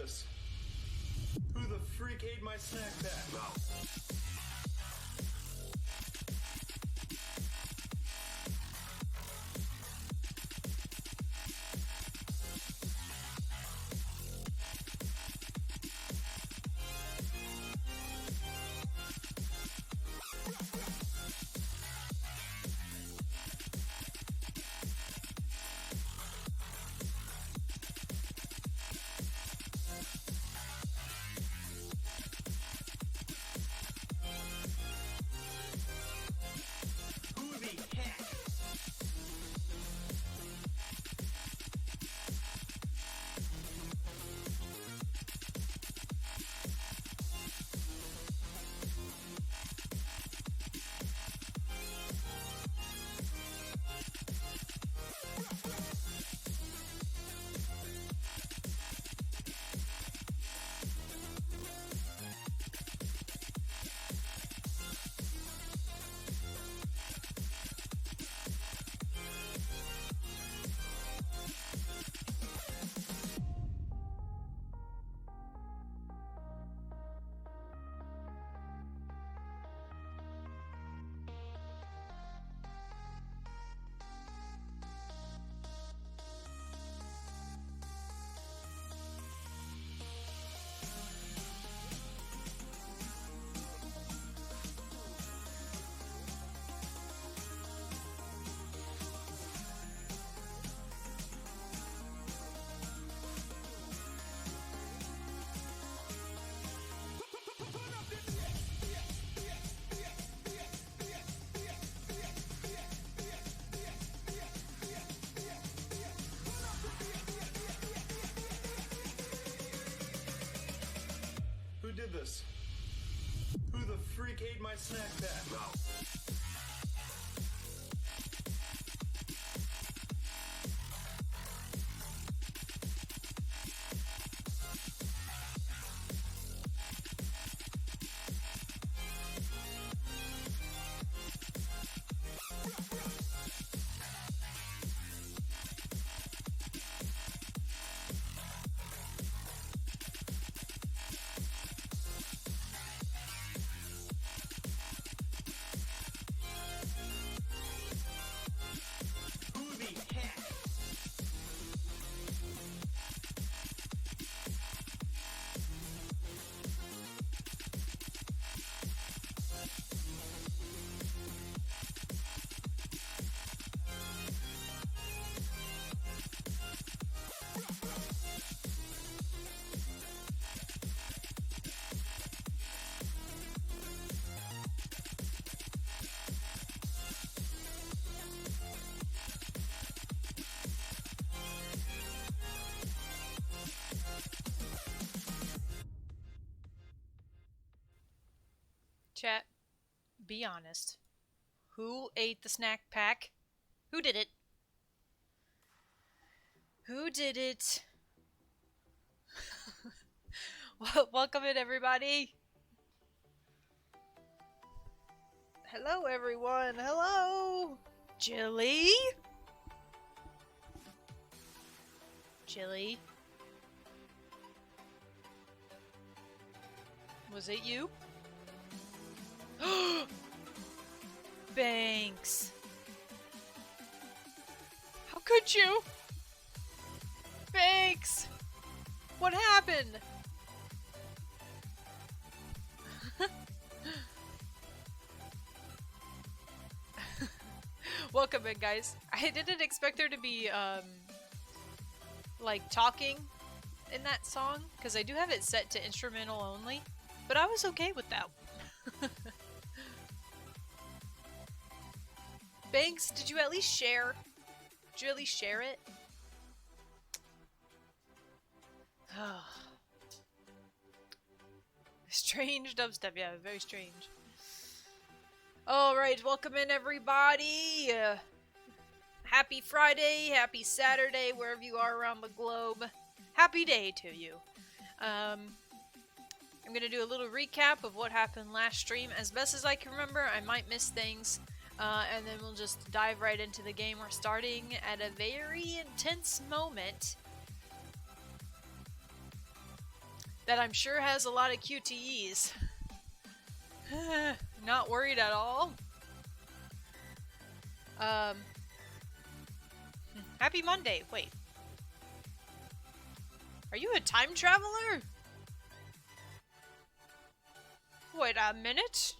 this? Who the freak ate my snack pack? No. Who did this? Who the freak ate my snack pack? No. Chat, be honest. Who ate the snack pack? Who did it? Who did it? Welcome in, everybody. Hello, everyone. Hello. Jilly? Jilly? Was it you? Banks. How could you? Banks. What happened? Welcome in, guys. I didn't expect there to be, like, talking in that song, because I do have it set to instrumental only, but I was okay with that. Banks, did you at least share? Did you at least share it? Strange dubstep, yeah, very strange. Alright, welcome in, everybody. Happy Friday, happy Saturday, wherever you are around the globe. Happy day to you. I'm gonna do a little recap of what happened last stream. As best as I can remember, I might miss things. And then we'll just dive right into the game. We're starting at a very intense moment. that I'm sure has a lot of QTEs. Not worried at all. Happy Monday. Wait. Are you a time traveler? Wait a minute.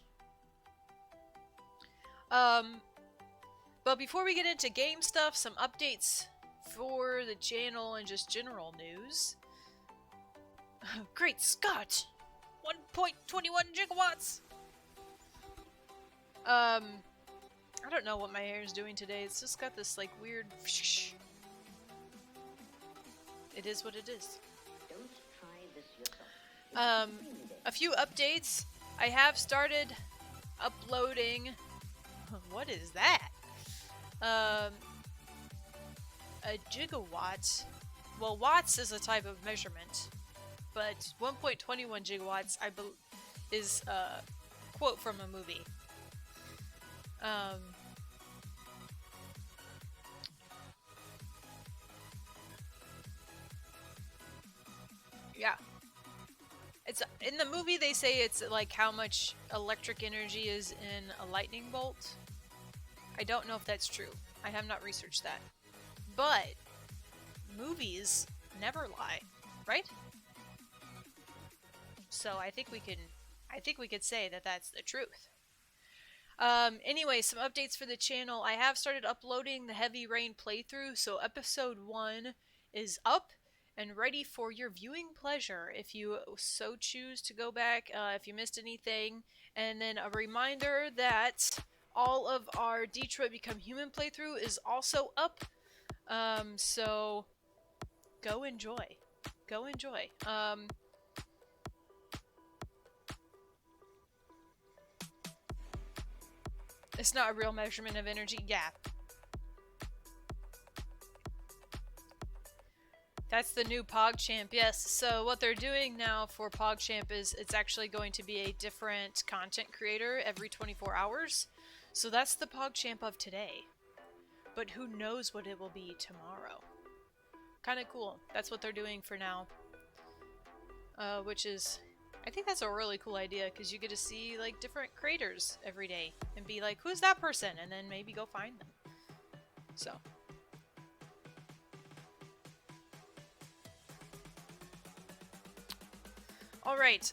But before we get into game stuff, some updates for the channel and just general news. Great Scott! 1.21 gigawatts! I don't know what my hair is doing today. It's just got this, like, weird... It is what it is. A few updates. I have started uploading... What is that? A gigawatt. Well, watts is a type of measurement, but 1.21 gigawatts, is a quote from a movie. Yeah. It's in the movie. They say it's like how much electric energy is in a lightning bolt. I don't know if that's true. I have not researched that. But movies never lie, right? So I think we could say that that's the truth. Anyway, some updates for the channel. I have started uploading the Heavy Rain playthrough, so episode 1 is up and ready for your viewing pleasure if you so choose to go back if you missed anything. And then a reminder that all of our Detroit Become Human playthrough is also up. So go enjoy. Go enjoy. It's not a real measurement of energy. Yeah. That's the new PogChamp, yes. So what they're doing now for PogChamp is it's actually going to be a different content creator every 24 hours. So that's the PogChamp of today. But who knows what it will be tomorrow. Kind of cool. That's what they're doing for now. Which is... I think that's a really cool idea, because you get to see, like, different creators every day. And be like, who's that person? And then maybe go find them. So... Alright,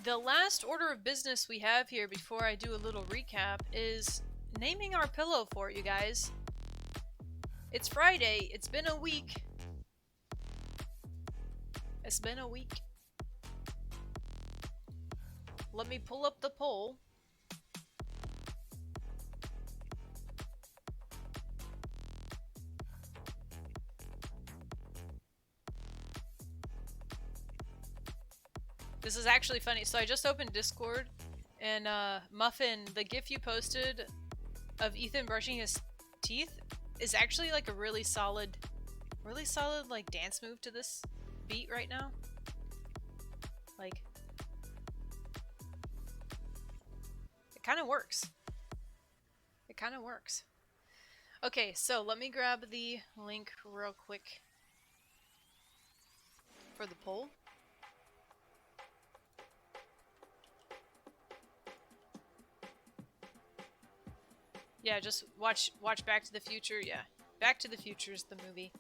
the last order of business we have here before I do a little recap is naming our pillow fort, you guys. It's Friday, it's been a week. It's been a week. Let me pull up the poll. This is actually funny. So I just opened Discord, and Muffin, the GIF you posted of Ethan brushing his teeth is actually like a really solid like dance move to this beat right now. Like, it kind of works. It kind of works. Okay, so let me grab the link real quick for the poll. Yeah, just watch Back to the Future. Yeah, Back to the Future is the movie.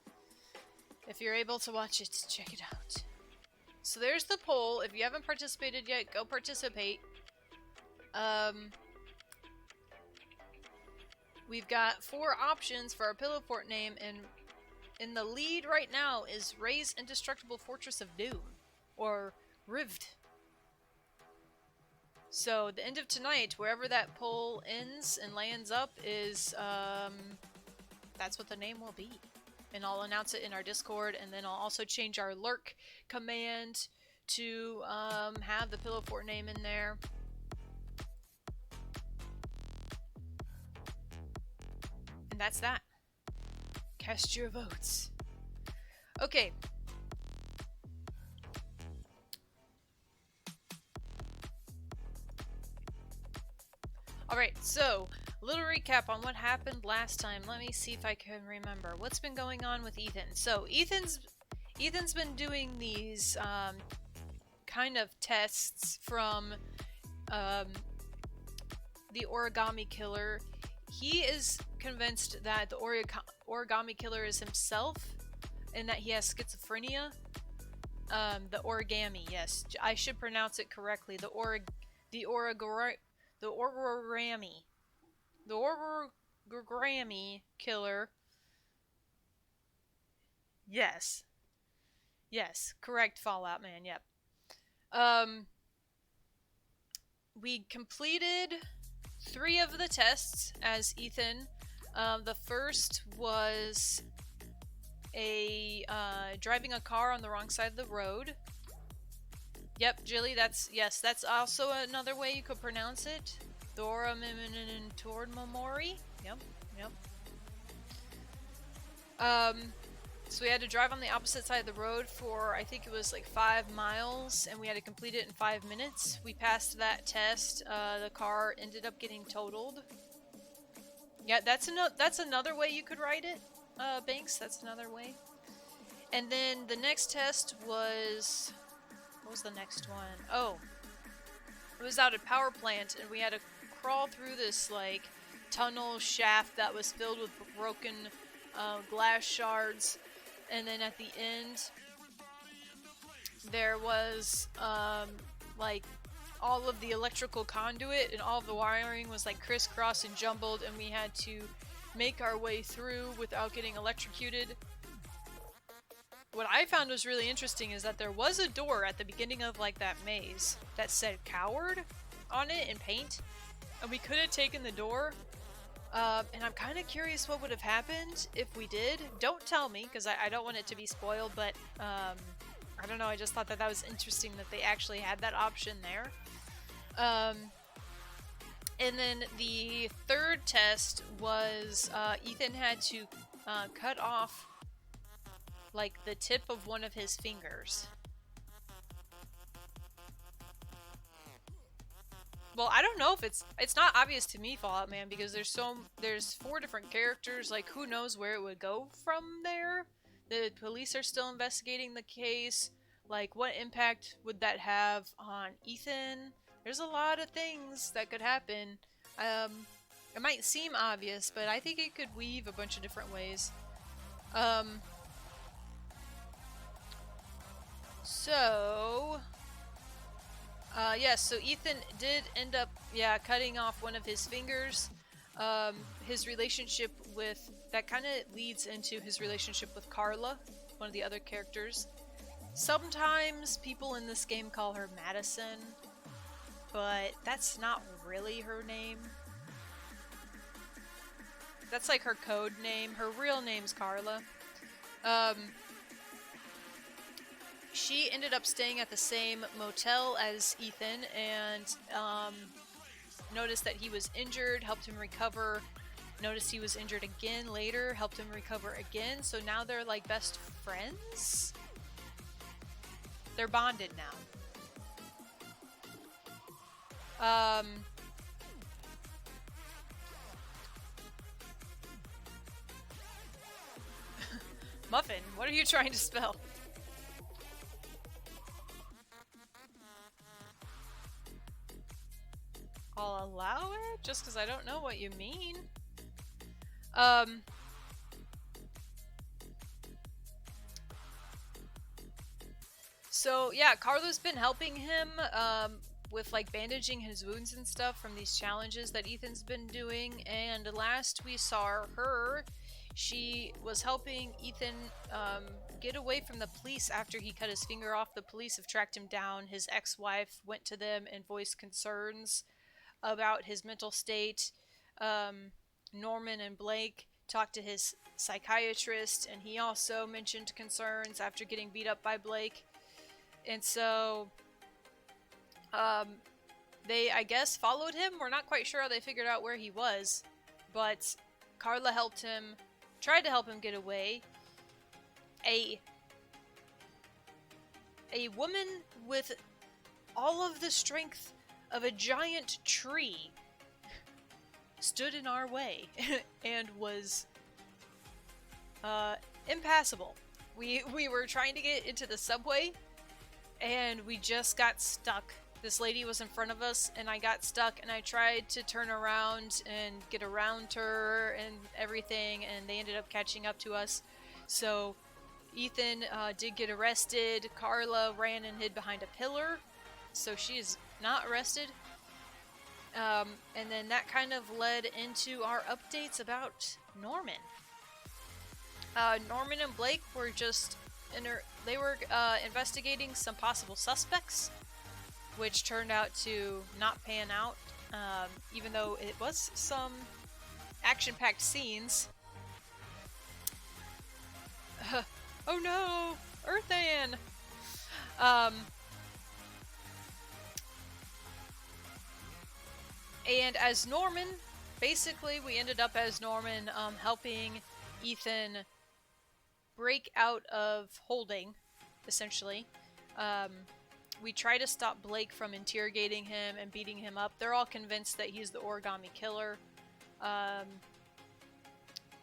If you're able to watch it, check it out. So there's the poll. If you haven't participated yet, go participate. We've got 4 options for our pillow fort name, and in the lead right now is Ray's Indestructible Fortress of Doom, or Rived. So, the end of tonight, wherever that poll ends and lands up is, that's what the name will be. And I'll announce it in our Discord, and then I'll also change our lurk command to, have the pillow fort name in there. And that's that. Cast your votes. Okay. Alright, so, a little recap on what happened last time. Let me see if I can remember. What's been going on with Ethan? So, Ethan's Ethan's been doing these kind of tests from the Origami Killer. He is convinced that the Origami Killer is himself and that he has schizophrenia. The origami, yes. I should pronounce it correctly. The origami killer. Yes. Yes, correct, Fallout Man, yep. We completed 3 of the tests as Ethan. The first was driving a car on the wrong side of the road. Yep, Jilly, that's also another way you could pronounce it. Thora Tormamori. Yep. So we had to drive on the opposite side of the road for, I think it was like 5 miles, and we had to complete it in 5 minutes. We passed that test. The car ended up getting totaled. Yeah, that's another way you could write it, Banks. That's another way. And then the next test was... What was the next one? Oh. It was out at power plant, and we had to crawl through this, like, tunnel shaft that was filled with broken glass shards. And then at the end, there was, like, all of the electrical conduit and all of the wiring was, like, crisscrossed and jumbled, and we had to make our way through without getting electrocuted. What I found was really interesting is that there was a door at the beginning of, like, that maze that said coward on it in paint, and we could have taken the door. And I'm kind of curious what would have happened if we did. Don't tell me, because I don't want it to be spoiled, but I don't know, I just thought that was interesting that they actually had that option there. And then the third test was Ethan had to cut off, like, the tip of one of his fingers. Well, I don't know if it's not obvious to me, Fallout Man, because there's 4 different characters. Like, who knows where it would go from there? The police are still investigating the case. Like, what impact would that have on Ethan? There's a lot of things that could happen. It might seem obvious, but I think it could weave a bunch of different ways. Yes, so Ethan did end up, cutting off one of his fingers. His relationship with, that kind of leads into his relationship with Carla, one of the other characters. Sometimes people in this game call her Madison, but that's not really her name. That's like her code name. Her real name's Carla. She ended up staying at the same motel as Ethan and noticed that he was injured, helped him recover, noticed he was injured again later, helped him recover again, so now they're like best friends? They're bonded now. Muffin, what are you trying to spell? I'll allow it, just because I don't know what you mean. So yeah, Carla's been helping him with like bandaging his wounds and stuff from these challenges that Ethan's been doing, and last we saw her, she was helping Ethan get away from the police after he cut his finger off. The police have tracked him down. His ex-wife went to them and voiced concerns about his mental state. Norman and Blake talked to his psychiatrist, and he also mentioned concerns after getting beat up by Blake. And so they, I guess, followed him. We're not quite sure how they figured out where he was, but Carla helped him, tried to help him get away. A woman with all of the strength of a giant tree stood in our way and was impassable. We were trying to get into the subway, and we just got stuck. This lady was in front of us, and I got stuck, and I tried to turn around and get around her and everything, and they ended up catching up to us. So Ethan did get arrested. Carla ran and hid behind a pillar, so she is not arrested. And then that kind of led into our updates about Norman. Norman and Blake were just investigating some possible suspects, which turned out to not pan out, even though it was some action-packed scenes. Oh no! Earthan! And as Norman, basically we ended up as Norman, helping Ethan break out of holding, essentially. We try to stop Blake from interrogating him and beating him up. They're all convinced that he's the origami killer.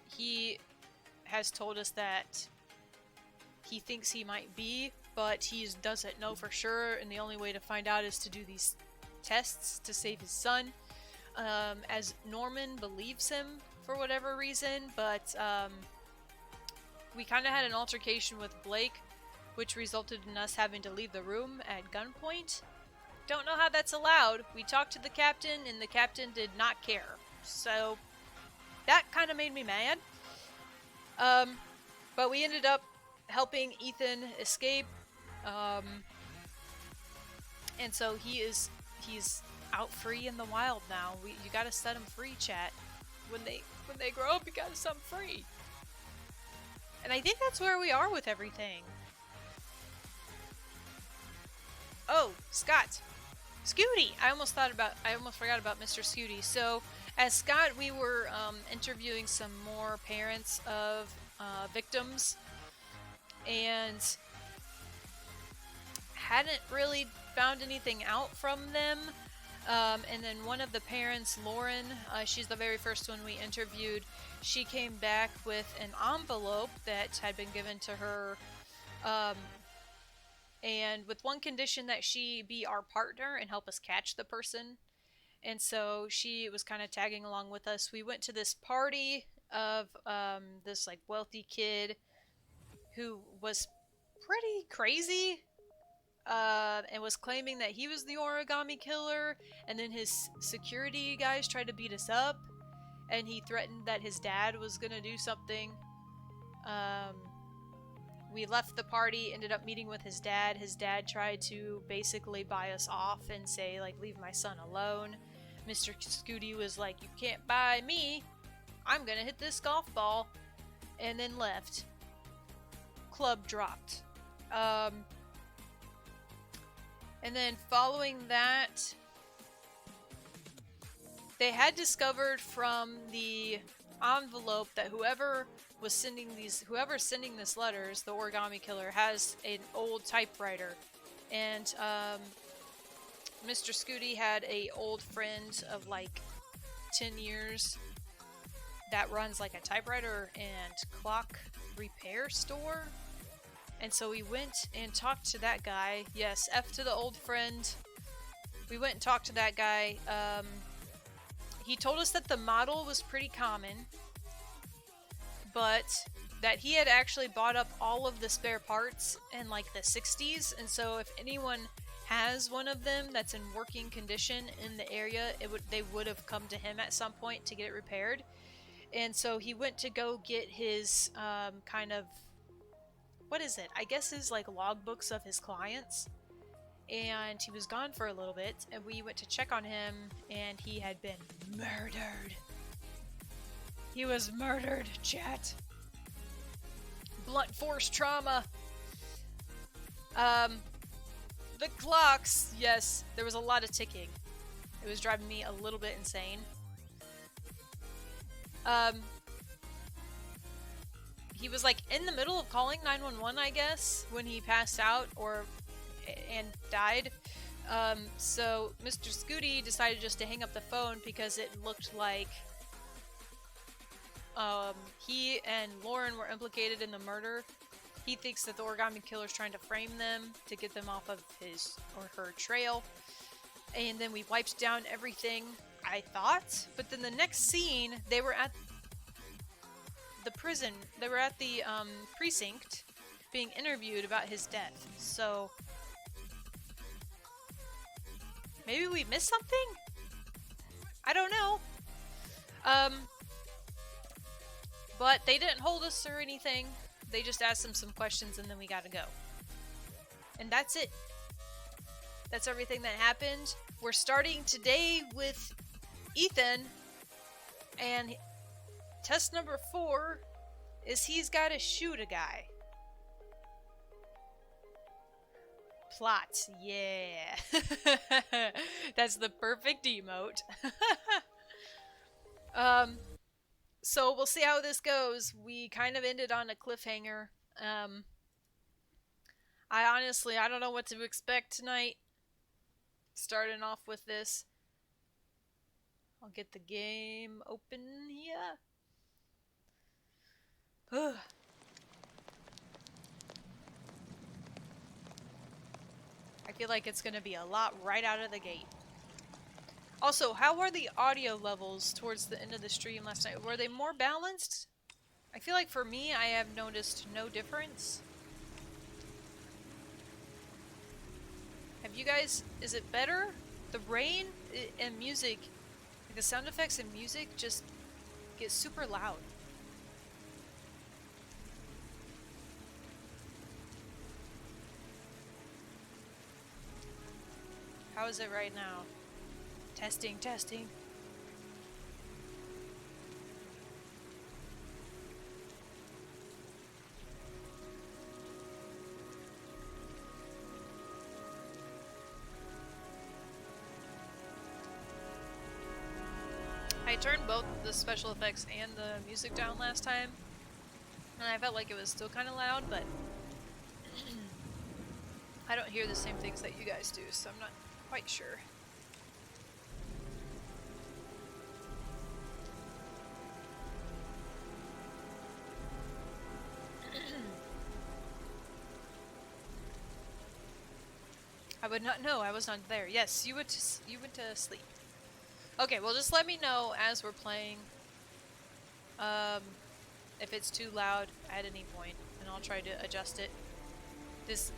He has told us that he thinks he might be, but he doesn't know for sure, and the only way to find out is to do these tests to save his son. As Norman believes him for whatever reason, but we kind of had an altercation with Blake, which resulted in us having to leave the room at gunpoint. Don't know how that's allowed. We talked to the captain, and the captain did not care. So that kind of made me mad. But we ended up helping Ethan escape. And so he's out free in the wild now. You gotta set him free, chat. When they grow up, you gotta set them free. And I think that's where we are with everything. Oh, Scott. Scooty! I almost forgot about Mr. Scooty. So, as Scott, we were interviewing some more parents of victims, and hadn't really found anything out from them. And then one of the parents, Lauren, she's the very first one we interviewed, she came back with an envelope that had been given to her, and with one condition, that she be our partner and help us catch the person. And so she was kind of tagging along with us. We went to this party of this like wealthy kid who was pretty crazy, and was claiming that he was the origami killer, and then his security guys tried to beat us up, and he threatened that his dad was gonna do something. We left the party, ended up meeting with his dad. His dad tried to basically buy us off and say, like, leave my son alone. Mr. Scooty was like, you can't buy me, I'm gonna hit this golf ball, and then left. Club dropped. And then following that, they had discovered from the envelope that whoever's sending this letters, the origami killer, has an old typewriter. And Mr. Scooty had a old friend of like 10 years that runs like a typewriter and clock repair store. And so we went and talked to that guy. Yes, F to the old friend. We went and talked to that guy. He told us that the model was pretty common, but that he had actually bought up all of the spare parts in like the 60s. And so if anyone has one of them that's in working condition in the area, they would have come to him at some point to get it repaired. And so he went to go get his kind of, what is it? I guess his like logbooks of his clients. And he was gone for a little bit, and we went to check on him, and he had been murdered. He was murdered, chat. Blunt force trauma. The clocks, yes, there was a lot of ticking. It was driving me a little bit insane. He was like in the middle of calling 911, I guess, when he passed out and died. So Mr. Scooty decided just to hang up the phone because it looked like he and Lauren were implicated in the murder. He thinks that the Origami Killer's trying to frame them to get them off of his or her trail. And then we wiped down everything, I thought. But then the next scene, they were at the prison. They were at the precinct being interviewed about his death. So maybe we missed something? I don't know. But they didn't hold us or anything. They just asked him some questions and then we gotta go. And that's it. That's everything that happened. We're starting today with Ethan. And test number 4 is he's gotta shoot a guy. Plot. Yeah. That's the perfect emote. So we'll see how this goes. We kind of ended on a cliffhanger. I don't know what to expect tonight. Starting off with this. I'll get the game open here. I feel like it's going to be a lot right out of the gate. Also, how were the audio levels towards the end of the stream last night? Were they more balanced? I feel like for me, I have noticed no difference. Have you guys... Is it better? The rain and music, like the sound effects and music just get super loud. How is it right now? Testing, testing. I turned both the special effects and the music down last time, and I felt like it was still kind of loud, but I don't hear the same things that you guys do, so I'm not quite sure. I would not know. I was not there. Yes, you went to sleep. Okay, well, just let me know as we're playing. If it's too loud at any point, and I'll try to adjust it. It's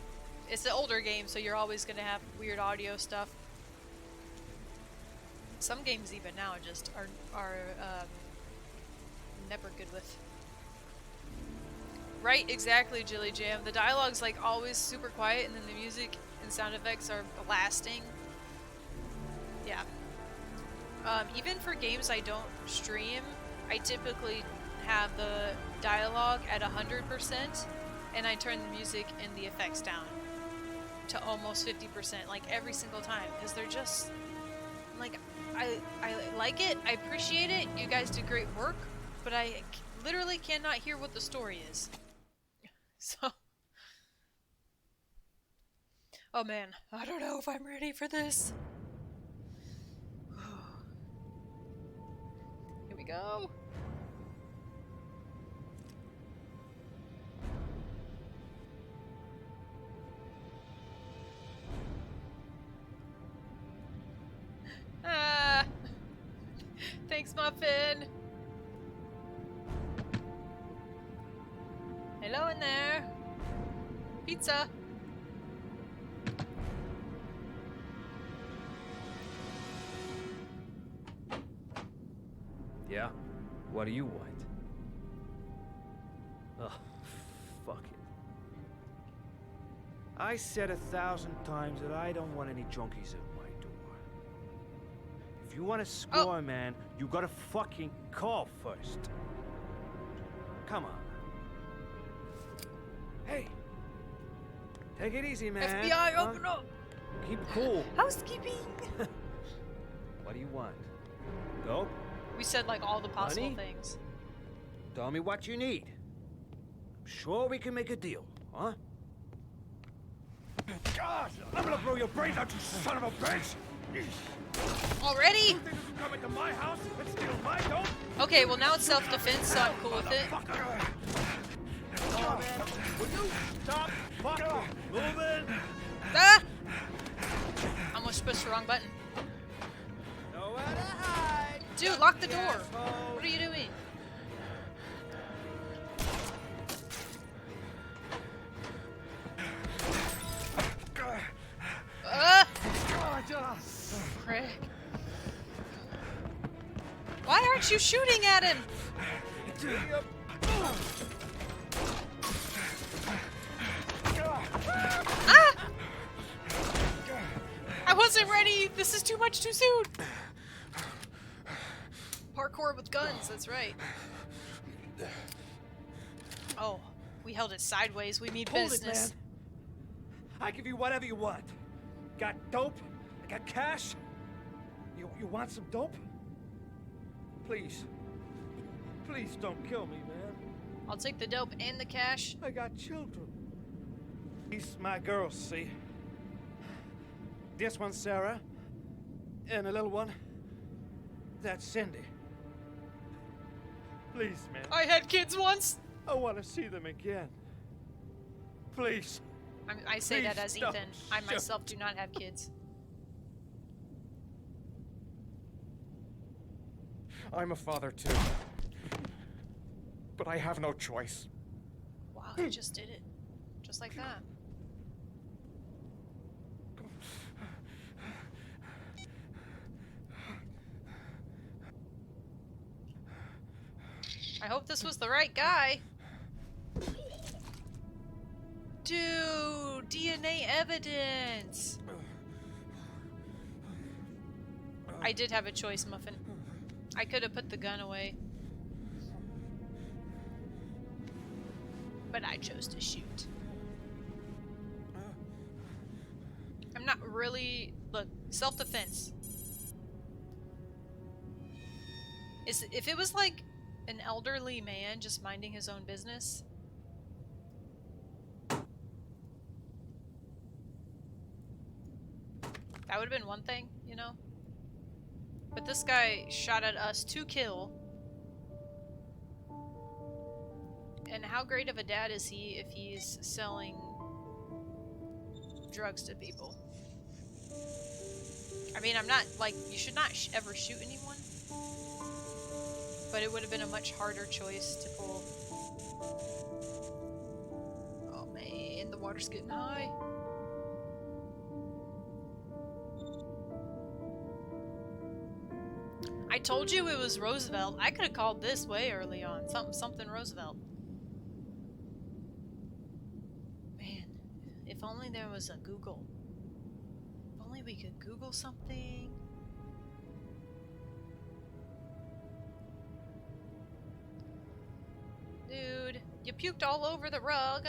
an older game, so you're always gonna have weird audio stuff. Some games even now just are never good with. Right, exactly, Jilly Jam. The dialogue's like always super quiet, and then the music and sound effects are blasting. Yeah. Even for games I don't stream, I typically have the dialogue at 100%, and I turn the music and the effects down to almost 50%, like every single time, because they're just, like, I like it, I appreciate it, you guys do great work, but I literally cannot hear what the story is. So... Oh man, I don't know if I'm ready for this. Here we go. Ah! Thanks, Muffin! Hello in there! Pizza! Yeah? What do you want? Oh, fuck it. I said 1,000 times that I don't want any junkies at my door. If you want to score, man, you gotta fucking call first. Come on. Hey! Take it easy, man. FBI, open up! Keep cool. Housekeeping! What do you want? Go? We said like all the possible Money? things. Tell me what you need. I'm sure we can make a deal, huh? God, I'm gonna blow your brains out, you son of a bitch! Already? You think you can come into my house and steal my dope? Okay, well now it's self-defense, so I'm cool with it. Oh, man. Will you Stop fucking moving! Ah! Almost pushed the wrong button. Nowhere to hide! Dude, lock the door. Asshole. What are you doing? Frick. Why aren't you shooting at him? Ah! I wasn't ready. This is too much too soon. Parkour with guns, that's right. Oh, we held it sideways. We mean Hold business. it, man. I give you whatever you want. Got dope? I got cash? You want some dope? Please. Please don't kill me, man. I'll take the dope and the cash. I got children. These my girls, see? This one's Sarah. And a little one. That's Cindy. Please, man. I had kids once. I want to see them again. Please. I say that Please as don't Ethan. I shoot. myself do not have kids. I'm a father too. But I have no choice. Wow, you just did it. Just like that. I hope this was the right guy. Dude, DNA evidence. I did have a choice, Muffin. I could have put the gun away. But I chose to shoot. I'm not really... Look, self-defense. If it was like an elderly man just minding his own business... that would have been one thing, you know? But this guy shot at us to kill. And how great of a dad is he if he's selling drugs to people? I mean, I'm not, like, you should not ever shoot anyone. But it would have been a much harder choice to pull. Oh man, the water's getting high. I told you it was Roosevelt. I could have called this way early on. Something Roosevelt. Man, if only there was a Google. If only we could Google something. Dude, you puked all over the rug.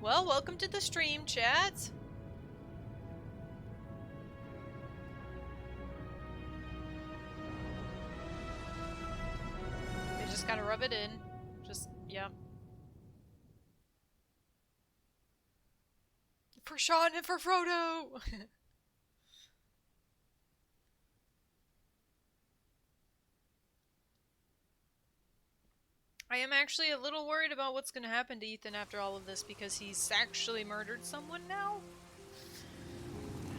Well, welcome to the stream, chat. You just gotta rub it in. Just, yeah. For Sean and for Frodo! I am actually a little worried about what's gonna happen to Ethan after all of this because he's actually murdered someone now.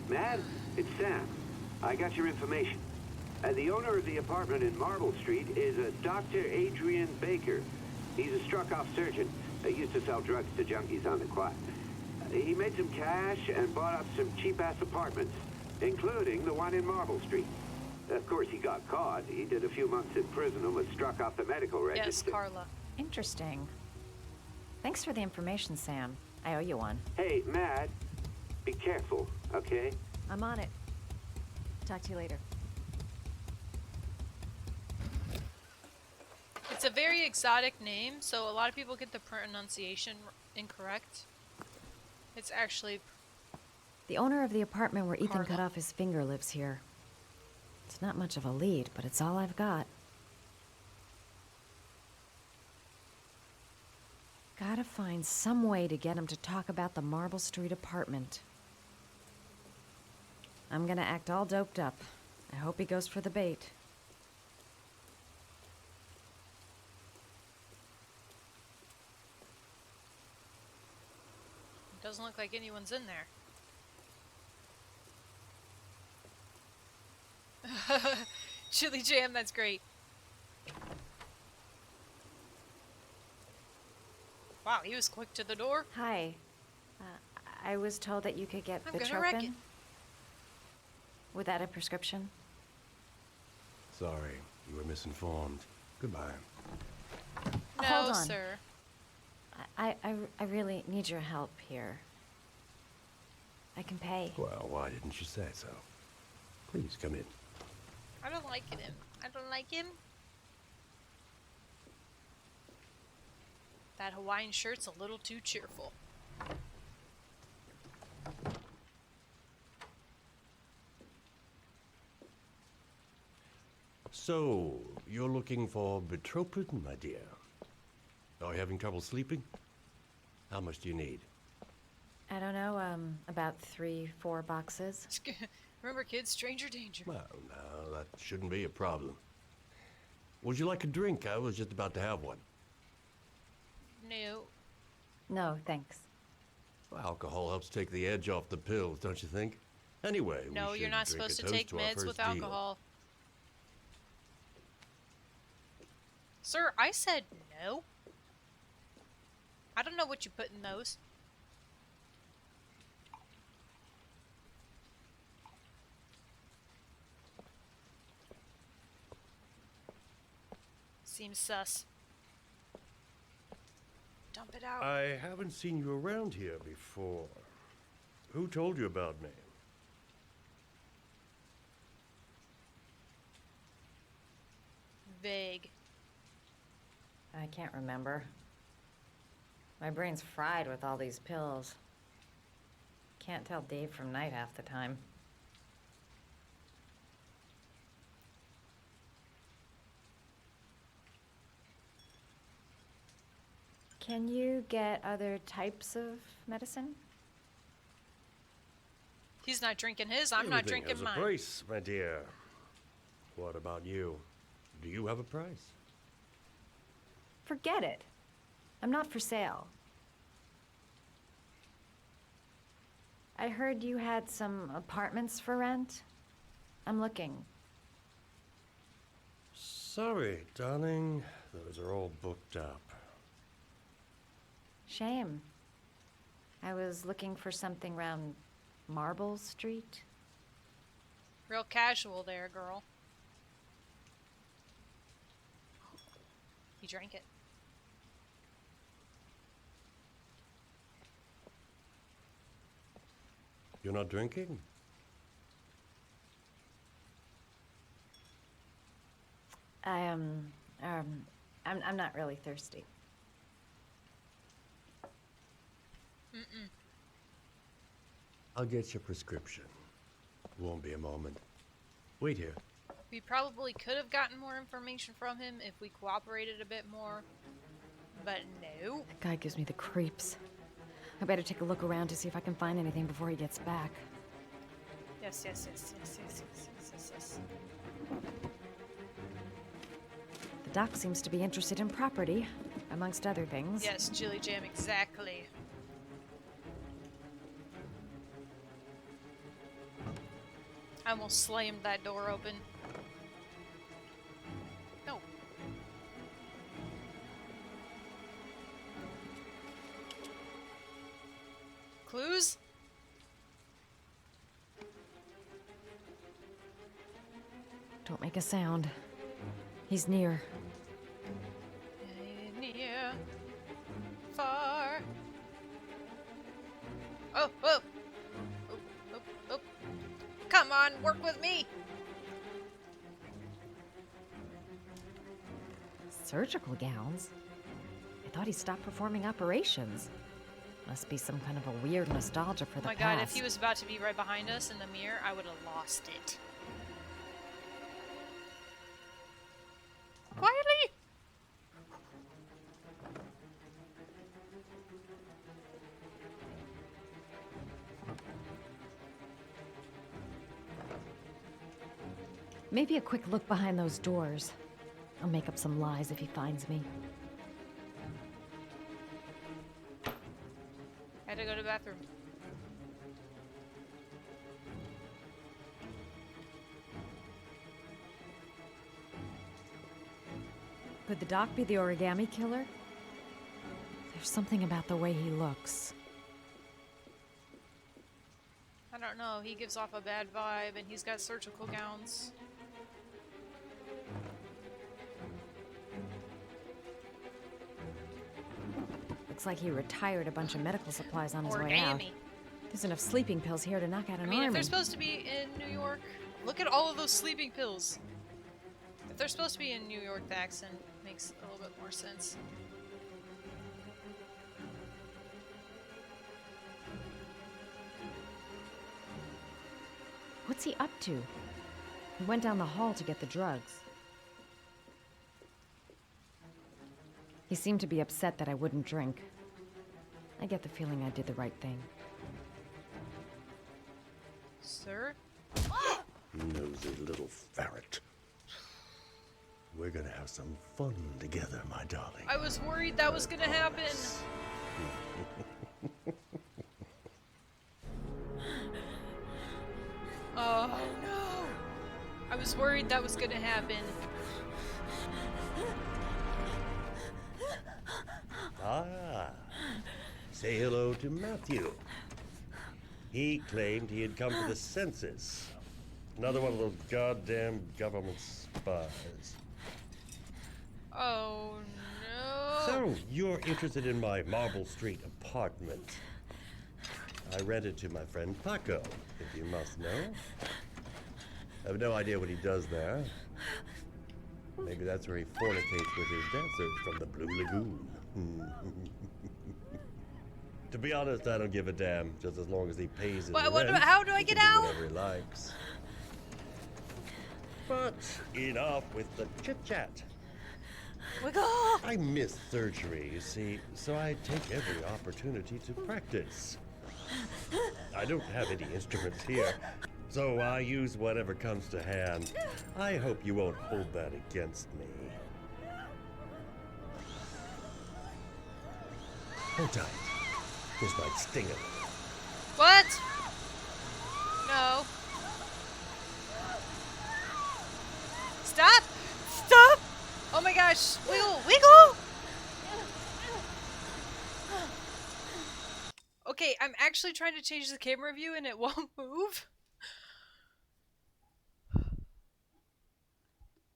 Matt, it's Sam. I got your information. The owner of the apartment in Marble Street is a Dr. Adrian Baker. He's a struck-off surgeon. He used to sell drugs to junkies on the quad. He made some cash and bought up some cheap-ass apartments, including the one in Marble Street. Of course, he got caught. He did a few months in prison and was struck off the medical register. Yes, Carla. Interesting. Thanks for the information, Sam. I owe you one. Hey, Matt, be careful, okay? I'm on it. Talk to you later. It's a very exotic name, so a lot of people get the pronunciation incorrect. It's actually... The owner of the apartment where Ethan Carla. cut off his finger lives here. It's not much of a lead, but it's all I've got. Gotta find some way to get him to talk about the Marble Street apartment. I'm gonna act all doped up. I hope he goes for the bait. Doesn't look like anyone's in there. Chili Jam, that's great. Wow, he was quick to the door. Hi. I was told that you could get I'm gonna wreck it. Vitropin without a prescription. Sorry, you were misinformed. Goodbye. No, Hold on. sir. I really need your help here. I can pay. Well, why didn't you say so? Please come in. I don't like him. I don't like him. That Hawaiian shirt's a little too cheerful. So, you're looking for Vitropin, my dear? Are you having trouble sleeping? How much do you need? I don't know, about 3-4 boxes. Remember, kids, stranger danger. Well, no, that shouldn't be a problem. Would you like a drink? I was just about to have one. No. No, thanks. Well, alcohol helps take the edge off the pills, don't you think? Anyway, No, we you're should not drink a supposed to toast take to our meds first with deal. alcohol. Sir, I said no. I don't know what you put in those. Seems sus. Dump it out. I haven't seen you around here before. Who told you about me? Vague. I can't remember. My brain's fried with all these pills. Can't tell Dave from Night half the time. Can you get other types of medicine? He's not drinking his, I'm not Everything drinking has mine. a price, my dear. What about you? Do you have a price? Forget it. I'm not for sale. I heard you had some apartments for rent. I'm looking. Sorry, darling. Those are all booked up. Shame. I was looking for something around Marble Street. Real casual there, girl. He drank it. You're not drinking? I'm not really thirsty. Mm-mm. I'll get your prescription. Won't be a moment. Wait here. We probably could have gotten more information from him if we cooperated a bit more. But no. That guy gives me the creeps. I better take a look around to see if I can find anything before he gets back. Yes, yes, yes, yes, yes, yes, yes, yes, yes. The doc seems to be interested in property, amongst other things. Yes, Chili Jam, exactly. I almost slammed that door open. No. Clues? Don't make a sound. He's near. Near, far. Oh, oh. Oh, oh, oh. Come on, work with me. Surgical gowns? I thought he stopped performing operations. Must be some kind of a weird nostalgia for Oh the my past. god, if he was about to be right behind us in the mirror, I would have lost it. Quietly! Maybe a quick look behind those doors. I'll make up some lies if he finds me. I had to go to the bathroom bathroom. Could the doc be the origami killer? There's something about the way he looks. I don't know, he gives off a bad vibe and he's got surgical gowns. Looks like he retired a bunch of medical supplies on his way out. Origami. There's enough sleeping pills here to knock out an I mean, if army. they're supposed to be in New York, look at all of those sleeping pills. If they're supposed to be in New York, the accent makes a little bit more sense. What's he up to? He went down the hall to get the drugs. He seemed to be upset that I wouldn't drink. I get the feeling I did the right thing. Sir? Nosy little ferret. We're gonna have some fun together, my darling. I was worried that was gonna happen. Oh no! I was worried that was gonna happen. Ah, say hello to Matthew. He claimed he had come to the census. Another one of those goddamn government spies. Oh no! So, you're interested in my Marble Street apartment. I rent it to my friend Paco, if you must know. I have no idea what he does there. Maybe that's where he fornicates with his dancers from the Blue Lagoon. To be honest, I don't give a damn, just as long as he pays his rent. How do I he get can do out? whatever he likes. But enough with the chit-chat. Wiggle! I miss surgery, you see, so I take every opportunity to practice. I don't have any instruments here, so I use whatever comes to hand. I hope you won't hold that against me. Hold tight. This might sting a little. What? No. Stop! Stop! Oh my gosh! Wiggle! Wiggle! Okay, I'm actually trying to change the camera view and it won't move.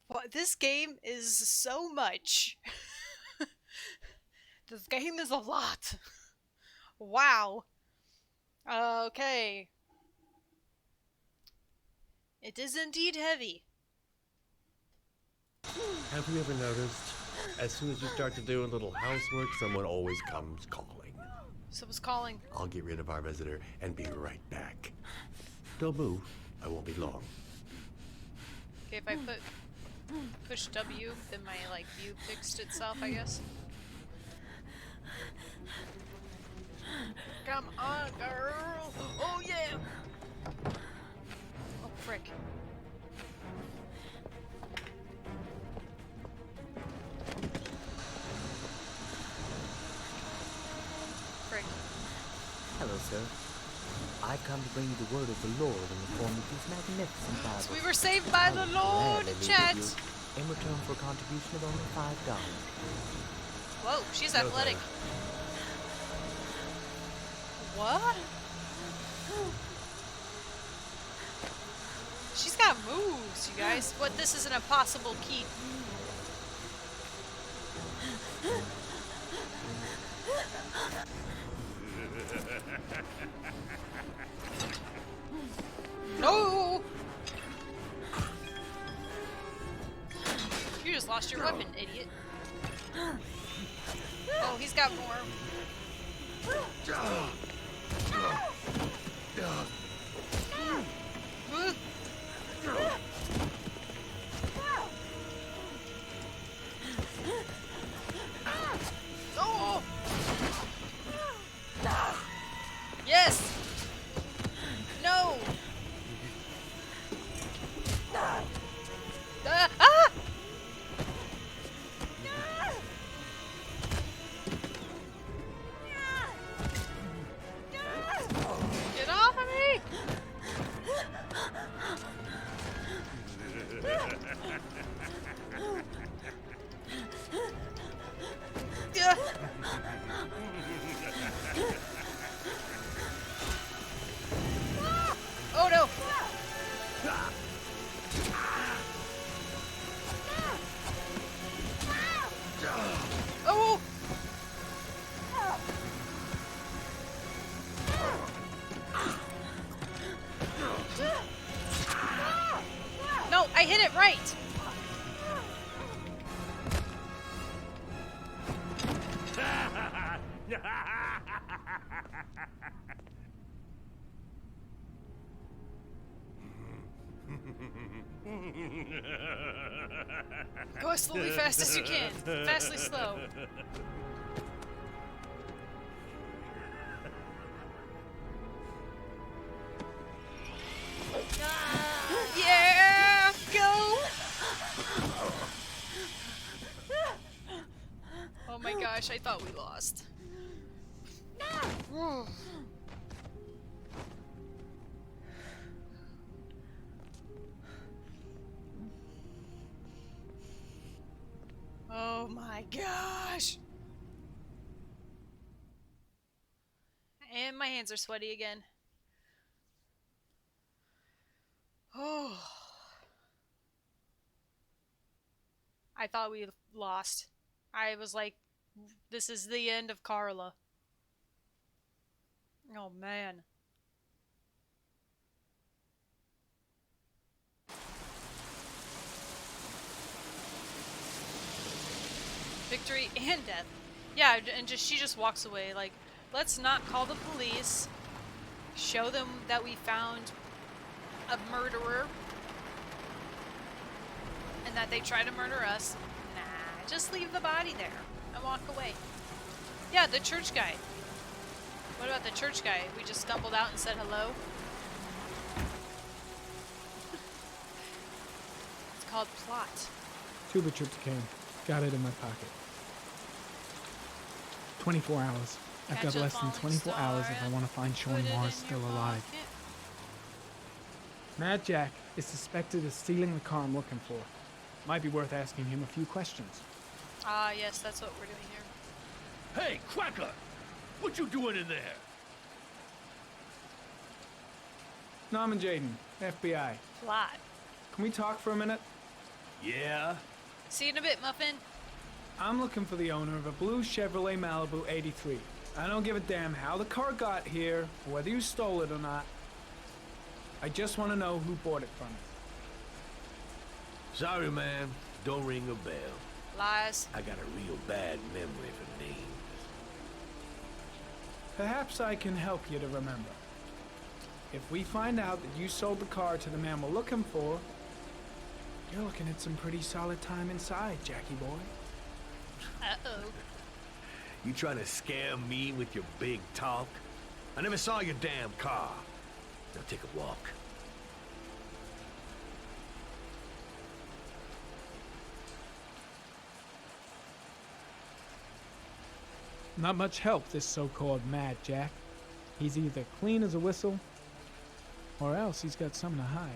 What? This game is so much. This game is a lot. Wow. Okay. It is indeed heavy. Have you ever noticed, as soon as you start to do a little housework, someone always comes calling? Someone's calling. I'll get rid of our visitor and be right back. Don't move. I won't be long. Okay, if I push W, then my view fixed itself, I guess. Come on, girl! Oh yeah! Oh frick. Frick. Hello, sir. I come to bring you the word of the Lord in the form of these magnificent Bibles. So we were saved by the Lord, Gladly leave chat! with you in return for a contribution of only $5. Whoa, she's No, athletic. thanks. What? She's got moves, you guys. What? This is an impossible keep. No! You just lost your weapon, idiot. Oh, he's got more. Oh! Yes! No! Ah! Oh! No, I hit it right. Go as slowly fast as you can. Fastly slow. Yeah! Go! Oh my gosh, I thought we lost. Oh my gosh! And my hands are sweaty again. Oh. I thought we lost. I was like, this is the end of Carla. Oh man. Victory and death. Yeah, and she just walks away like, let's not call the police. Show them that we found a murderer and that they try to murder us. Nah, just leave the body there and walk away. Yeah, the church guy. What about the church guy? We just stumbled out and said hello. It's called plot. Tuba tryptocane. Got it in my pocket. 24 hours. I've got less than 24 hours if I want to find Sean Morris still alive. Mad Jack is suspected of stealing the car I'm looking for. Might be worth asking him a few questions. Ah, yes, that's what we're doing here. Hey, Quacker! What you doing in there? Norman Jaden, FBI. Plot. Can we talk for a minute? Yeah? See you in a bit, Muffin. I'm looking for the owner of a blue Chevrolet Malibu 83. I don't give a damn how the car got here, or whether you stole it or not. I just want to know who bought it from you. Sorry, man. Don't ring a bell. Lies. I got a real bad memory for names. Perhaps I can help you to remember. If we find out that you sold the car to the man we're looking for, you're looking at some pretty solid time inside, Jackie boy. Uh-oh. You trying to scare me with your big talk? I never saw your damn car. Now take a walk. Not much help, this so-called Mad Jack. He's either clean as a whistle, or else he's got something to hide.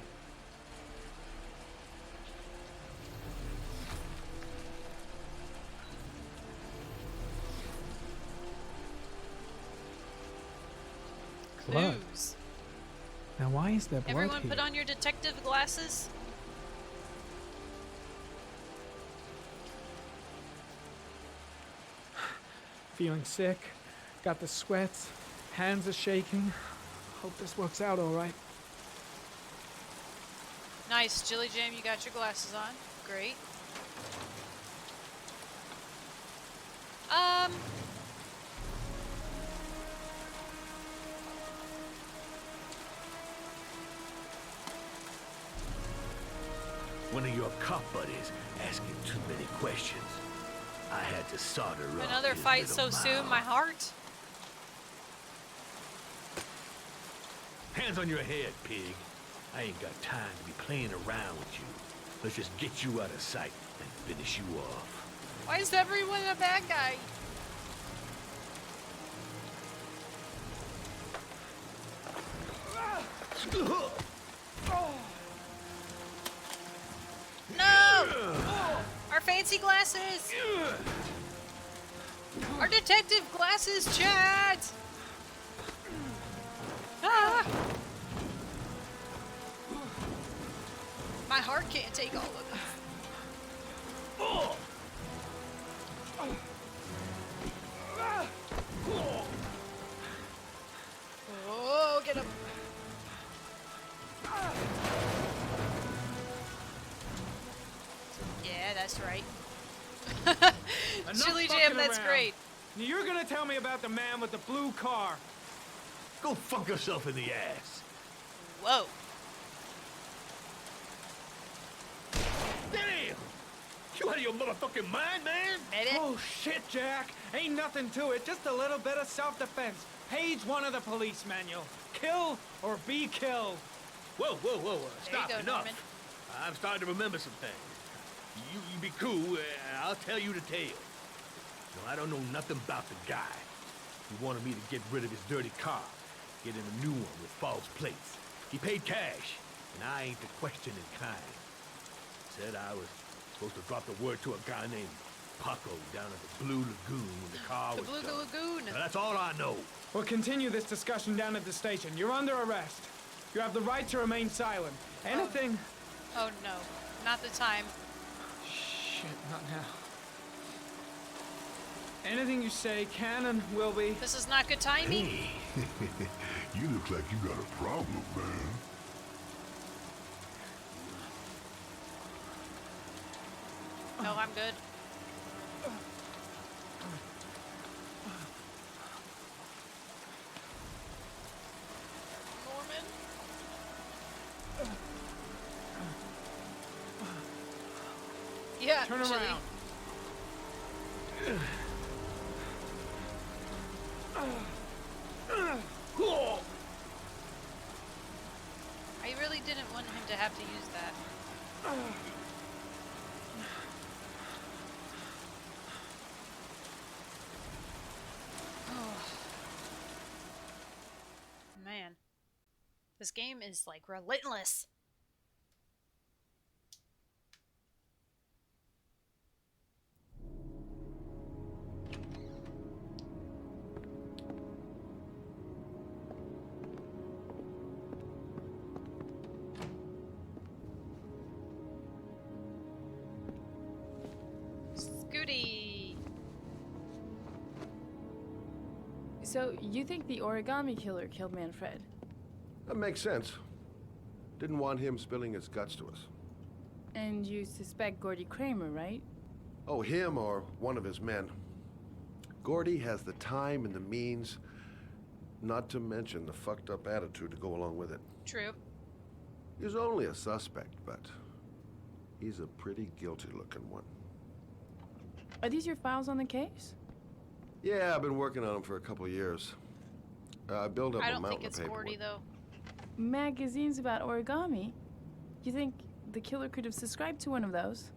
Blood. Clues. Now why is there blood Everyone here? put on your detective glasses. Feeling sick, got the sweats, hands are shaking. Hope this works out all right. Nice, Jilly Jam, you got your glasses on. Great. One of your cop buddies asking too many questions. I had to solder up Another his fight so little soon, mouth. my heart. Hands on your head, pig. I ain't got time to be playing around with you. Let's just get you out of sight and finish you off. Why is everyone a bad guy? No! Our fancy glasses! Our detective glasses, chat! Ah! My heart can't take all of it. Oh! Oh, get him. Yeah, that's right. Enough Chili fucking Jam, that's around. great. You're gonna tell me about the man with the blue car. Go fuck yourself in the ass. Whoa. Damn! You out of your motherfucking mind, man? Maybe. Oh shit, Jack. Ain't nothing to it. Just a little bit of self-defense. Page 1 of the police manual. Kill or be killed. Whoa, whoa, whoa, stop, go, enough. Norman. I'm starting to remember some things. You be cool, and I'll tell you the tale. No, I don't know nothing about the guy. He wanted me to get rid of his dirty car, get him a new one with false plates. He paid cash, and I ain't the questioning kind. Said I was supposed to drop the word to a guy named Paco down at the Blue Lagoon when the car The was Blue done. Lagoon. Now, that's all I know. We'll continue this discussion down at the station. You're under arrest. You have the right to remain silent. Anything... Oh no, not the time. Shit, not now. Anything you say can and will be... This is not good timing. Hey. You look like you got a problem, man. No, I'm good. Norman? Yeah, Turn Chili. around. I really didn't want him to have to use that. Man, this game is like relentless. Scooty. So, you think the origami killer killed Manfred? That makes sense. Didn't want him spilling his guts to us. And you suspect Gordy Kramer, right? Oh, him or one of his men. Gordy has the time and the means, not to mention the fucked up attitude to go along with it. True. He's only a suspect, but he's a pretty guilty looking one. Are these your files on the case? Yeah, I've been working on him for a couple of years. I built up I a don't mountain think it's of paperwork. Gordy though. Magazines about origami? You think the killer could have subscribed to one of those?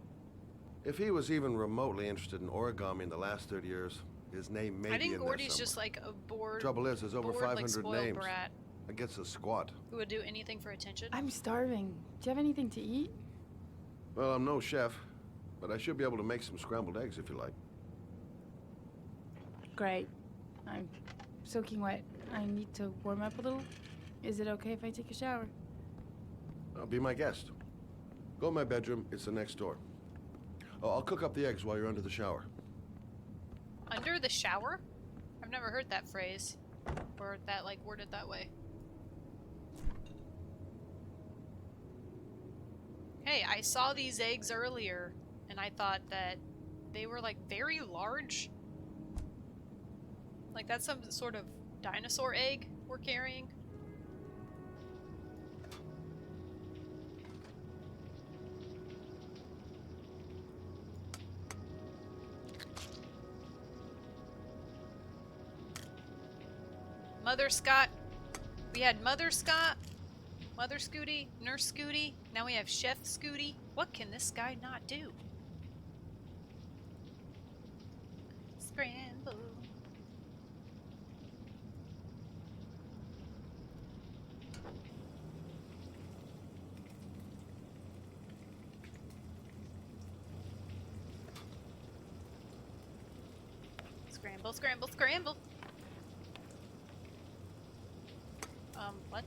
If he was even remotely interested in origami in the last 30 years, his name may I be think in Gordy's there just like a bored. Trouble is, there's over bored, 500 like, spoiled names. brat Against a squad. who would do anything for attention. I'm starving. Do you have anything to eat? Well, I'm no chef, but I should be able to make some scrambled eggs if you like. Great. I'm soaking wet. I need to warm up a little. Is it okay if I take a shower? Be my guest. Go in my bedroom. It's the next door. Oh, I'll cook up the eggs while you're under the shower. Under the shower? I've never heard that phrase. Or that, like, worded that way. Hey, I saw these eggs earlier, and I thought that they were, like, very large. Like, that's some sort of dinosaur egg we're carrying. Mother Scott. We had Mother Scott, Mother Scooty, Nurse Scooty. Now we have Chef Scooty. What can this guy not do? Scramble. Scramble, scramble, scramble. What?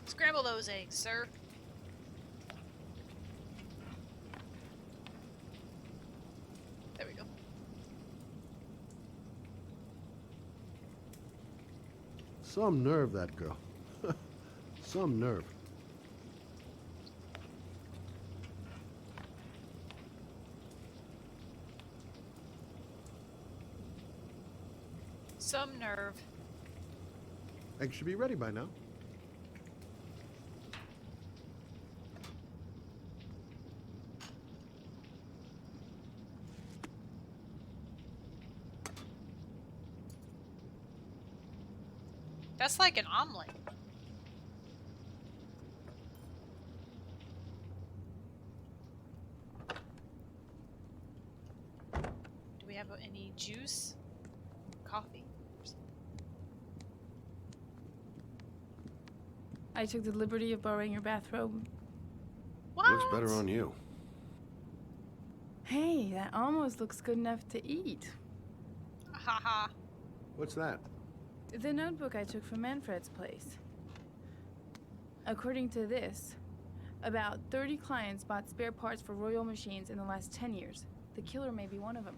Scramble those eggs, sir. There we go. Some nerve, that girl. Some nerve. Some nerve. Eggs should be ready by now. That's like an omelet. Do we have any juice? Coffee? I took the liberty of borrowing your bathrobe. What? Looks better on you. Hey, that almost looks good enough to eat. Haha. What's that? The notebook I took from Manfred's place. According to this, about 30 clients bought spare parts for Royal machines in the last 10 years. The killer may be one of them.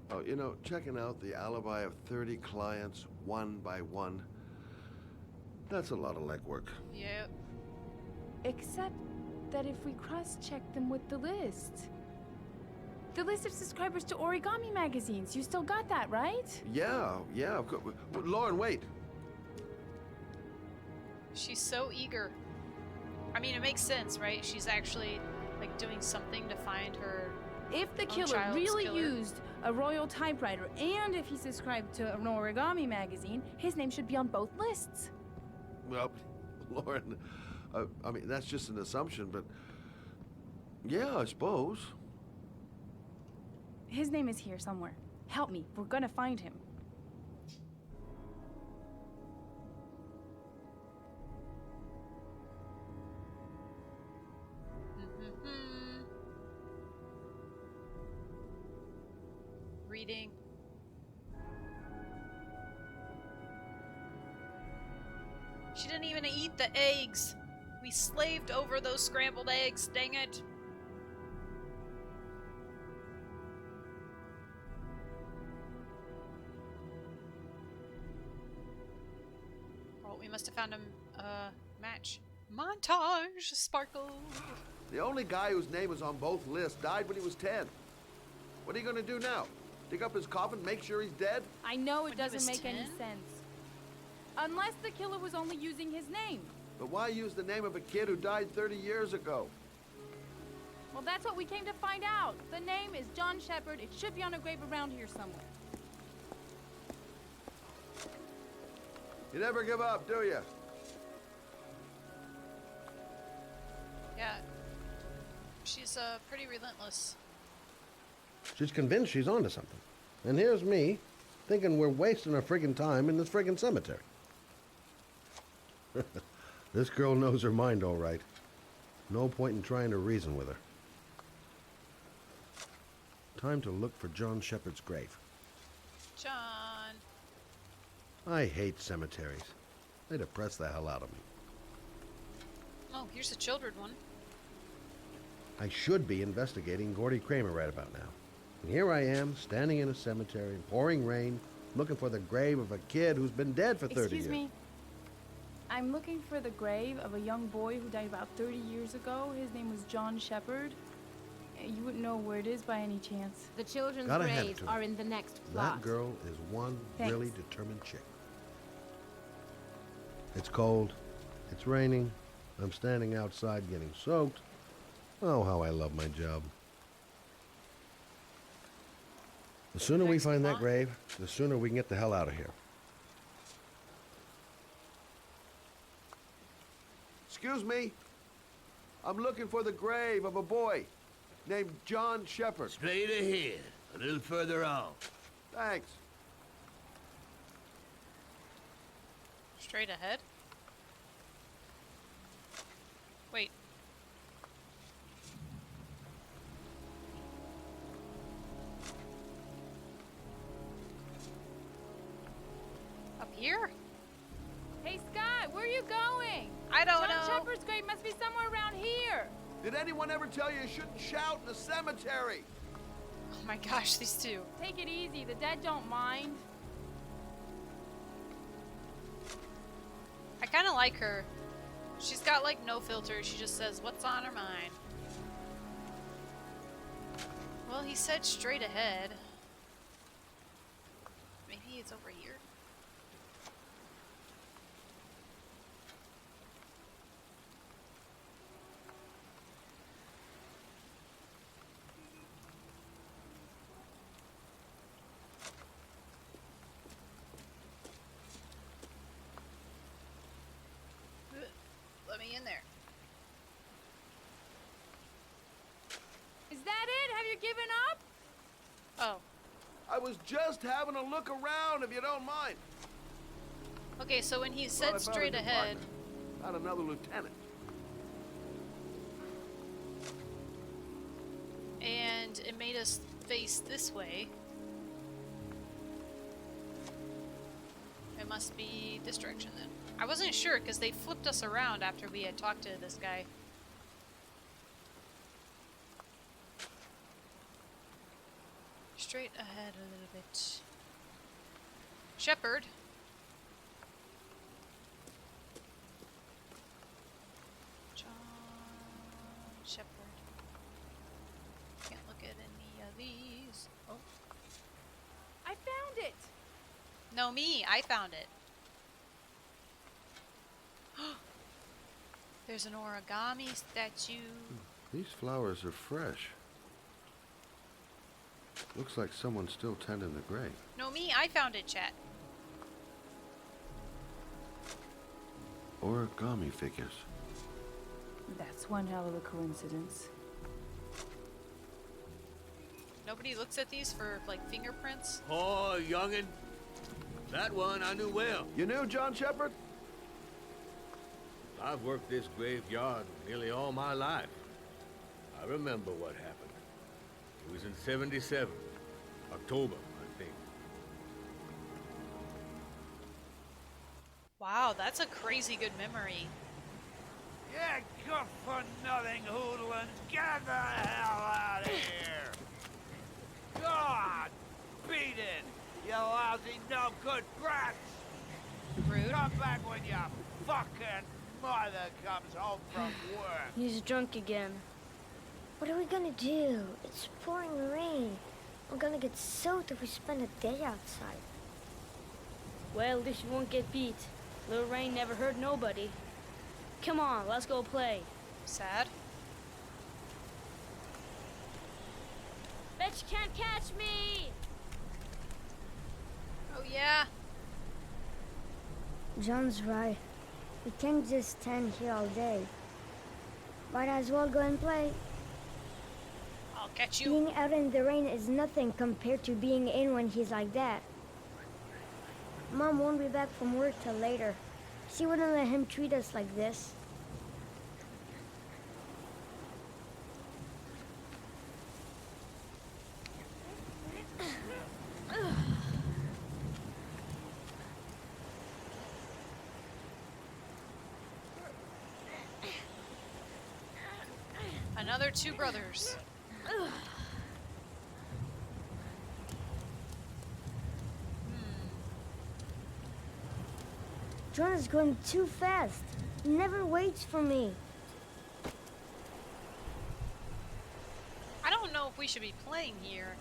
Oh, you know, checking out the alibi of 30 clients one by one, that's a lot of legwork. Yep. Except that if we cross-check them with the list. The list of subscribers to Origami magazines. You still got that, right? Yeah, of course. Lauren, wait. She's so eager. I mean, it makes sense, right? She's actually, like, doing something to find her. If the own killer child's really killer. used a royal typewriter, and if he subscribed to an Origami magazine, his name should be on both lists. Well, Lauren, I mean, that's just an assumption, but yeah, I suppose. His name is here somewhere. Help me. We're gonna find him. Reading. She didn't even eat the eggs. We slaved over those scrambled eggs, dang it. Oh, we must have found a match. Montage sparkle. The only guy whose name was on both lists died when he was 10. What are you gonna do now? Dig up his coffin, make sure he's dead? I know it When he doesn't was make 10? any sense. Unless the killer was only using his name. But why use the name of a kid who died 30 years ago? Well, that's what we came to find out. The name is John Shepard. It should be on a grave around here somewhere. You never give up, do you? Yeah. She's pretty relentless. She's convinced she's onto something. And here's me, thinking we're wasting our friggin' time in this friggin' cemetery. This girl knows her mind all right. No point in trying to reason with her. Time to look for John Shepard's grave. John. I hate cemeteries. They depress the hell out of me. Oh, here's a children one. I should be investigating Gordy Kramer right about now. And here I am, standing in a cemetery, pouring rain, looking for the grave of a kid who's been dead for 30 years. Excuse me. I'm looking for the grave of a young boy who died about 30 years ago. His name was John Shepard. You wouldn't know where it is by any chance. The children's Gotta hand it graves to her. are in the next plot. That girl is one Thanks. really determined chick. It's cold. It's raining. I'm standing outside getting soaked. Oh, how I love my job. The sooner we find that grave, the sooner we can get the hell out of here. Excuse me. I'm looking for the grave of a boy named John Shepard. Straight ahead, a little further on. Thanks. Straight ahead. Wait. Up here? Hey, Scott, where are you going? I don't John know. Shepard's grave must be somewhere around here. Did anyone ever tell you you shouldn't shout in the cemetery? Oh my gosh, these two. Take it easy. The dead don't mind. I kind of like her. She's got like no filter. She just says what's on her mind. Well, he said straight ahead. Maybe it's over here. Let me in there. Is that it? Have you given up? Oh. I was just having a look around, if you don't mind. Okay, so when he Thought I said found a straight new ahead, partner. Not another lieutenant. and it made us face this way. It must be this direction then. I wasn't sure because they flipped us around after we had talked to this guy. Straight ahead a little bit. Shepherd. John Shepherd. Can't look at any of these. Oh. I found it. No, me. I found it. There's an origami statue. These flowers are fresh. Looks like someone's still tending the grave. No, me. I found it, chat. Origami figures. That's one hell of a coincidence. Nobody looks at these for, like, fingerprints? Oh, youngin'. That one I knew well. You knew John Shepherd? I've worked this graveyard nearly all my life. I remember what happened. It was in 77. October, I think. Wow, that's a crazy good memory. Yeah, good for nothing hoodlums. Get the hell out of here! God, beat it! You lousy, no good brats! Rude. Come back when your fucking mother comes home from work. He's drunk again. What are we gonna do? It's pouring rain. We're gonna get soaked if we spend a day outside. Well, at least you won't get beat. Little rain never hurt nobody. Come on, let's go play. Sad. Bet you can't catch me! Oh, yeah. John's right. We can't just stand here all day. Might as well go and play. I'll catch you. Being out in the rain is nothing compared to being in when he's like that. Mom won't be back from work till later. She wouldn't let him treat us like this. Another two brothers. John is going too fast. He never waits for me. I don't know if we should be playing here.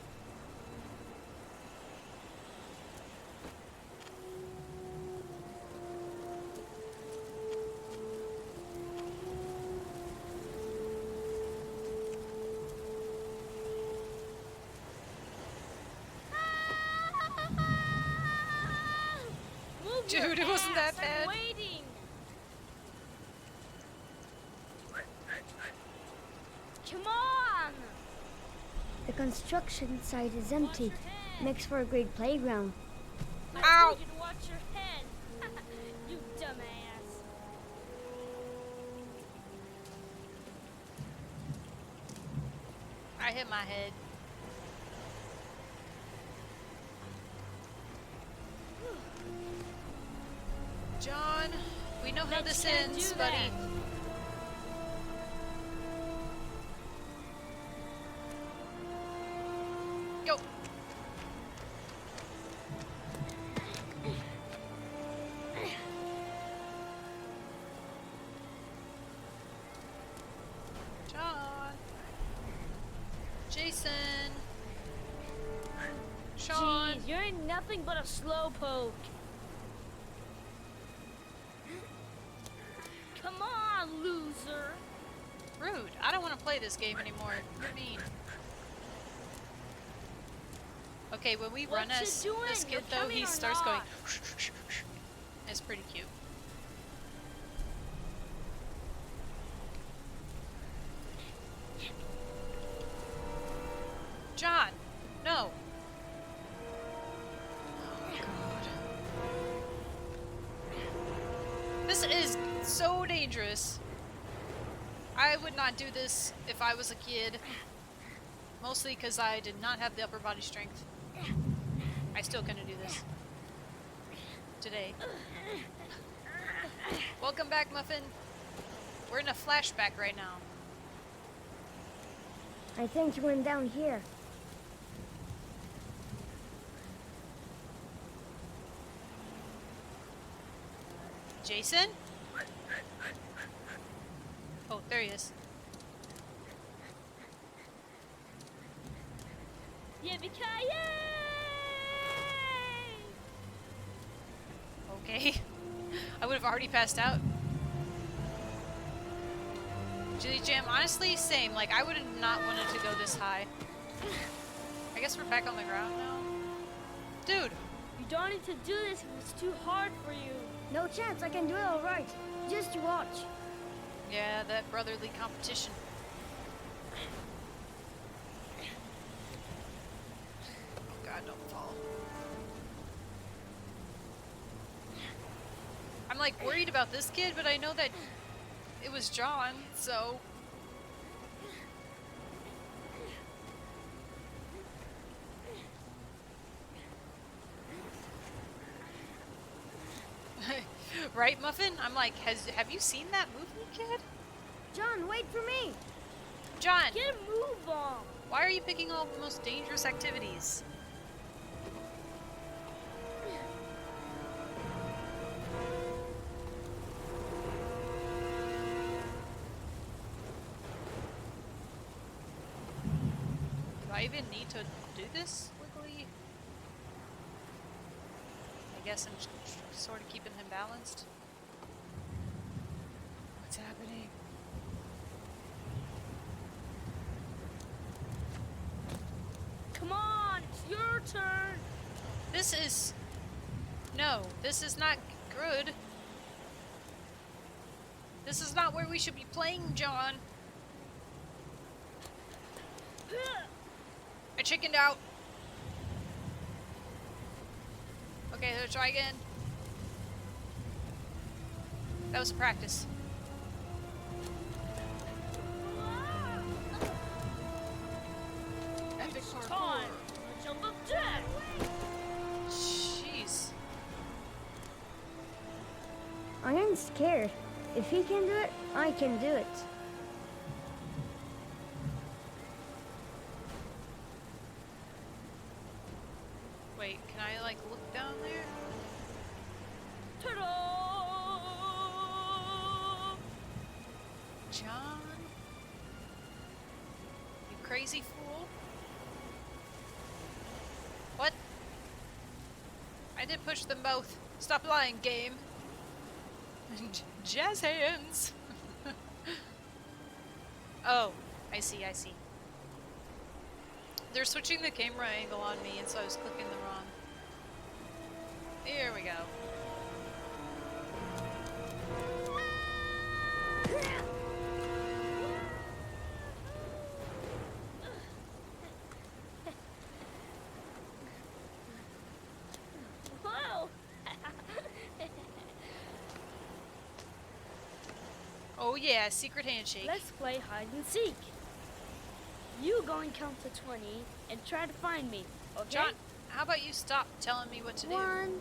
Dude, it wasn't that bad. I'm waiting. Come on! The construction site is empty. Makes for a great playground. I told you to watch your head. You dumbass. I hit my head. John, we know how this ends, buddy. Jason. Sean. Jeez, you're nothing but a slowpoke. Come on, loser. Rude. I don't want to play this game anymore. You're mean. Okay, when we run as this kid though, he starts going. It's pretty cute. John, no. Oh God. This is so dangerous. I would not do this if I was a kid. Mostly because I did not have the upper body strength. I still couldn't do this. Today. Welcome back, Muffin. We're in a flashback right now. I think he went down here. Jason? Oh, there he is. Yippee-ki-yay! Okay. I would have already passed out. Chili Jam, honestly, same. Like, I would have not wanted to go this high. I guess we're back on the ground now. Dude! You don't need to do this if it's too hard for you. No chance, I can do it alright. Just you watch. Yeah, that brotherly competition. Oh God, don't fall. I'm like worried about this kid, but I know that it was John, so... Right, Muffin? I'm like, have you seen that movie, kid? John, wait for me! John! Get a move on! Why are you picking all the most dangerous activities? Do I even need to do this quickly? I guess I'm just sort of keeping him balanced. What's happening? Come on, it's your turn. This is... No, this is not good. This is not where we should be playing, John. I chickened out. Okay, let's try again. That was a practice. Epic time. Jump of death. Jeez. I ain't scared. If he can do it, I can do it. Wait, can I like look down there? Ta-da! John? You crazy fool? What? I did push them both. Stop lying, game. Jazz hands. Oh, I see, I see. They're switching the camera angle on me, and so I was clicking the wrong. Here we go. Whoa! Oh yeah, secret handshake. Let's play hide and seek. You go and count to 20 and try to find me, okay? John, how about you stop telling me what to do? 1,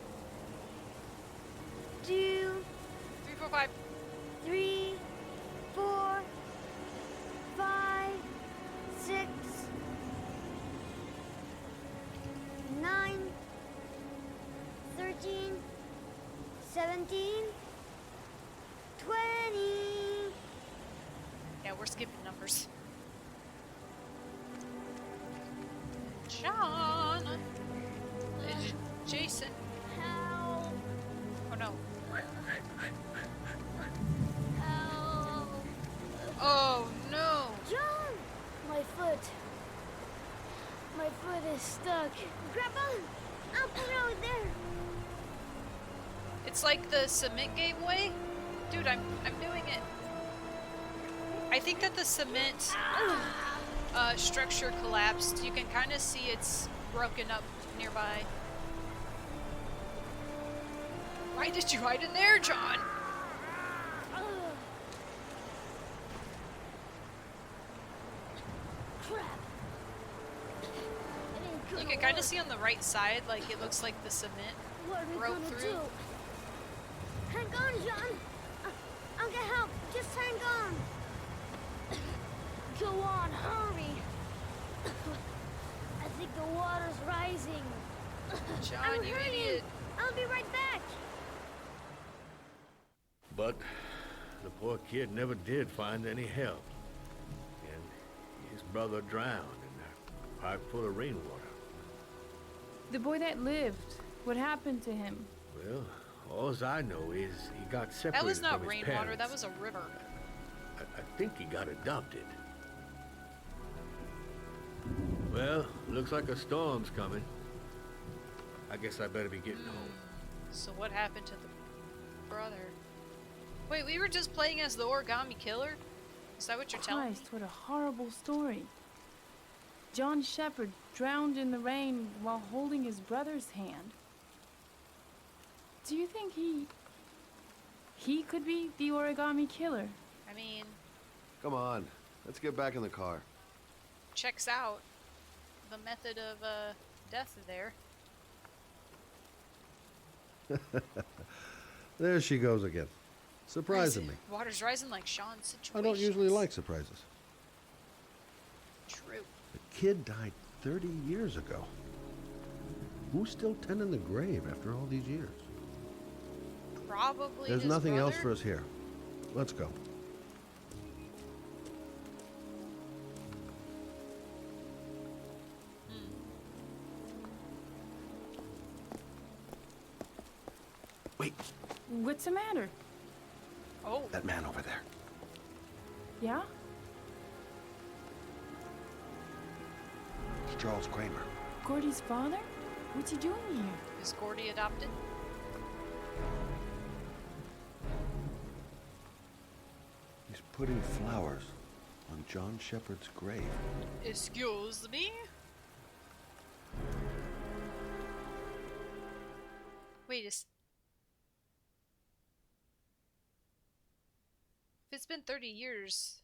2, 3, 4, 5. 3, 4, 5, 6, 9, 13, 17, 20. Yeah, we're skipping numbers. Sean! Jason. Help! Oh no. Help! Oh no! John! My foot. My foot is stuck. Grandpa, I'll put it over there. It's like the cement gave way? Dude, I'm doing it. I think that the cement structure collapsed. You can kind of see it's broken up nearby. Why did you hide in there, John? Crap. You can kind of see on the right side, like it looks like the cement What are we broke gonna through. do? Hang on, John. I'll get help. Just hang on. Go on, hurry. I think the water's rising. John, I'm you hurting. idiot. I'll be right back. But the poor kid never did find any help. And his brother drowned in a pipe full of rainwater. The boy that lived, what happened to him? Well, all I know is he got separated That was not from his rainwater, parents. that was a river. I think he got adopted. Well, looks like a storm's coming. I guess I better be getting home. So what happened to the brother? Wait, we were just playing as the origami killer? Is that what you're telling me? Christ, what a horrible story. John Shepherd drowned in the rain while holding his brother's hand. Do you think he could be the origami killer? I mean, Come on, let's get back in the car. checks out the method of death there. There she goes again. Surprising me. Water's rising like Sean's situation. I don't usually like surprises. True. The kid died 30 years ago. Who's still tending the grave after all these years? Probably There's his nothing else brother? for us here. Let's go. Wait, What's the matter? Oh. that man over there. Yeah? It's Charles Kramer. Gordy's father? What's he doing here? Is Gordy adopted? He's putting flowers on John Shepherd's grave. Excuse me? Wait, if it's been 30 years...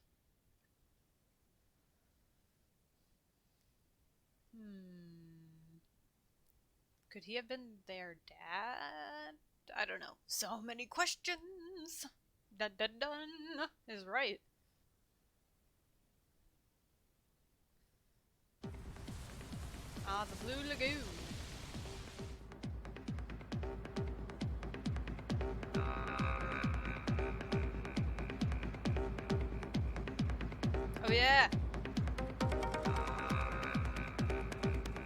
Could he have been their dad? I don't know. So many questions! Dun dun dun! Is right. Ah, the Blue Lagoon. Oh yeah!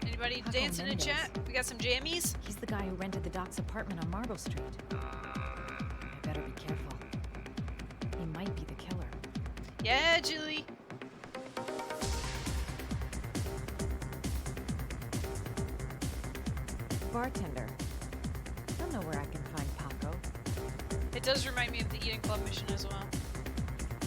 Anybody Paco dancing in Mendez. chat? We got some jammies? He's the guy who rented the Doc's apartment on Marble Street. I better be careful. He might be the killer. Yeah, Julie! Bartender. I don't know where I can find Paco. It does remind me of the Eating Club mission as well.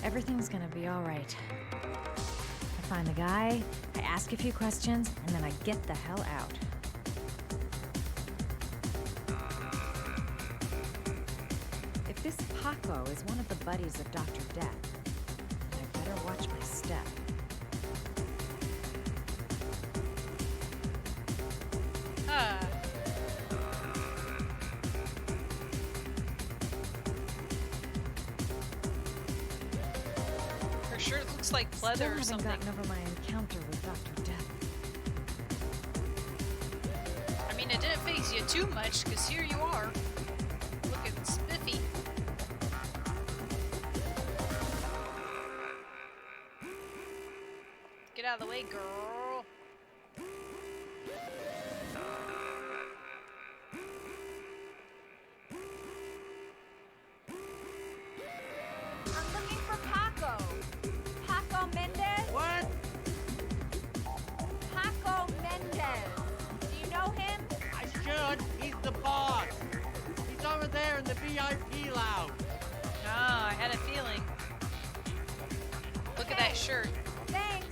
Everything's gonna be alright. I find the guy, I ask a few questions, and then I get the hell out. If this Paco is one of the buddies of Dr. Death, then I better watch my step. Ah. For sure it looks like Still pleather or haven't something. gotten over my encounter with Dr. Death. I mean, it didn't phase you too much, because here you are. Looking spiffy. Get out of the way, girl. there in the VIP lounge. Ah, I had a feeling. Look at that shirt. Thanks.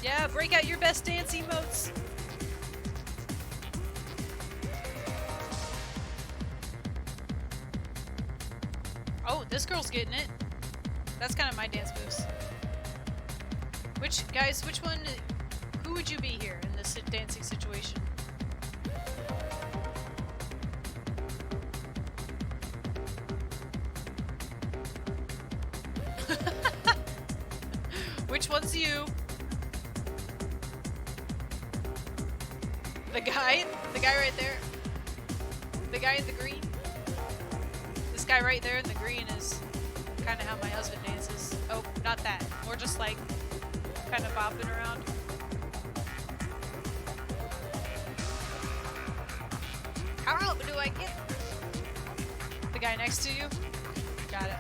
Yeah, break out your best dance emotes. Oh, this girl's getting it. That's kind of my dance moves. Which one, who would you be here in this dancing situation? Which one's you? The guy right there. The guy in the green. This guy right there in the green is kind of how my husband dances. Oh, not that. More just like kind of bopping around. How do I get the guy next to you? Got it.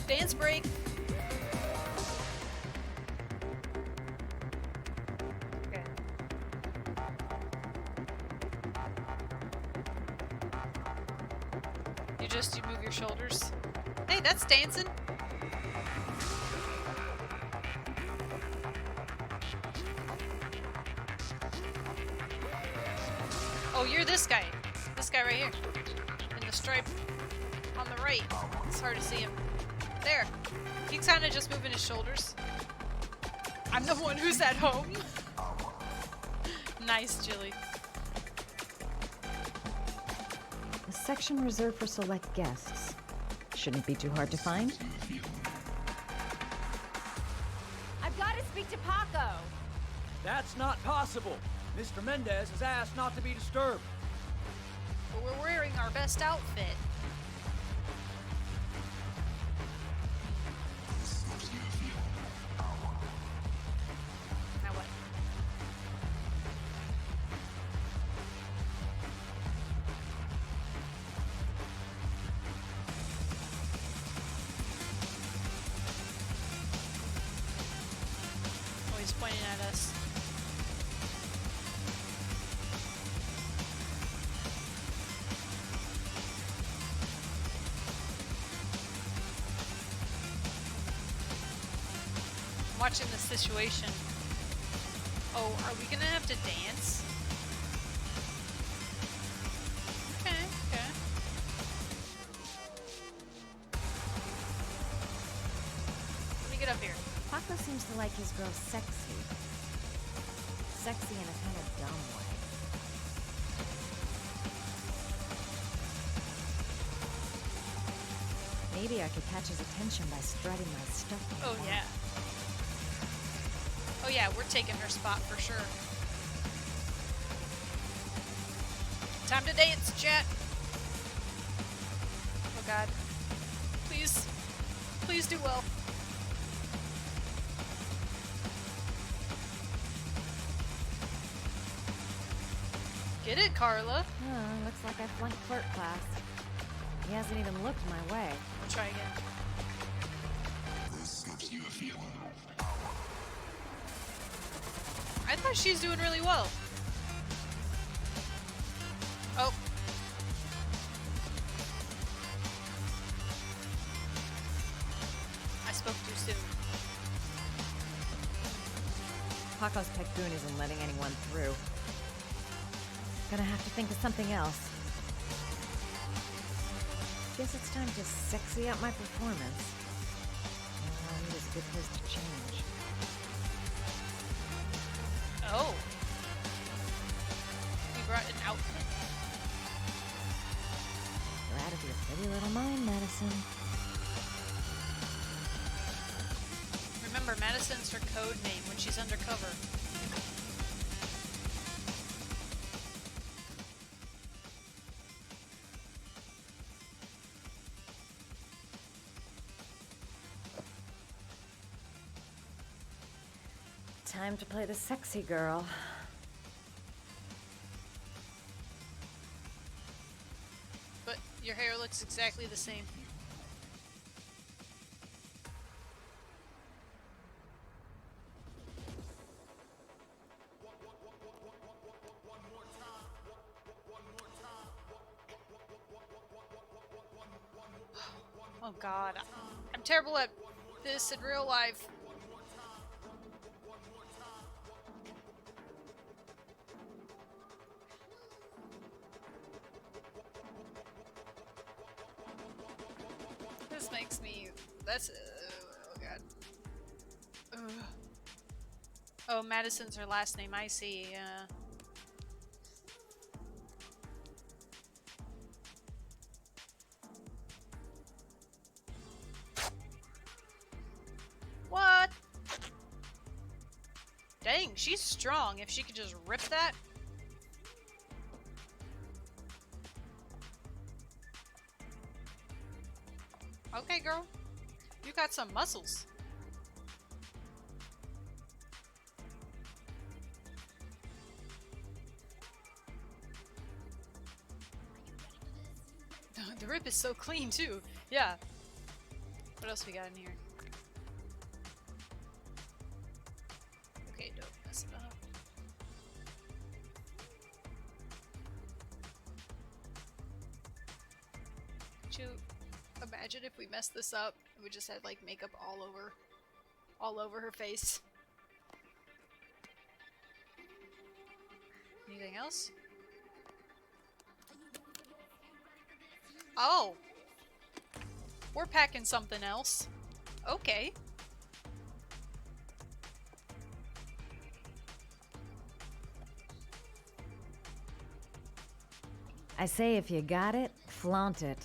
Dance break. Okay. You move your shoulders. Hey, that's dancing. Oh, you're this guy. This guy right here. In the stripe on the right. It's hard to see him. There. He's kind of just moving his shoulders. I'm the one who's at home. Nice, Jilly. A section reserved for select guests. Shouldn't be too hard to find. I've got to speak to Paco. That's not possible. Mr. Mendez has asked not to be disturbed. But we're wearing our best outfit. Now what? Oh, he's pointing at us. Watching the situation. Oh, are we gonna have to dance? Okay, okay. Let me get up here. Paco seems to like his girls sexy. Sexy in a kind of dumb way. Maybe I could catch his attention by strutting my stuff. Oh yeah. Oh yeah, we're taking her spot for sure. Time to dance, chat. Oh god. Please. Please do well. Get it, Carla. Oh, looks like I flunked flirt class. He hasn't even looked my way. We'll try again. This gives you a feeling. I thought she's doing really well. Oh. I spoke too soon. Paco's Pecgoon isn't letting anyone through. Gonna have to think of something else. Guess it's time to sexy up my performance. All I need is a good place to change. Oh. You brought an outfit? You're out of your pretty little mind, Madison. Remember, Madison's her code name when she's undercover. Time to play the sexy girl. But your hair looks exactly the same. Oh god. I'm terrible at this in real life. This makes me... That's... oh god. Ugh. Oh, Madison's her last name. I see. What? Dang, she's strong. If she could just rip that. Okay, girl. You got some muscles. The rip is so clean, too. Yeah. What else we got in here? Okay, don't mess it up. Could you imagine if we messed this up and we just had like makeup all over her face? Anything else? Oh! We're packing something else. Okay. I say if you got it, flaunt it.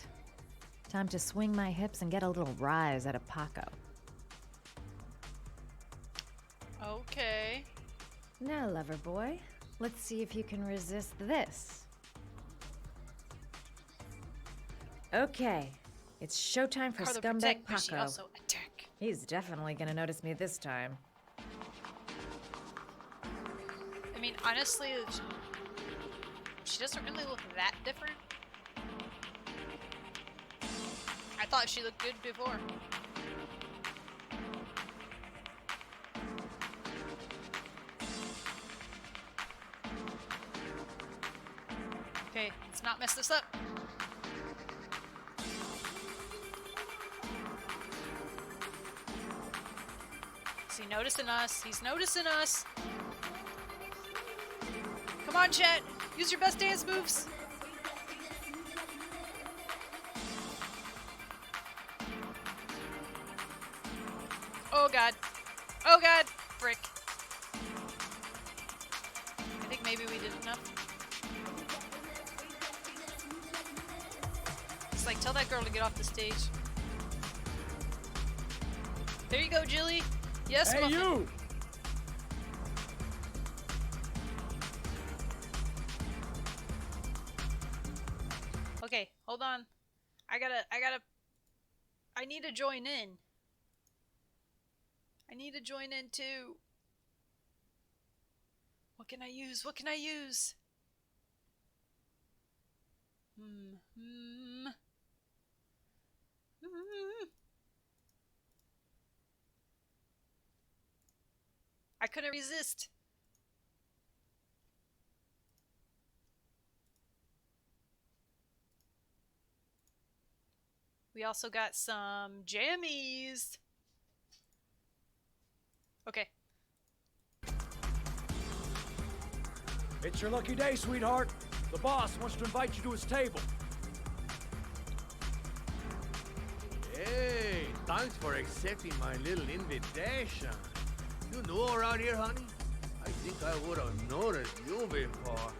Time to swing my hips and get a little rise out of Paco. Okay. Now, lover boy, let's see if you can resist this. Okay, it's showtime for Carla scumbag protect, but she Paco. also attack. He's definitely gonna notice me this time. I mean, honestly, she doesn't really look that different. I thought she looked good before. Okay, let's not mess this up. Is he noticing us? He's noticing us. Come on, Chet. Use your best dance moves. Oh god. Oh god. Frick. I think maybe we did enough. It's like, tell that girl to get off the stage. There you go, Jilly. Yes, hey, Muffin. you! Okay, hold on. I need to join in. I need to join in too. What can I use? What can I use? I couldn't resist. We also got some jammies. Okay. It's your lucky day, sweetheart. The boss wants to invite you to his table. Hey, thanks for accepting my little invitation. You know around here, honey? I think I would have noticed you before.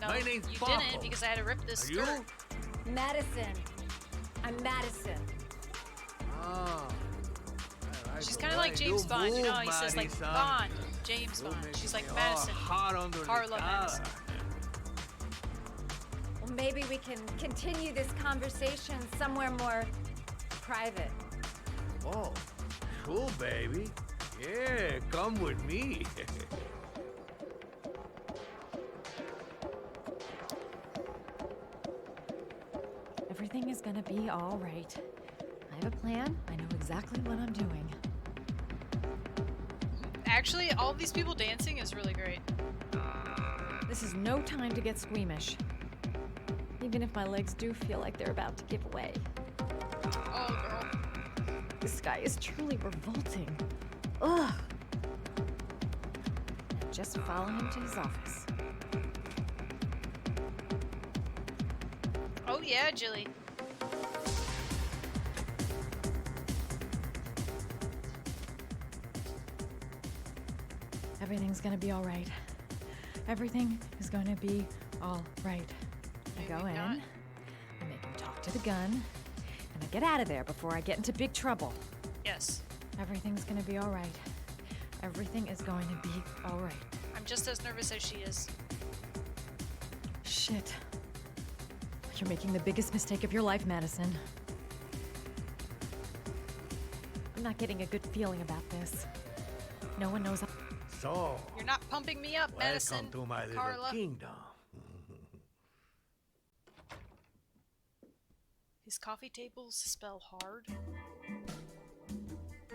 No, my name's you Paco. didn't because I had to rip this Are skirt. You? Madison. I'm Madison. Ah. She's kind of like James Bond, you know how he says like Bond, James Bond. She's like Madison, Carla Madison. Well, maybe we can continue this conversation somewhere more private. Oh, cool, baby. Yeah, come with me. Everything is gonna be all right. I have a plan. I know exactly what I'm doing. Actually, all of these people dancing is really great. This is no time to get squeamish. Even if my legs do feel like they're about to give way. Oh, girl. This guy is truly revolting. Ugh. Just follow him to his office. Oh yeah, Jilly. Everything's gonna be all right. Everything is gonna be all right. I go in, I make him talk to the gun, and I get out of there before I get into big trouble. Yes. Everything's gonna be all right. Everything is going to be all right. I'm just as nervous as she is. Shit. You're making the biggest mistake of your life, Madison. I'm not getting a good feeling about this. No one knows. So, You're not pumping me up, Madison. welcome to my little Carla. kingdom. His coffee tables spell hard.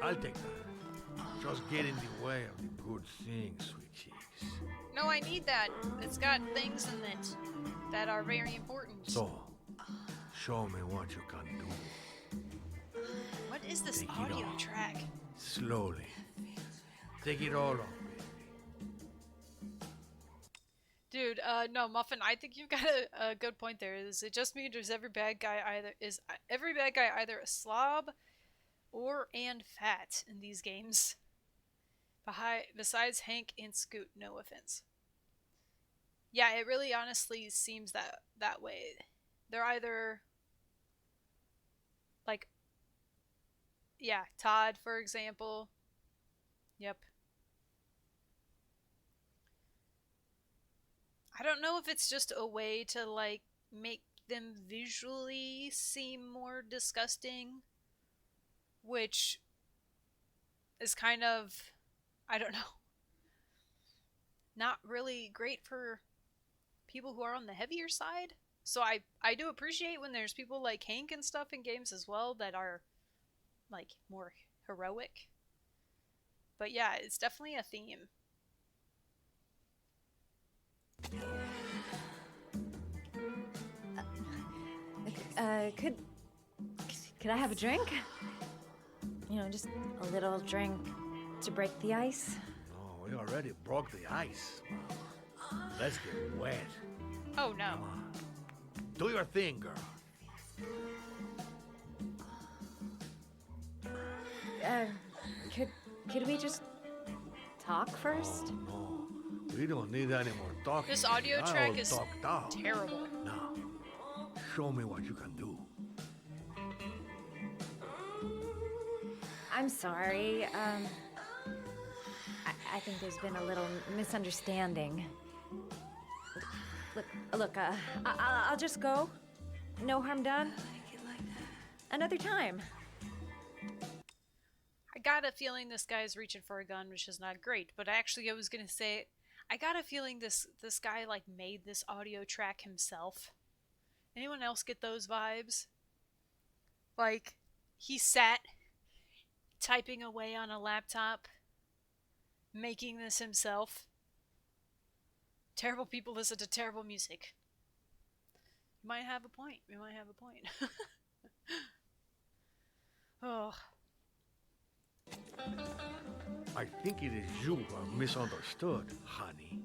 I'll take that. Just get in the way of the good things, sweet cheeks. No, I need that. It's got things in it that are very important. So, show me what you can do. What is this Take it audio all. track? Slowly. Take it all on. Dude, no, Muffin, I think you've got a good point there. Is it just me, or is every bad guy either a slob or and fat in these games? Besides Hank and Scoot, no offense. Yeah, it really honestly seems that way. They're either like, yeah, Todd, for example. Yep. I don't know if it's just a way to, like, make them visually seem more disgusting, which is kind of, I don't know, not really great for people who are on the heavier side. So I do appreciate when there's people like Hank and stuff in games as well that are, like, more heroic. But yeah, it's definitely a theme. Could I have a drink? You know, just a little drink to break the ice. Oh, we already broke the ice. Let's get wet. Oh no. Come on. Do your thing, girl. Could we just talk first? Oh, no. We don't need any more talking. This audio I track all is talked out. terrible. Now, show me what you can do. I'm sorry. I think there's been a little misunderstanding. Look, I'll just go. No harm done. Another time. I got a feeling this guy's reaching for a gun, which is not great. But actually, I was gonna say, I got a feeling this guy like made this audio track himself. Anyone else get those vibes? Like, he sat typing away on a laptop, making this himself. Terrible people listen to terrible music. You might have a point. You might have a point. Oh. I think it is you who are misunderstood, honey.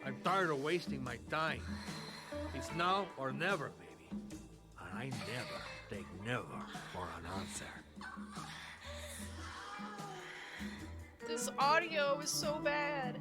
I'm tired of wasting my time. It's now or never, baby. And I never take never for an answer. This audio is so bad.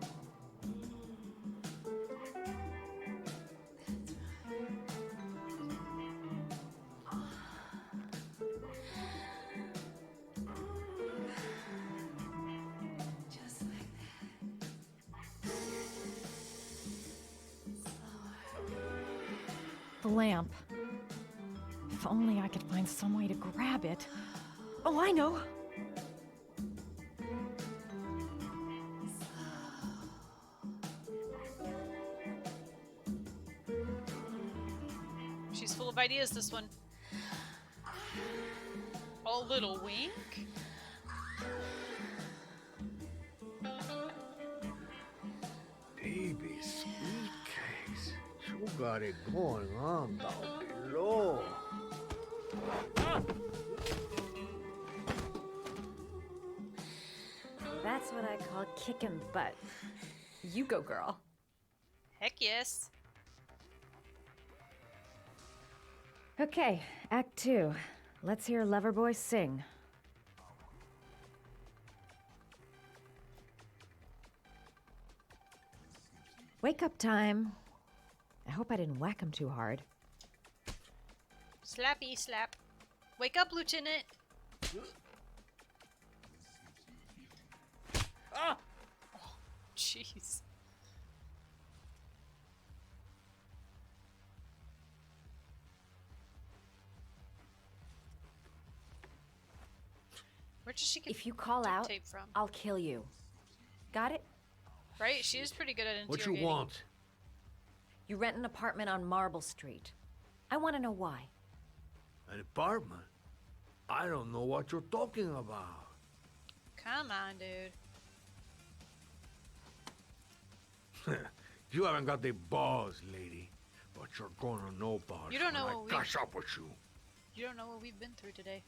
The lamp. If only I could find some way to grab it. Oh, I know. She's full of ideas, this one. A little wink. Baby, sweet cakes. You got it going on down below. That's what I call kicking butt. You go, girl. Heck yes. Okay, Act 2. Let's hear Loverboy sing. Wake up time. I hope I didn't whack him too hard. Slappy slap. Wake up, Lieutenant. Ah! Oh, jeez. Where does she get If you call duct out, tape from? I'll kill you. Got it? Right? She is pretty good at What interrogating. you want? You rent an apartment on Marble Street. I want to know why. An apartment? I don't know what you're talking about. Come on, dude. You haven't got the balls, lady. But you're gonna know about You don't know when what I we- catch up with you. You don't know what we've been through today.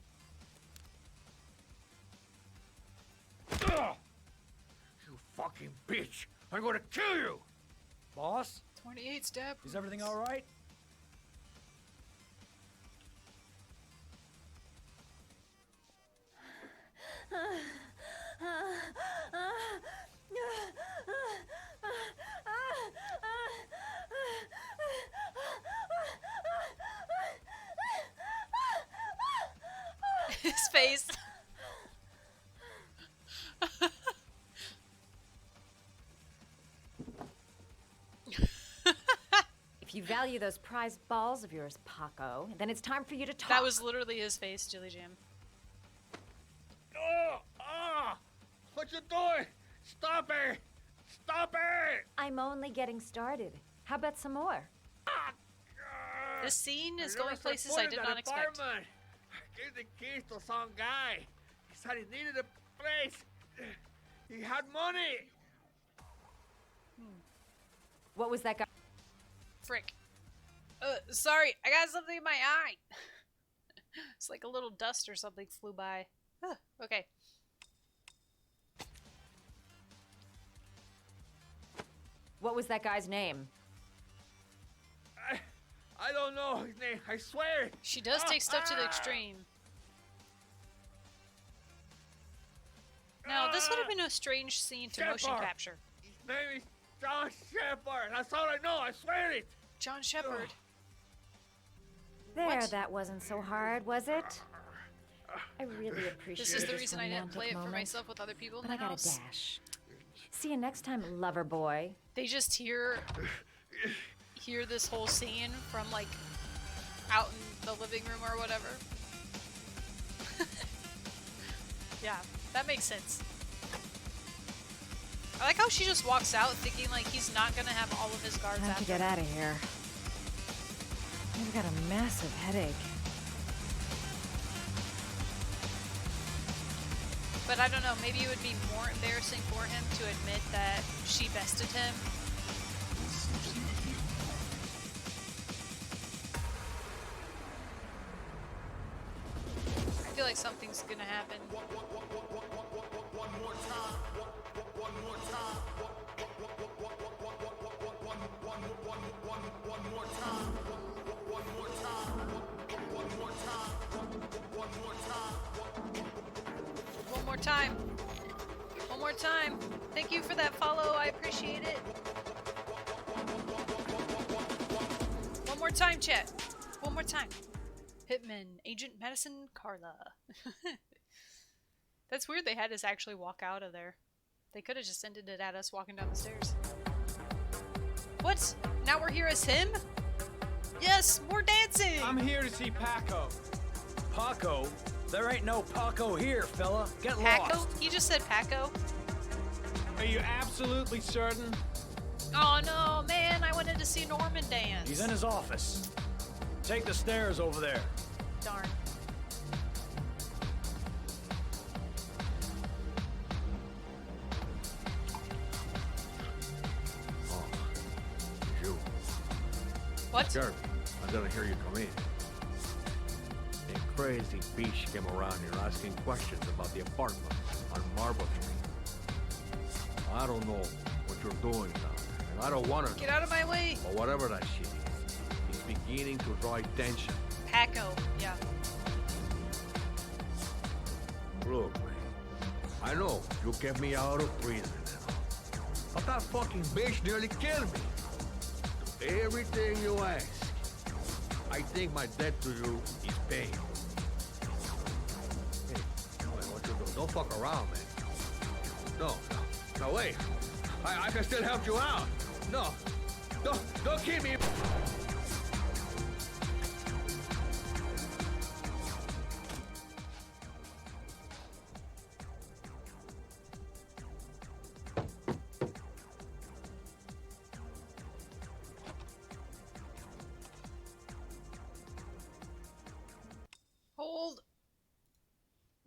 Ugh! You fucking bitch! I'm gonna kill you! Boss? 28 stab. Is everything all right? His face. If you value those prized balls of yours, Paco, then it's time for you to talk. That was literally his face, Jilly Jam. Oh! Ah! What you doing? Stop it! Stop it! I'm only getting started. How about some more? This scene is I going noticed places put I in did that not expect. apartment. I gave the keys to some guy. He said he needed a place. He had money. What was that guy? Frick. Sorry, I got something in my eye. It's like a little dust or something flew by. Okay. What was that guy's name? I don't know his name. I swear. She does take stuff to the extreme. Now, this would have been a strange scene to motion Shepard. capture. His name is John Shepard. That's all I know. I swear it. John Shepard. There, What? that wasn't so hard, was it? I really appreciate This is the reason I didn't romantic play it for moment, myself with other people in but the I gotta house. dash. See you next time, lover boy. They just hear this whole scene from like out in the living room or whatever. Yeah, that makes sense. I like how she just walks out thinking like he's not gonna have all of his guards Time after to get him. out of here. I've got a massive headache. But I don't know, maybe it would be more embarrassing for him to admit that she bested him. I feel like something's gonna happen. One more time. One more time. Thank you for that follow. I appreciate it. One more time, chat. One more time. Hitman, Agent Madison Carla. That's weird they had us actually walk out of there. They could have just ended it at us walking down the stairs. What? Now we're here as him? Yes, more dancing! I'm here to see Paco. Paco? There ain't no Paco here, fella. Get Paco? lost. He just said Paco? Are you absolutely certain? Oh no, man, I wanted to see Norman dance. He's in his office. Take the stairs over there. Darn. You. What? Jeremy, I'm gonna hear you come in. Hey, crazy bitch came around here asking questions about the apartment on Marble Street. I don't know what you're doing now, and I don't want to. Get out of my way! But whatever that shit is, he's beginning to draw attention. Paco, yeah. Look, man, I know you kept me out of prison and all, but that fucking bitch nearly killed me. Everything you ask, I think my debt to you is paid. Hey, wait, what you do? Don't fuck around, man. No, wait. I can still help you out. No, don't keep me. Hold.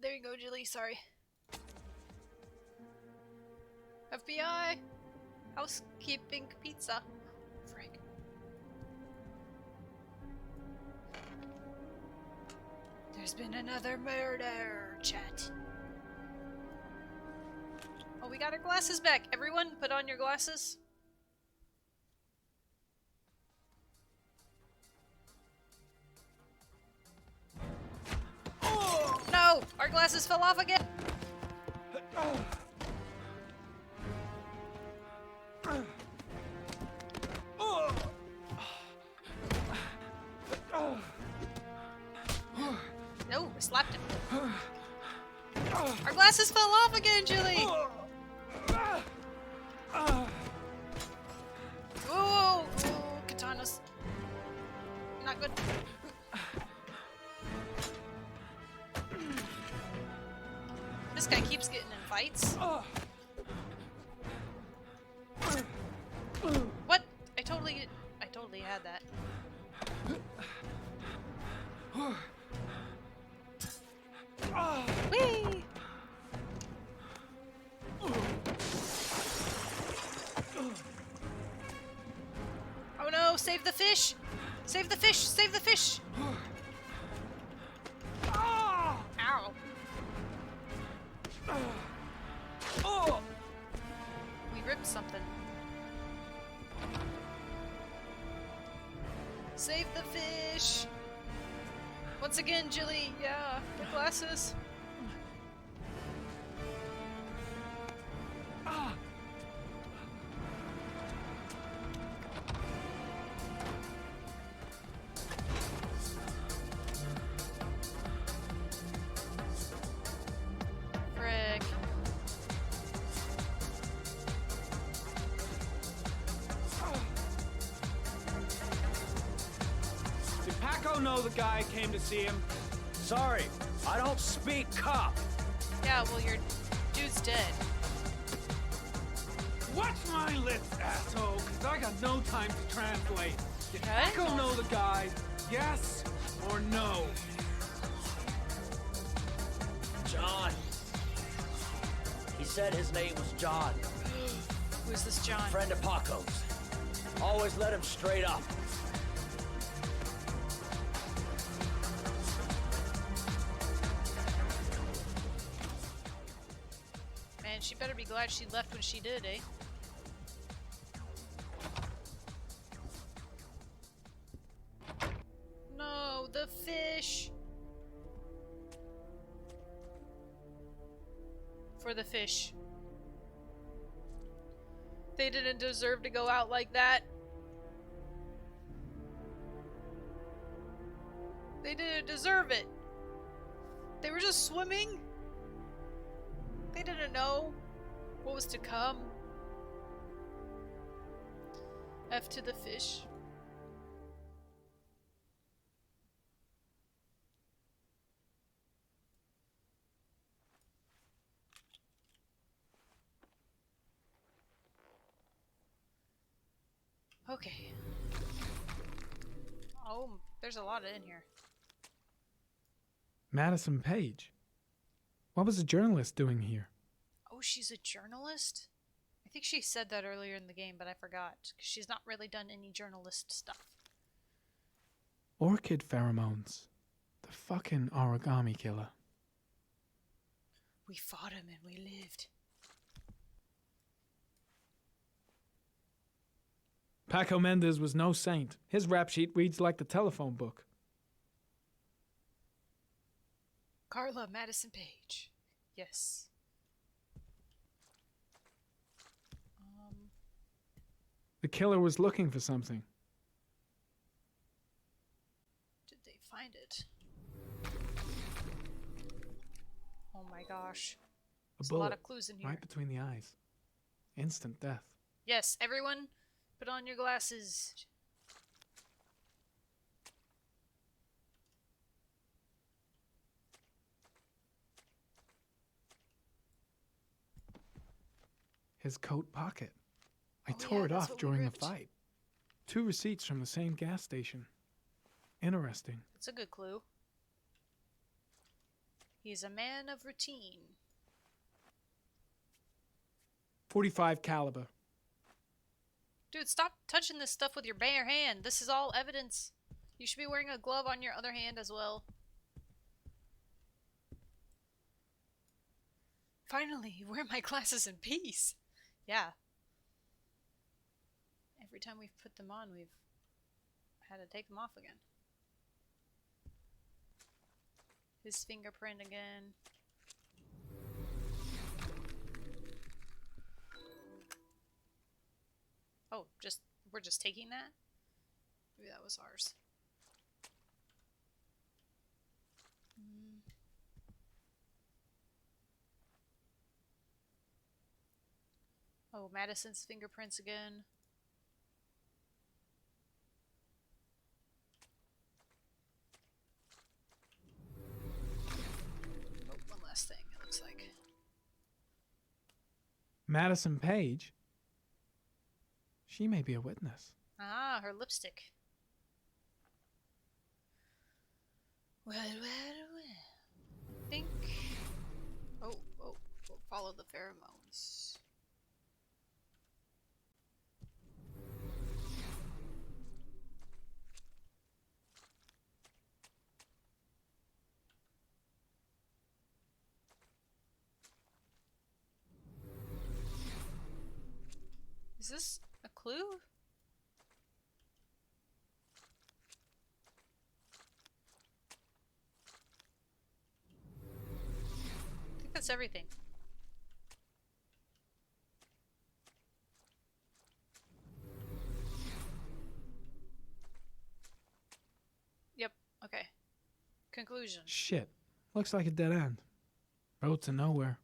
There you go, Jilly. Sorry. FBI! Housekeeping pizza. Frick. There's been another murder, chat. Oh, we got our glasses back. Everyone, put on your glasses. Oh, no! Our glasses fell off again! No, I slapped him. Our glasses fell off again, Julie! Whoa! Katanas. Not good. This guy keeps getting in fights. What? I totally had that. Whee! Oh no, save the fish! Save the fish! Save the fish! Ow. We ripped something. Save the fish! Once again, Jilly, yeah, the glasses. Frick. Did Paco know the guy came to see him? Sorry, I don't speak cop. Yeah, well, your dude's dead. Watch my lips, asshole, because I got no time to translate. Did Okay. Paco know the guy? Yes or no? John. He said his name was John. Who's this John? Friend of Paco's. Always let him straight up. Man, she better be glad she left when she did, eh? No, the fish! For the fish. They didn't deserve to go out like that. They didn't deserve it. They were just swimming. They didn't know what was to come. F to the fish. Okay. Oh, there's a lot in here. Madison Page. What was a journalist doing here? Oh, she's a journalist? I think she said that earlier in the game, but I forgot. Because she's not really done any journalist stuff. Orchid pheromones. The fucking origami killer. We fought him and we lived. Paco Mendez was no saint. His rap sheet reads like the telephone book. Carla Madison Page. Yes. The killer was looking for something. Did they find it? Oh my gosh. There's a lot of clues in here. Right between the eyes. Instant death. Yes, everyone, put on your glasses. His coat pocket. I Oh, tore yeah, it that's off what we during the ripped. fight. 2 receipts from the same gas station. Interesting. That's a good clue. He's a man of routine. .45 caliber. Dude, stop touching this stuff with your bare hand. This is all evidence. You should be wearing a glove on your other hand as well. Finally, wear my glasses in peace. Yeah. Every time we've put them on, we've had to take them off again. His fingerprint again. Oh, we're just taking that? Maybe that was ours. Oh, Madison's fingerprints again. Oh, one last thing, it looks like. Madison Page? She may be a witness. Ah, her lipstick. Well. I think... Oh, follow the pheromones. Is this a clue? I think that's everything. Yep, okay. Conclusion. Shit. Looks like a dead end. Road to nowhere.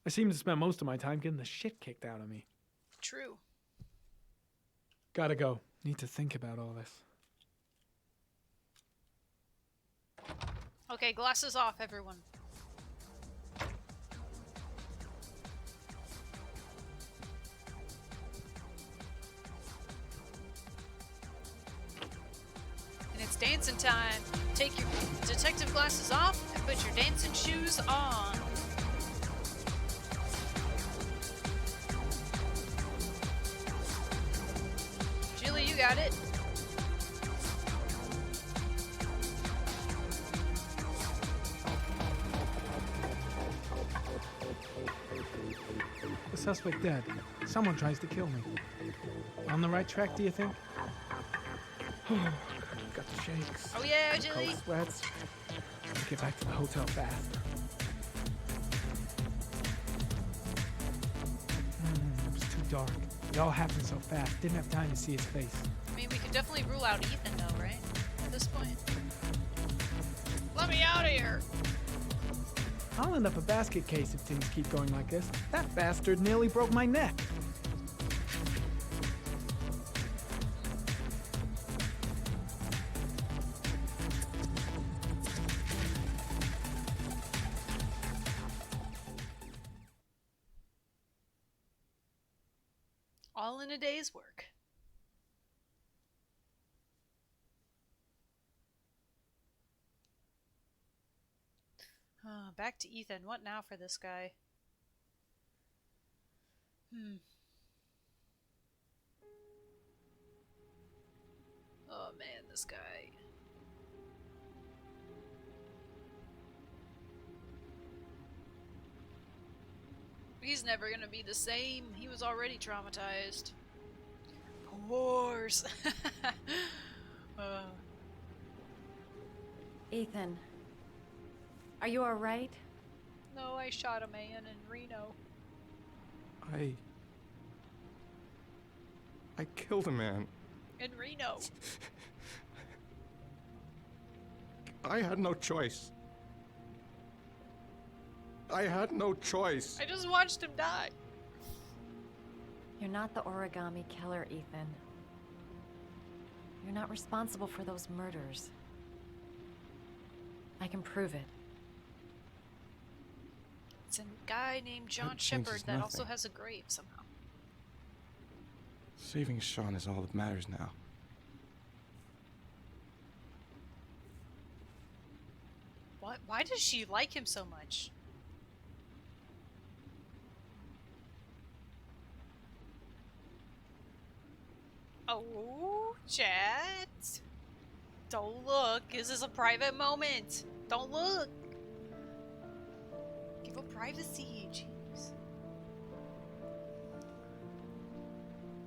I seem to spend most of my time getting the shit kicked out of me. True. Gotta go. Need to think about all this. Okay, glasses off, everyone. And it's dancing time. Take your detective glasses off and put your dancing shoes on. Julie, you got it. The suspect dead. Someone tries to kill me. On the right track, do you think? Got the shakes. Oh yeah, Julie. Cold sweats. Gotta get back to the hotel fast. It was too dark. It all happened so fast. Didn't have time to see his face. I mean, we could definitely rule out Ethan, though, right? At this point. Let me out of here! I'll end up a basket case if things keep going like this. That bastard nearly broke my neck. All in a day's work. Back to Ethan. What now for this guy? Oh man, this guy. He's never gonna be the same. He was already traumatized. Wars. Ethan, are you alright? No, I shot a man in Reno. I killed a man. In Reno. I had no choice. I had no choice. I just watched him die. You're not the origami killer, Ethan. You're not responsible for those murders. I can prove it. It's a guy named John That changes Shepard that also nothing. has a grave somehow. Saving Sean is all that matters now. What? Why does she like him so much? Oh, chat. Don't look. This is a private moment. Don't look. Give her privacy. Jeez.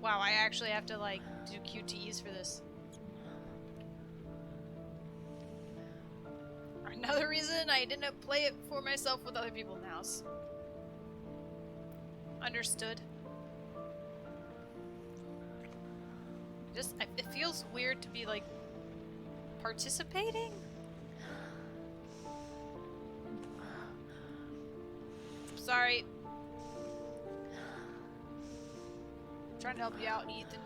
Wow, I actually have to like do QTEs for this. Another reason I didn't play it for myself with other people in the house. Understood. Just, it feels weird to be like participating. Sorry. I'm trying to help you out, Ethan.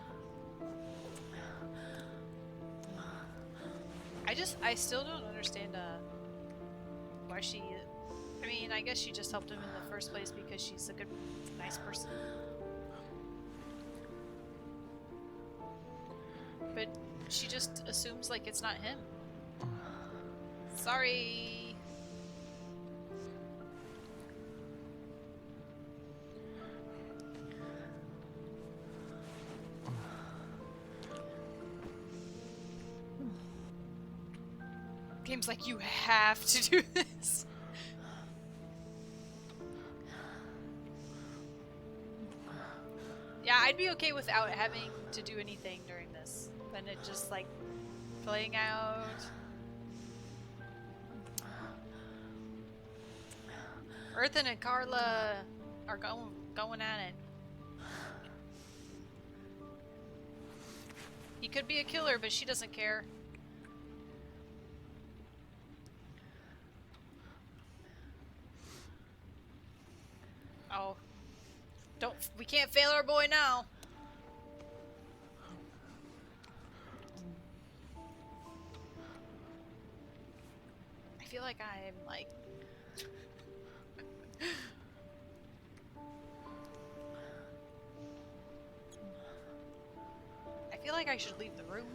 I still don't understand why she. I mean, I guess she just helped him in the first place because she's a good, nice person. But she just assumes like it's not him. Sorry. Game's like, you have to do this. Yeah, I'd be okay without having to do anything during this. Then it just like playing out. Earthen and Carla are going at it. He could be a killer, but she doesn't care. Oh. We can't fail our boy now. I feel like I'm like I feel like I should leave the room.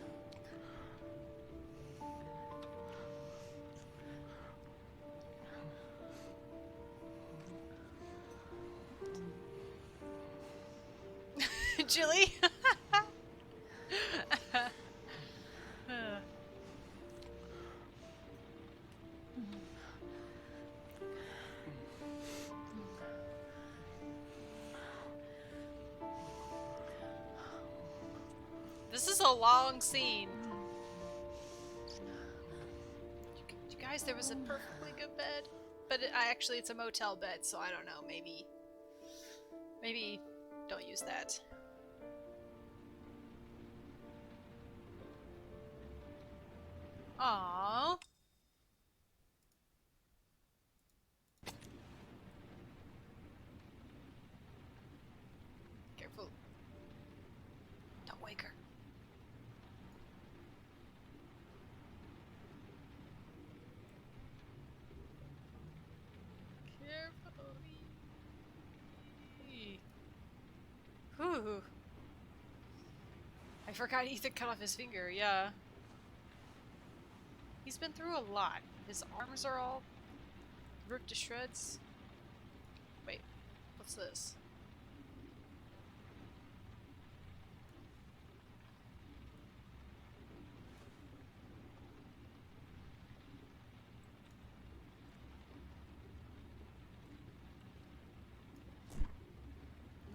Jilly? This is a long scene. You guys, there was a perfectly good bed, but actually it's a motel bed, so I don't know, maybe don't use that. Aww. Careful. Don't wake her. Carefully. Whew. I forgot Ethan cut off his finger, yeah. He's been through a lot. His arms are all ripped to shreds. Wait, what's this?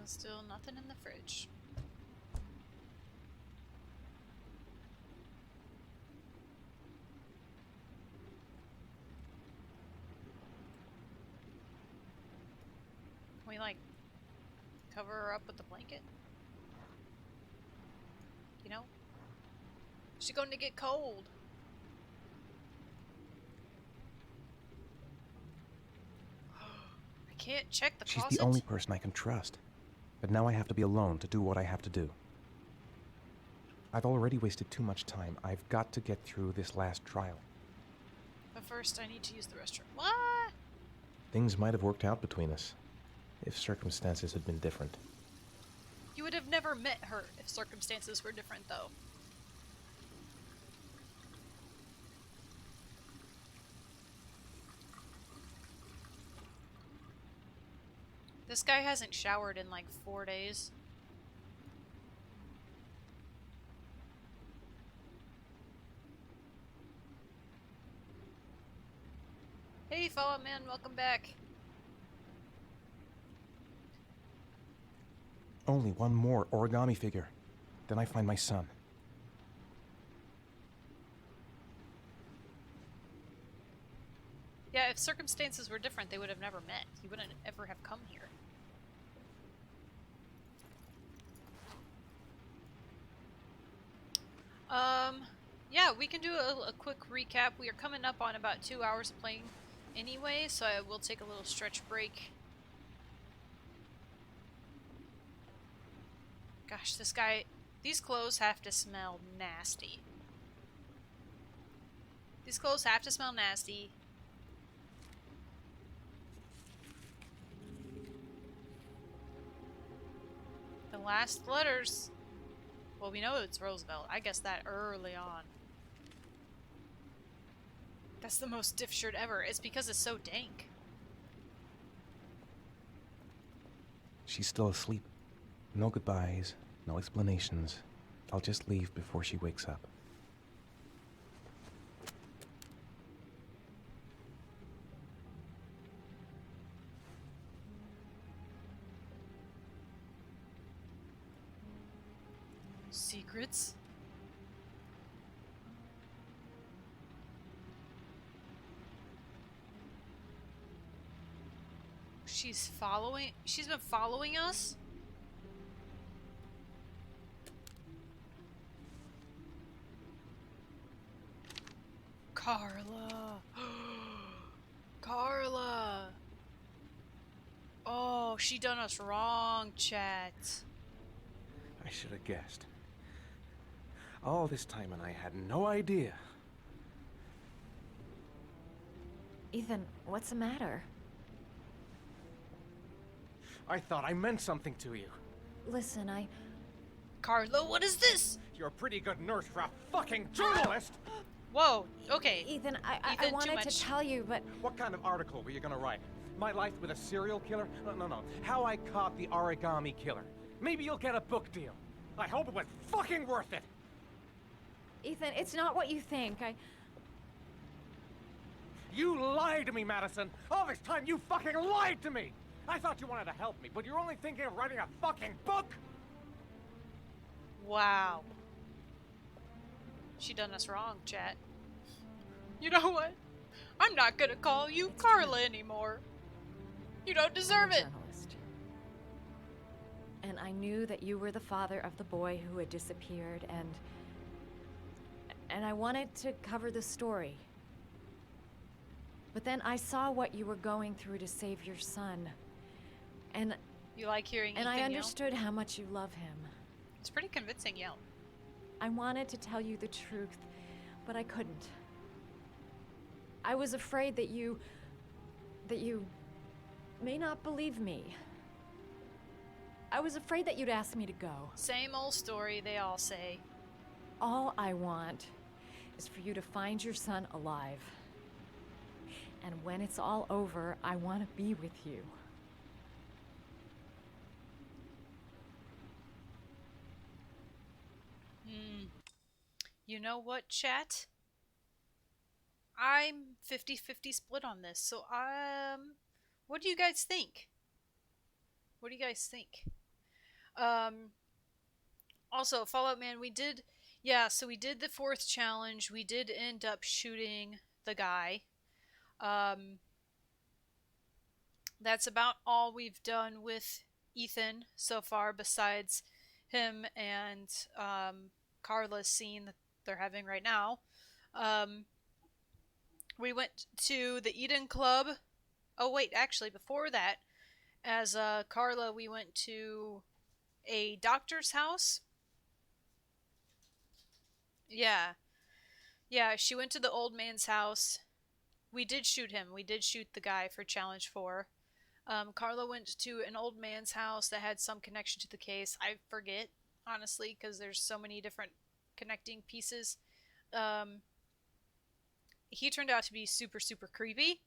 Still nothing in the fridge. Can we, like, cover her up with the blanket? You know? She's going to get cold. I can't check the She's closet. the only person I can trust. But now I have to be alone to do what I have to do. I've already wasted too much time. I've got to get through this last trial. But first, I need to use the restroom. What? Things might have worked out between us, if circumstances had been different. You would have never met her if circumstances were different, though. This guy hasn't showered in like 4 days. Hey, Fallout Man, welcome back. Only one more origami figure. Then I find my son. Yeah, if circumstances were different, they would have never met. He wouldn't ever have come here. Yeah, we can do a quick recap. We are coming up on about 2 hours of playing anyway, so I will take a little stretch break. Gosh, this guy... These clothes have to smell nasty. These clothes have to smell nasty. The last letters... Well, we know it's Roosevelt. I guessed that early on. That's the most diff shirt ever. It's because it's so dank. She's still asleep. No goodbyes, no explanations. I'll just leave before she wakes up. Secrets? She's been following us? Carla. Carla. Oh, she done us wrong, chat. I should have guessed. All this time and I had no idea. Ethan, what's the matter? I thought I meant something to you. Listen, Carla, what is this? You're a pretty good nurse for a fucking journalist! Whoa, okay. Ethan, I Ethan, too wanted to much. tell you, but... What kind of article were you gonna write? My life with a serial killer? No. How I caught the origami killer. Maybe you'll get a book deal. I hope it was fucking worth it! Ethan, it's not what you think. You lied to me, Madison! All this time you fucking lied to me! I thought you wanted to help me, but you're only thinking of writing a fucking book? Wow. She done us wrong, chat. You know what? I'm not gonna call you Carla anymore. You don't deserve it. Journalist. And I knew that you were the father of the boy who had disappeared, and I wanted to cover the story. But then I saw what you were going through to save your son. And you like hearing Ethan I yell? understood how much you love him. It's pretty convincing yell. I wanted to tell you the truth, but I couldn't. I was afraid that you may not believe me. I was afraid that you'd ask me to go. Same old story, they all say. All I want is for you to find your son alive. And when it's all over, I want to be with you. You know what, chat? I'm 50-50 split on this, so what do you guys think? What do you guys think? Also, Fallout Man, we did, yeah, so we did the 4th challenge. We did end up shooting the guy. That's about all we've done with Ethan so far, besides him and Carla's scene that they're having right now. We went to the Eden Club. Oh wait, actually before that, as Carla, we went to a doctor's house. Yeah. Yeah, she went to the old man's house. We did shoot him. We did shoot the guy for Challenge 4. Carla went to an old man's house that had some connection to the case. I forget, honestly, because there's so many different connecting pieces. He turned out to be super, super creepy.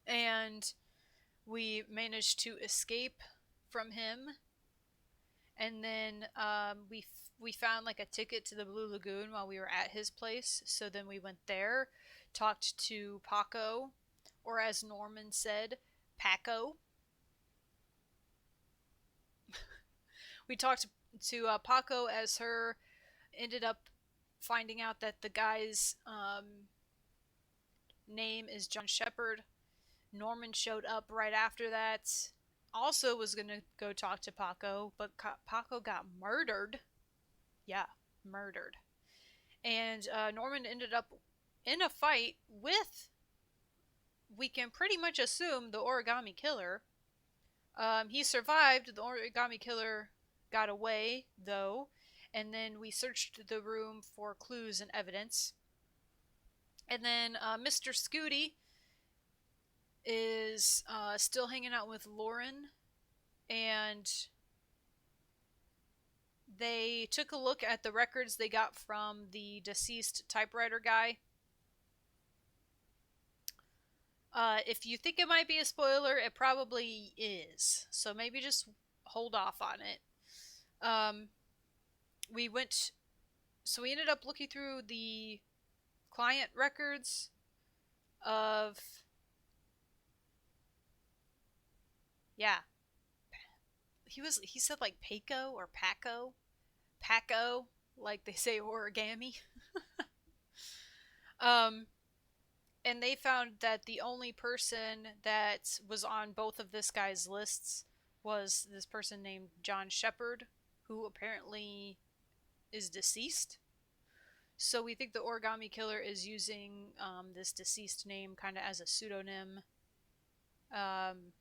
And we managed to escape from him. And then we found like a ticket to the Blue Lagoon while we were at his place. So then we went there, talked to Paco, or as Norman said, Paco. We talked to Paco as her, ended up finding out that the guy's name is John Shepard. Norman showed up right after that. Also was going to go talk to Paco, but Paco got murdered. Yeah, murdered. And Norman ended up in a fight with, we can pretty much assume, the Origami Killer. He survived. The Origami Killer got away, though. And then we searched the room for clues and evidence. And then Mr. Scooty is still hanging out with Lauren. And they took a look at the records they got from the deceased typewriter guy. If you think it might be a spoiler, it probably is. So maybe just hold off on it. So we ended up looking through the client records of, yeah, he said like Paco or Paco, like they say origami. And they found that the only person that was on both of this guy's lists was this person named John Shepard, who apparently is deceased. So we think the Origami Killer is using this deceased name kind of as a pseudonym,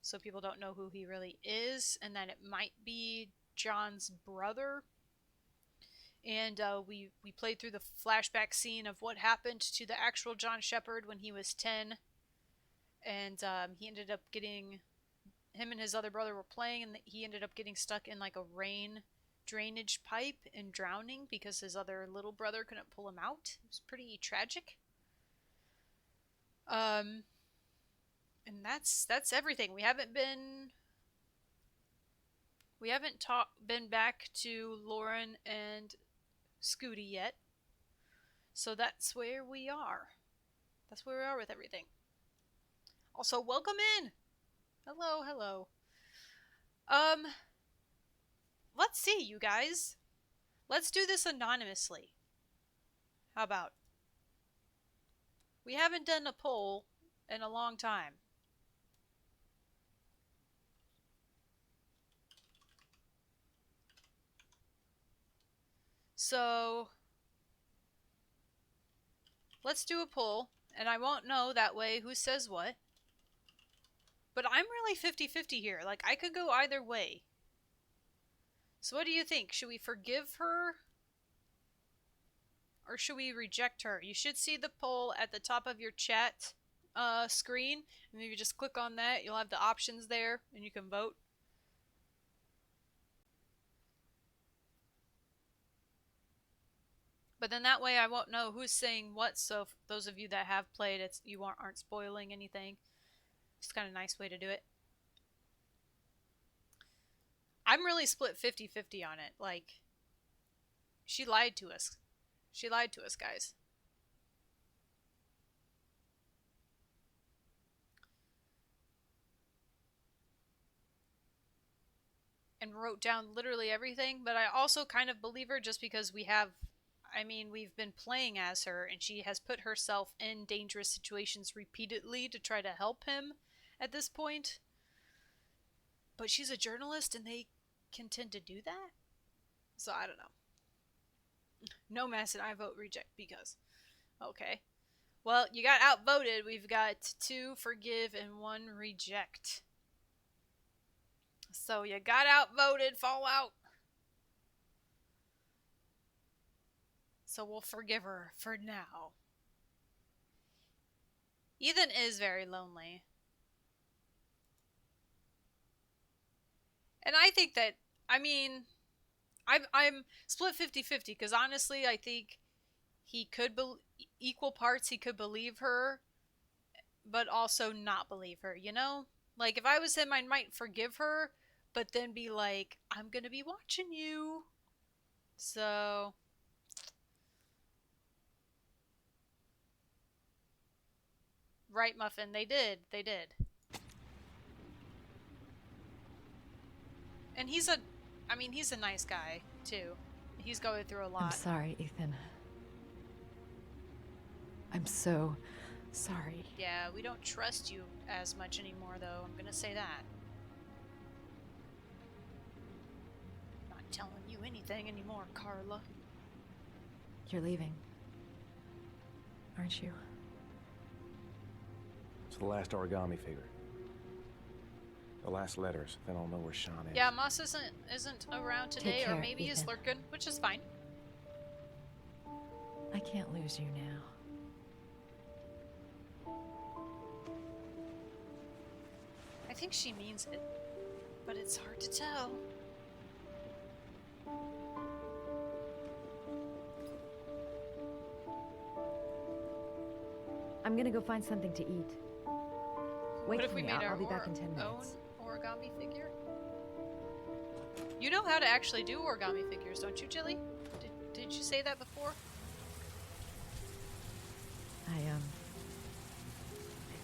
so people don't know who he really is, and that it might be John's brother. And we played through the flashback scene of what happened to the actual John Shepard when he was 10. And he ended up getting, him and his other brother were playing, and he ended up getting stuck in like a rain drainage pipe and drowning because his other little brother couldn't pull him out. It was pretty tragic. And that's everything. We haven't been back to Lauren and Scooty yet. So that's where we are. That's where we are with everything. Also, welcome in. Hello. Let's see, you guys. Let's do this anonymously. How about? We haven't done a poll in a long time. So, let's do a poll, and I won't know that way who says what. But I'm really 50-50 here. Like, I could go either way. So what do you think? Should we forgive her? Or should we reject her? You should see the poll at the top of your chat screen. And if you just click on that, you'll have the options there, and you can vote. But then that way I won't know who's saying what, so for those of you that have played, you aren't spoiling anything. It's kind of a nice way to do it. I'm really split 50-50 on it. Like, she lied to us. She lied to us, guys. And and wrote down literally everything, but I also kind of believe her just because we've been playing as her, and she has put herself in dangerous situations repeatedly to try to help him at this point. But she's a journalist, and they can tend to do that? So I don't know. No mess, and I vote reject because. Okay. Well, you got outvoted. We've got 2 forgive and 1 reject. So you got outvoted, Fallout. So we'll forgive her for now. Ethan is very lonely. And I think that, I'm split 50-50 because honestly, I think he could equal parts. He could believe her, but also not believe her. You know, like if I was him, I might forgive her, but then be like, "I'm gonna be watching you." So, right, Muffin? They did. They did. And he's a nice guy, too. He's going through a lot. I'm sorry, Ethan. I'm so sorry. Yeah, we don't trust you as much anymore, though. I'm gonna say that. Not telling you anything anymore, Carla. You're leaving, aren't you? It's the last origami figure. The last letters, then I'll know where Sean is. Yeah, Moss isn't around today, care, or maybe he's Ethan. lurking, which is fine. I can't lose you now. I think she means it, but it's hard to tell. I'm gonna go find something to eat. Wait What if for we me. made our I'll be back in 10 own minutes. origami figure? You know how to actually do origami figures, don't you, Jilly? Did you say that before? I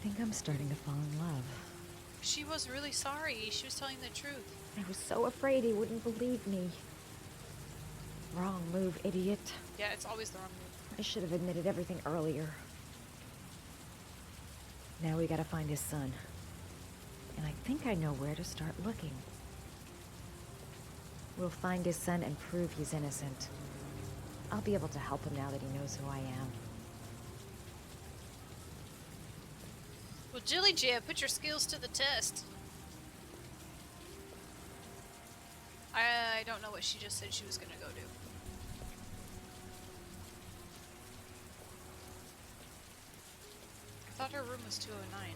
think I'm starting to fall in love. She was really sorry. She was telling the truth. I was so afraid he wouldn't believe me. Wrong move, idiot. Yeah, it's always the wrong move. I should have admitted everything earlier. Now we gotta find his son. And I think I know where to start looking. We'll find his son and prove he's innocent. I'll be able to help him now that he knows who I am. Well, Jilly Jab, put your skills to the test. I don't know what she just said she was gonna go do. I thought her room was 209.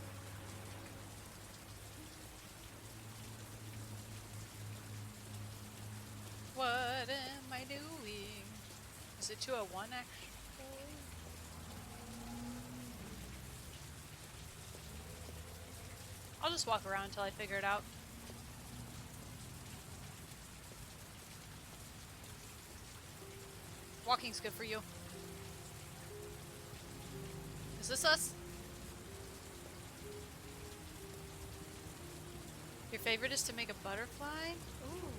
What am I doing? Is it 201 actually? I'll just walk around until I figure it out. Walking's good for you. Is this us? Your favorite is to make a butterfly? Ooh.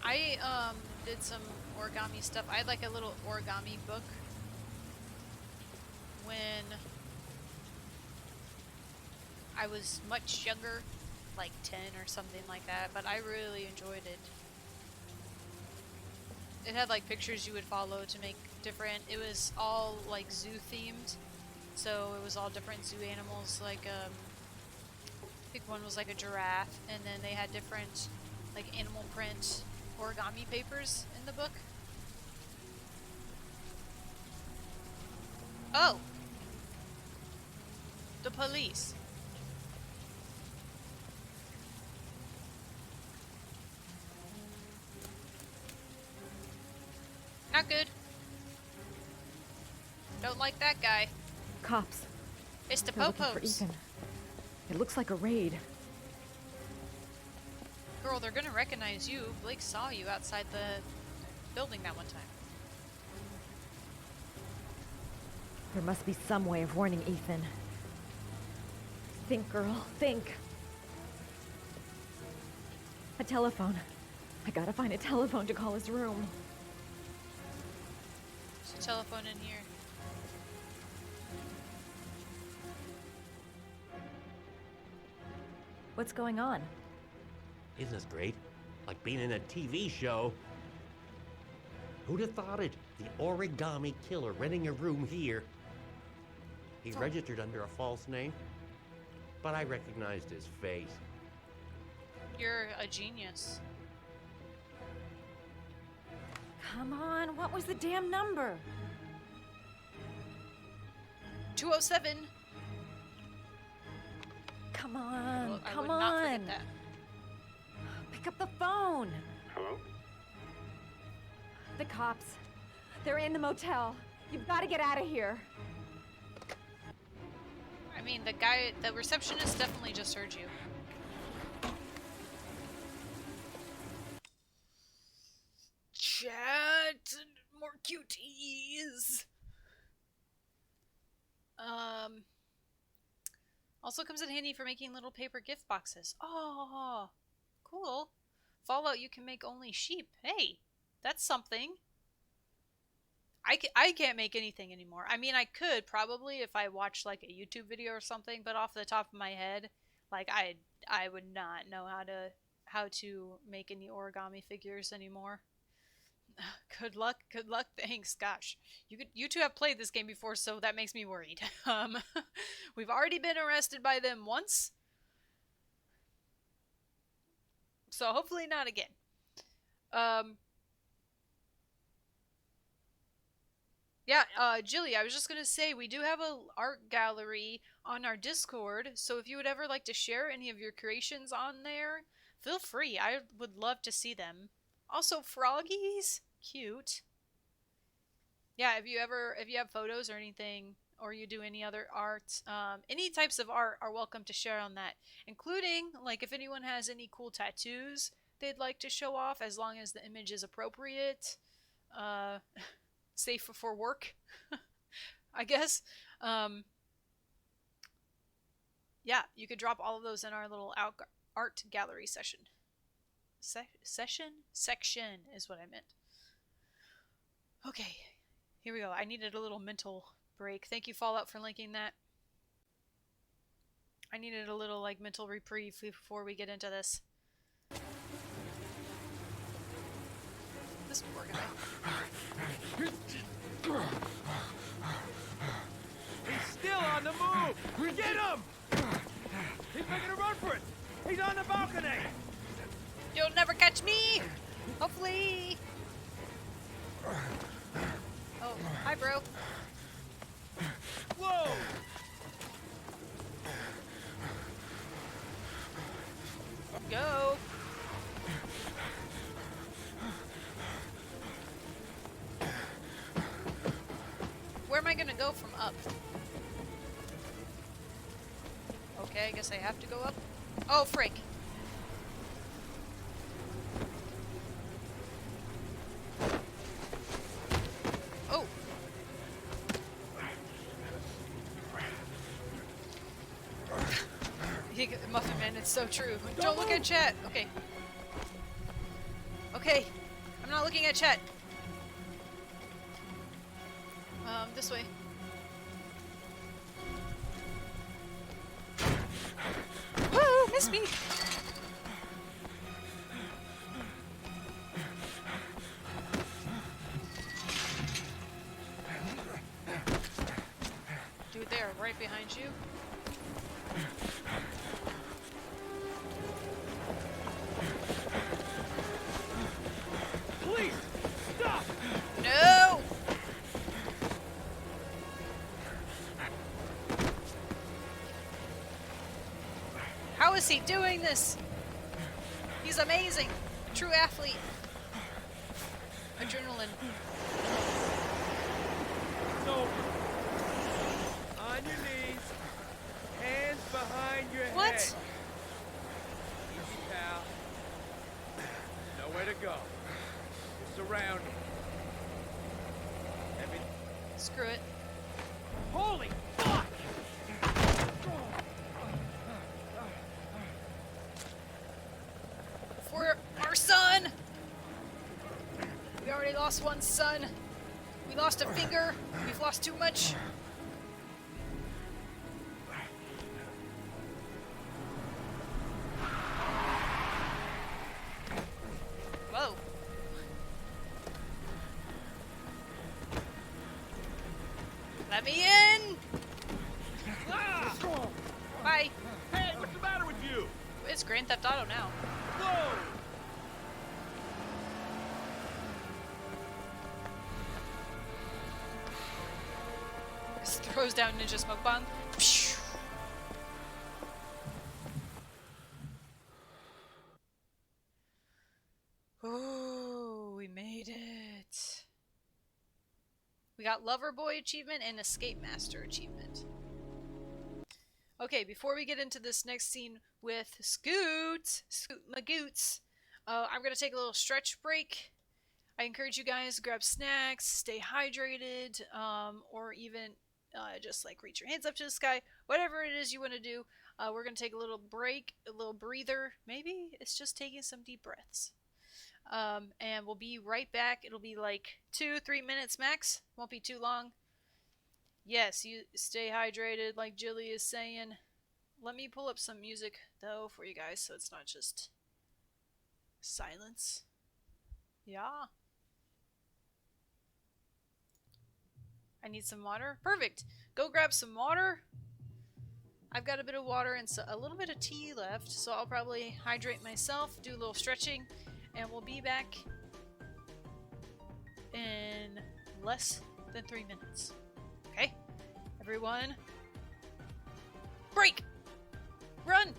I did some origami stuff. I had like a little origami book when I was much younger, like 10 or something like that, but I really enjoyed it. It had like pictures you would follow to make different, it was all like zoo themed, so it was all different zoo animals, like I think one was like a giraffe, and then they had different like animal print origami papers in the book. Oh! The police. Not good. Don't like that guy. Cops. It's the They're looking for Popos. Ethan. It looks like a raid. Girl, they're gonna recognize you. Blake saw you outside the building that one time. There must be some way of warning Ethan. Think, girl, think. A telephone. I gotta find a telephone to call his room. There's a telephone in here. What's going on? Isn't this great? Like being in a TV show. Who'd have thought it? The origami killer renting a room here. He registered under a false name, but I recognized his face. You're a genius. Come on, what was the damn number? 207. Come on, Well, I come would not on. forget that. Pick up the phone. Hello? The cops. They're in the motel. You've got to get out of here. I mean, the receptionist definitely just heard you. Chat, more cuties. Also comes in handy for making little paper gift boxes. Oh, cool. Fallout, you can make only sheep. Hey, that's something. I can't make anything anymore. I mean, I could probably if I watched like a YouTube video or something, but off the top of my head, like I would not know how to make any origami figures anymore. Good luck, thanks. Gosh, you two have played this game before, so that makes me worried. We've already been arrested by them once, so hopefully not again. Yeah, Jilly, I was just gonna say, we do have a art gallery on our Discord, so if you would ever like to share any of your creations on there, feel free. I would love to see them. Also, froggies, cute. Yeah, if you have photos or anything, or you do any other art, any types of art are welcome to share on that, including like if anyone has any cool tattoos they'd like to show off, as long as the image is appropriate. Safe for work, I guess. Yeah, you could drop all of those in our little art gallery section. Section is what I meant. Okay, here we go. I needed a little mental break. Thank you, Fallout, for linking that. I needed a little like mental reprieve before we get into this. This is working. He's still on the move! Get him! He's making a run for it! He's on the balcony! You'll never catch me! Hopefully! Oh, hi, bro. Whoa! Go! Where am I gonna go from up? Okay, I guess I have to go up. Oh, frick. Oh. Muffin Man, it's so true. Don't look at chat. Okay. Okay. I'm not looking at chat. This way. Woo! Missed me! Dude, they are right behind you. Please! Stop! No! How is he doing this? He's amazing. A true athlete. Adrenaline. So, on your knees, hands behind your What? head. Easy, pal. Nowhere to go. You're surrounded. Screw it. Holy fuck! already lost one son. We lost a finger. We've lost too much. Whoa. Let me in! Ah! Bye. Hey, what's the matter with you? It's Grand Theft Auto now. Whoa! Just throws down Ninja Smoke Bomb. Oh, we made it. We got Lover Boy achievement and Escape Master achievement. Okay, before we get into this next scene with Scoot Magoots, I'm going to take a little stretch break. I encourage you guys to grab snacks, stay hydrated, or even just like reach your hands up to the sky. Whatever it is you want to do, we're going to take a little break, a little breather. Maybe it's just taking some deep breaths. And we'll be right back. It'll be like 2-3 minutes max. Won't be too long. Yes, you stay hydrated like Jilly is saying. Let me pull up some music though for you guys so it's not just silence. Yeah. I need some water. Perfect. Go grab some water. I've got a bit of water and a little bit of tea left, so I'll probably hydrate myself, do a little stretching, and we'll be back in less than 3 minutes. Okay? Everyone, break! Run!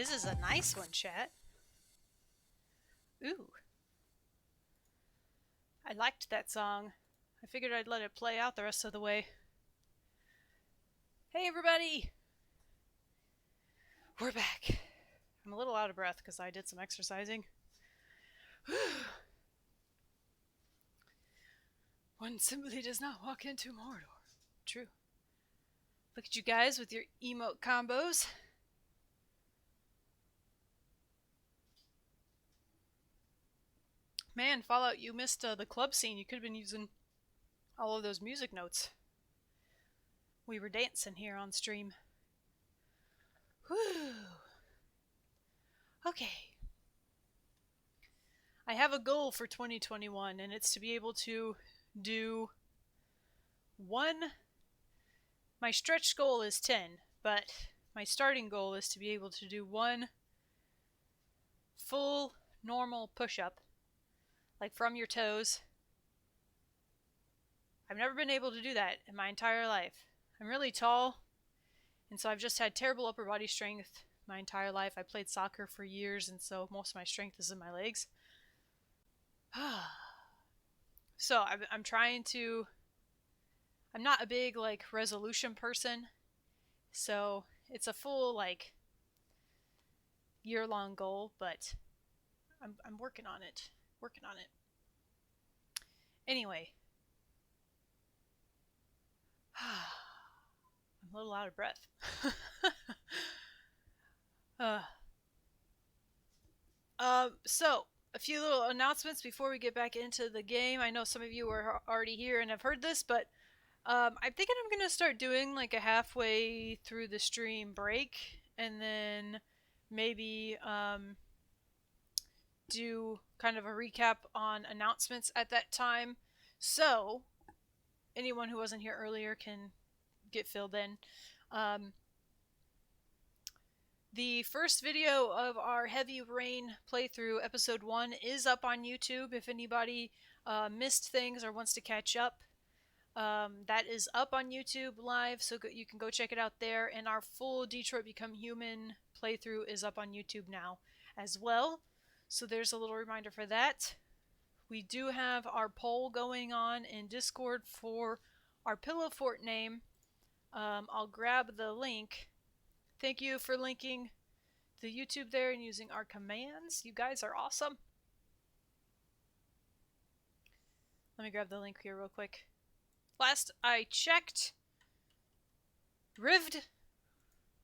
This is a nice one, chat. Ooh. I liked that song. I figured I'd let it play out the rest of the way. Hey everybody! We're back. I'm a little out of breath because I did some exercising. One simply does not walk into Mordor. True. Look at you guys with your emote combos. Man, Fallout, you missed the club scene. You could have been using all of those music notes. We were dancing here on stream. Whew. Okay. I have a goal for 2021, and it's to be able to do one. My stretch goal is 10, but my starting goal is to be able to do one full normal push-up, like from your toes. I've never been able to do that in my entire life. I'm really tall, and so I've just had terrible upper body strength my entire life. I played soccer for years, and so most of my strength is in my legs. So I'm trying to... I'm not a big, like, resolution person, so it's a full, like, year-long goal, but I'm working on it. Working on it. Anyway. I'm a little out of breath. So, a few little announcements before we get back into the game. I know some of you are already here and have heard this, but I'm thinking I'm going to start doing like a halfway through the stream break, and then maybe do kind of a recap on announcements at that time. So, anyone who wasn't here earlier can get filled in. The first video of our Heavy Rain playthrough, episode 1, is up on YouTube. If anybody missed things or wants to catch up, that is up on YouTube live, so you can go check it out there. And our full Detroit Become Human playthrough is up on YouTube now as well. So there's a little reminder for that. We do have our poll going on in Discord for our Pillow Fort name. I'll grab the link. Thank you for linking the YouTube there and using our commands. You guys are awesome. Let me grab the link here real quick. Last I checked, Rived,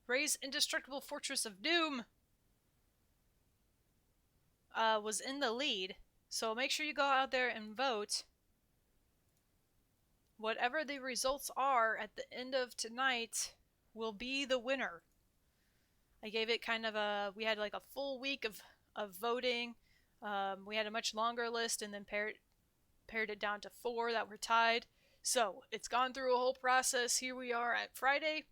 Ray's Indestructible Fortress of Doom, was in the lead. So make sure you go out there and vote. Whatever the results are at the end of tonight will be the winner. I gave it kind of a... We had like a full week of voting. We had a much longer list and then pared it down to 4 that were tied. So, it's gone through a whole process. Here we are at Friday.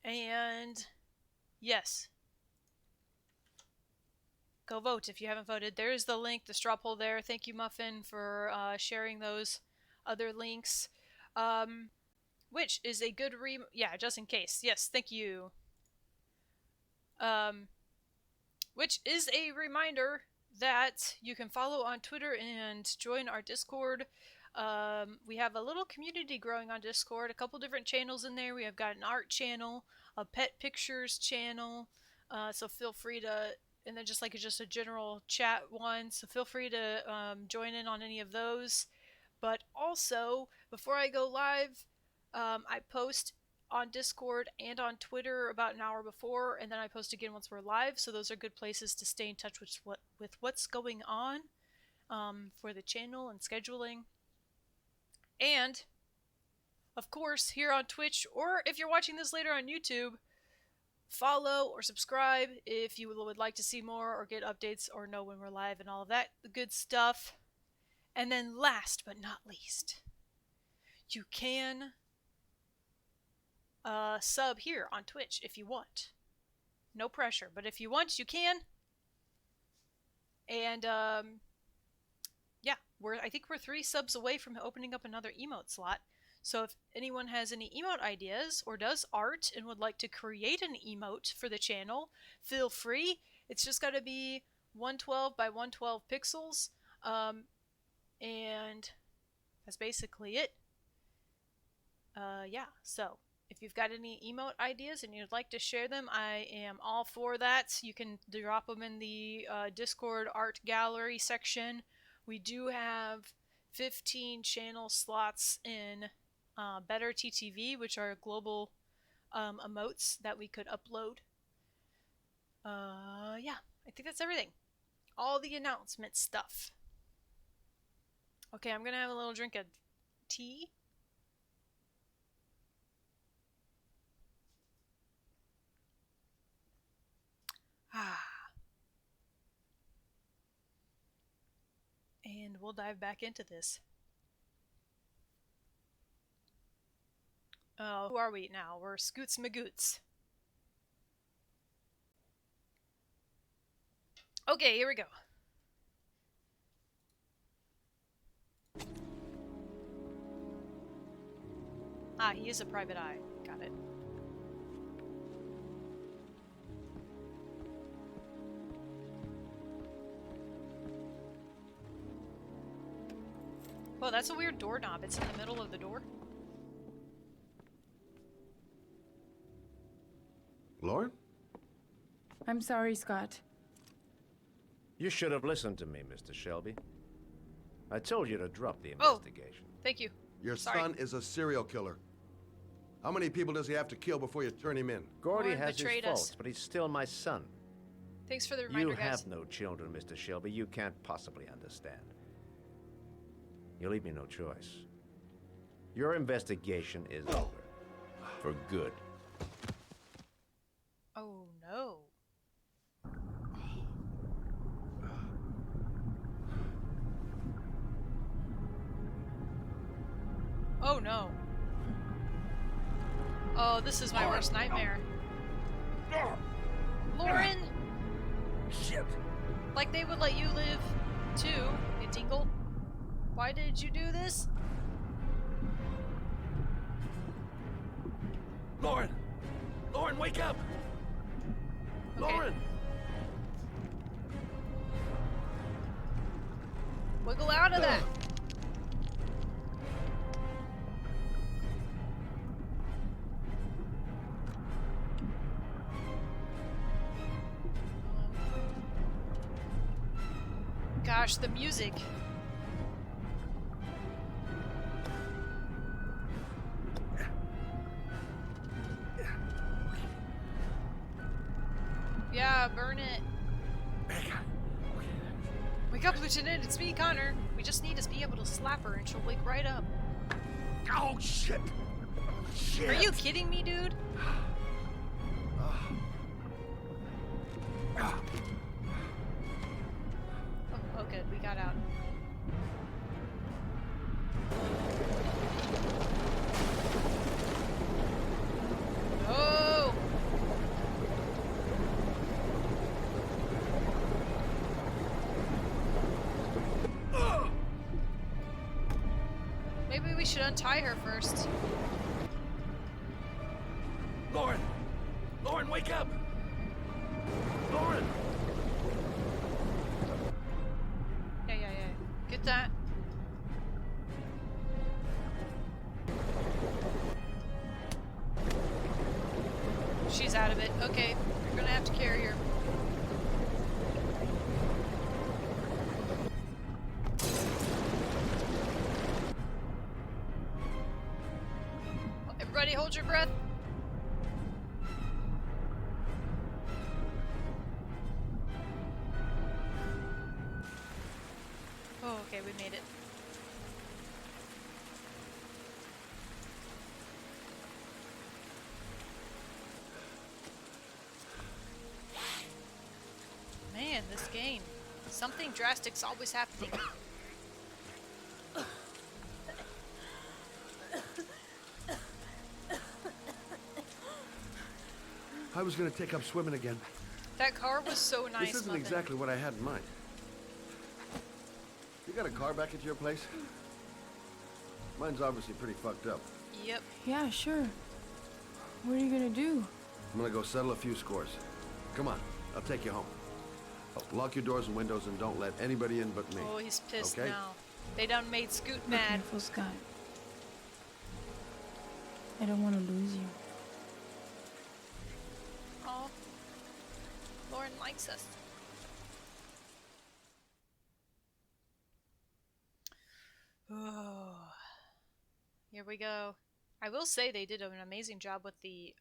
And... yes. Go vote if you haven't voted. There's the link, the straw poll there. Thank you, Muffin, for sharing those other links. Which is a good yeah, just in case. Yes, thank you. Which is a reminder that you can follow on Twitter and join our Discord. We have a little community growing on Discord. A couple different channels in there. We have got an art channel, a pet pictures channel. So feel free to... and then just a general chat one. So feel free to join in on any of those. But also, before I go live... I post on Discord and on Twitter about an hour before, and then I post again once we're live, so those are good places to stay in touch with what's going on for the channel and scheduling. And, of course, here on Twitch, or if you're watching this later on YouTube, follow or subscribe if you would like to see more or get updates or know when we're live and all of that good stuff. And then last but not least, you can... sub here on Twitch if you want. No pressure, but if you want, you can. And, yeah, I think we're 3 subs away from opening up another emote slot. So if anyone has any emote ideas or does art and would like to create an emote for the channel, feel free. It's just got to be 112 by 112 pixels. And that's basically it. Yeah, so if you've got any emote ideas and you'd like to share them, I am all for that. You can drop them in the Discord art gallery section. We do have 15 channel slots in Better TTV, which are global emotes that we could upload. Yeah, I think that's everything. All the announcement stuff. Okay, I'm gonna have a little drink of tea. And we'll dive back into this. Who are we now? We're Scoots Magoots. Okay, here we go. Ah, he is a private eye. Got it. Oh, that's a weird doorknob. It's in the middle of the door. Lauren? I'm sorry, Scott. You should have listened to me, Mr. Shelby. I told you to drop the investigation. Thank you. Your Sorry. son is a serial killer. How many people does he have to kill before you turn him in? Gordy Lauren has his betrayed faults, us. but he's still my son. Thanks for the reminder, You guys. have no children, Mr. Shelby. You can't possibly understand. You leave me no choice. Your investigation is over. For good. Oh, no. Oh, no. Oh, this is my worst nightmare. Lauren! Shit! Like they would let you live, too, you tinkle. Why did you do this? Lauren! Lauren, wake up! Okay. Lauren! Wiggle out of that! Gosh, the music. Yeah, burn it. Wake up, Lieutenant. It's me, Connor. We just need to be able to slap her and she'll wake right up. Oh, shit! Shit! Are you kidding me, dude? Oh, good. We got out. Oh! Maybe we should untie her first. Lauren! Lauren, wake up! Lauren! Yeah. Get that. She's out of it. Okay, you're gonna have to carry her. Everybody hold your breath. Oh, okay, we made it. Man, this game. Something drastic's always happening. I was going to take up swimming again. That car was so nice. This isn't Muffin. exactly what I had in mind. You got a car back at your place? Mine's obviously pretty fucked up. Yep. Yeah, sure. What are you gonna do? I'm gonna go settle a few scores. Come on, I'll take you home. Oh, lock your doors and windows and don't let anybody in but me. Oh, he's pissed okay? now. They done made Scoot Be mad. careful, Scott. I don't want to lose you. Oh, Lauren likes us. Oh, here we go. I will say they did an amazing job with the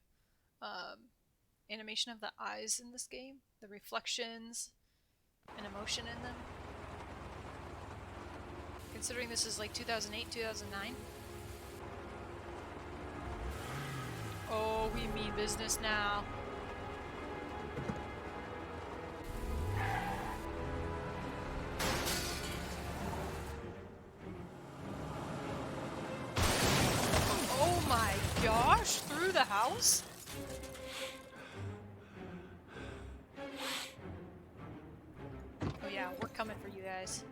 animation of the eyes in this game, the reflections and emotion in them. Considering this is like 2008, 2009. Oh, we mean business now. Oh my gosh, through the house? Oh yeah, we're coming for you guys.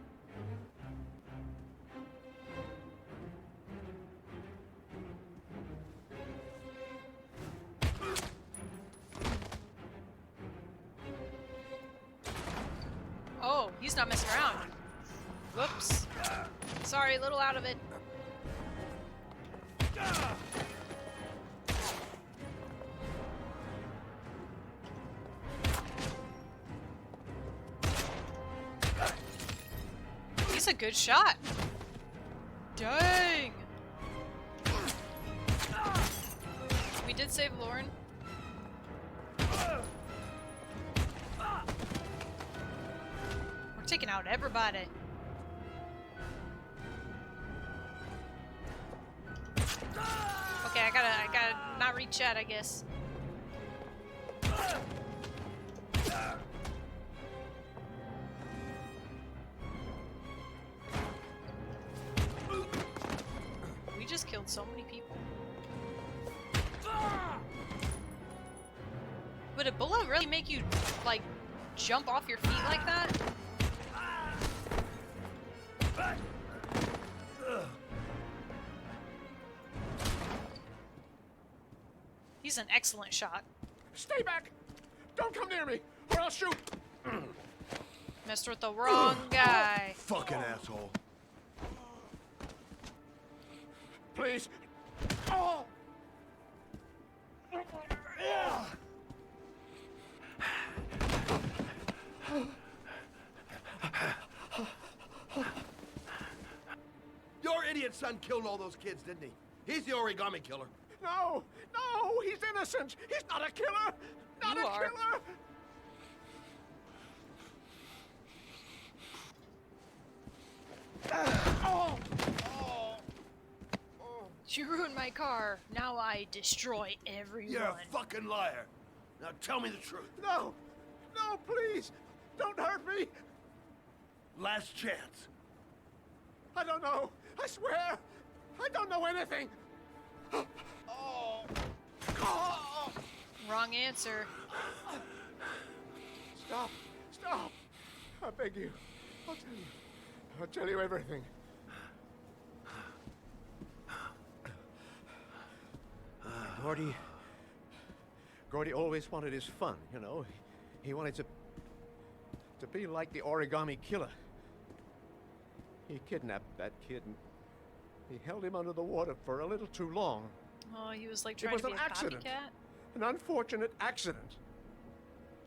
Oh, he's not messing around. Whoops. Sorry, a little out of it. He's a good shot. Dang. We did save Lauren. We're taking out everybody. Okay, I gotta not reach out, I guess. We just killed so many people. Would a bullet really make you, like, jump off your feet like that? He's an excellent shot. Stay back! Don't come near me, or I'll shoot! Messed with the wrong guy. Fucking asshole. Please. Oh! Your idiot son killed all those kids, didn't he? He's the origami killer. No! No! He's innocent! He's not a killer! Not You a are. killer! Oh! You ruined my car. Now I destroy everyone. You're a fucking liar. Now tell me the truth. No! No, please! Don't hurt me! Last chance. I don't know! I swear! I don't know anything! Oh! Oh! Wrong answer. Stop! Stop! I beg you. I'll tell you. I'll tell you everything. Gordy always wanted his fun, you know. He wanted to be like the origami killer. He kidnapped that kid and he held him under the water for a little too long. Oh, he was like It trying was to be an a accident. copycat. An unfortunate accident.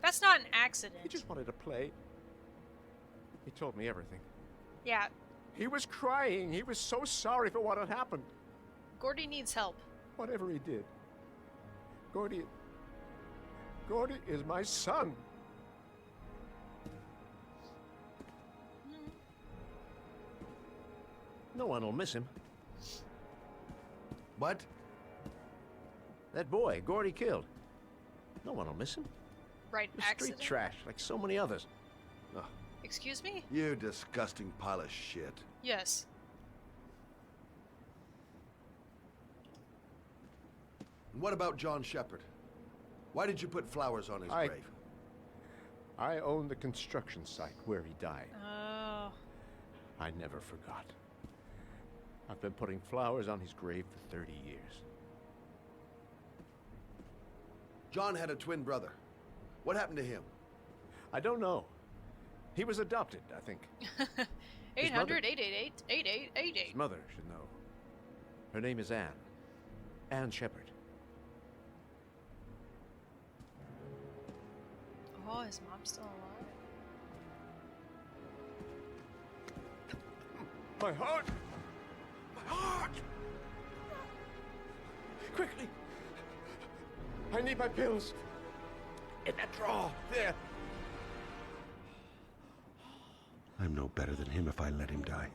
That's not an accident. He just wanted to play. He told me everything. Yeah, He was crying. He was so sorry for what had happened. Gordy needs help. Whatever he did. Gordy is my son. No one will miss him. What? That boy, Gordy killed. No one will miss him. Right, He's street accident. trash, like so many others. Oh, Excuse me? you disgusting pile of shit. Yes. And what about John Shepard? Why did you put flowers on his grave? I own the construction site where he died. Oh. I never forgot. I've been putting flowers on his grave for 30 years. John had a twin brother. What happened to him? I don't know. He was adopted, I think. 800-888-8888. His mother should know. Her name is Anne. Anne Shepard. Oh, his mom's still alive. My heart! My heart! Quickly! I need my pills. In that drawer, there. I'm no better than him if I let him die.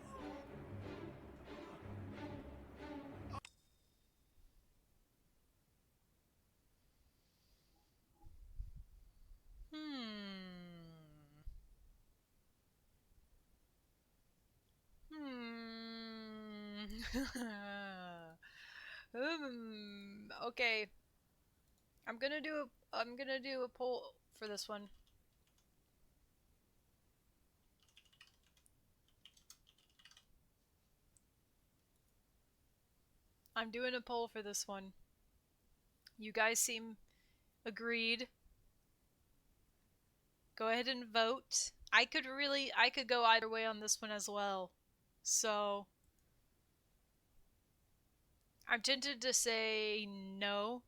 Okay. I'm gonna do a poll for this one. I'm doing a poll for this one. You guys seem agreed. Go ahead and vote. I could go either way on this one as well. So I'm tempted to say no,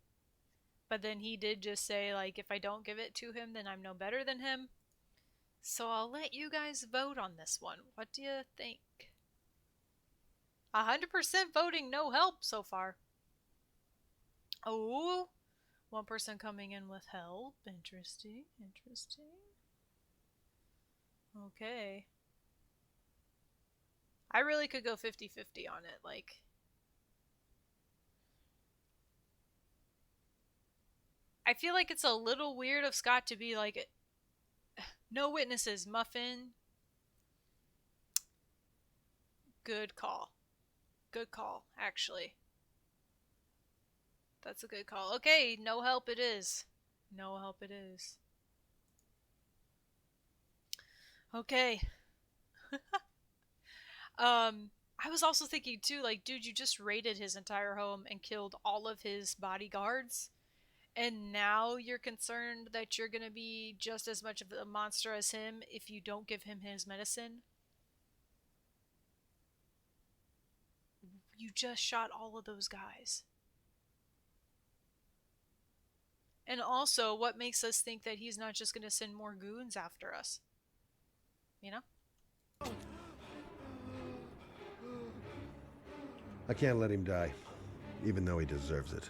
but then he did just say, like, if I don't give it to him, then I'm no better than him. So I'll let you guys vote on this one. What do you think? 100% voting no help so far. Oh, one person coming in with help. Interesting, interesting. Okay. I really could go 50-50 on it, like... I feel like it's a little weird of Scott to be like, no witnesses, Muffin. Good call. Good call, actually. That's a good call. Okay, no help it is. No help it is. Okay. I was also thinking too, like, dude, you just raided his entire home and killed all of his bodyguards. And now you're concerned that you're going to be just as much of a monster as him if you don't give him his medicine? You just shot all of those guys. And also, what makes us think that he's not just going to send more goons after us? You know? I can't let him die, even though he deserves it.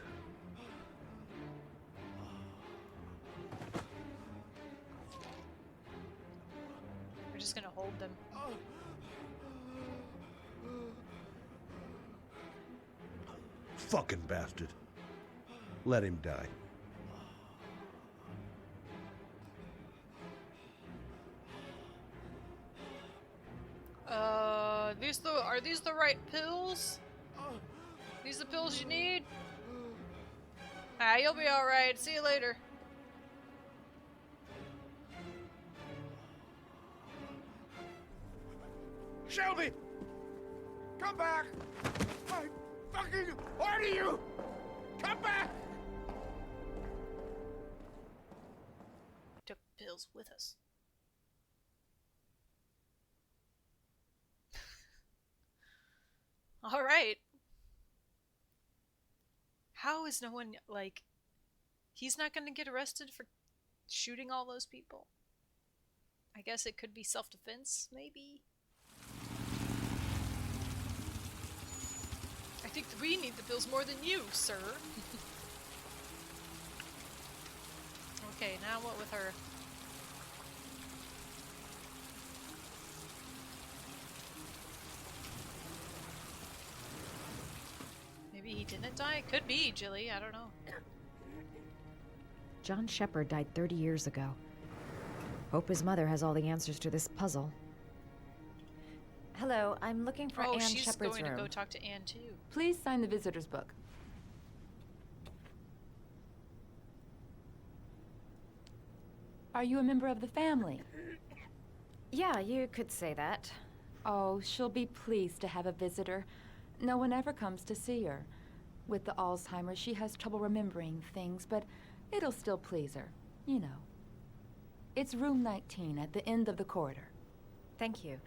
We're just going to hold them. Fucking bastard. Let him die. Are these the right pills? These the pills you need? Ah, you'll be alright. See you later. Shelby! Come back! I fucking order you! Come back! Took pills with us. Alright. How is no one, like... He's not gonna get arrested for shooting all those people? I guess it could be self-defense, maybe? I think that we need the pills more than you, sir. Okay, now what with her? Maybe he didn't die? Could be, Jilly. I don't know. John Shepard died 30 years ago. Hope his mother has all the answers to this puzzle. Hello, I'm looking for Anne she's Shepard's going room. to go talk to Anne, too. Please sign the visitor's book. Are you a member of the family? Yeah, you could say that. Oh, she'll be pleased to have a visitor. No one ever comes to see her. With the Alzheimer's, she has trouble remembering things, but it'll still please her, you know. It's room 19 at the end of the corridor. Thank you.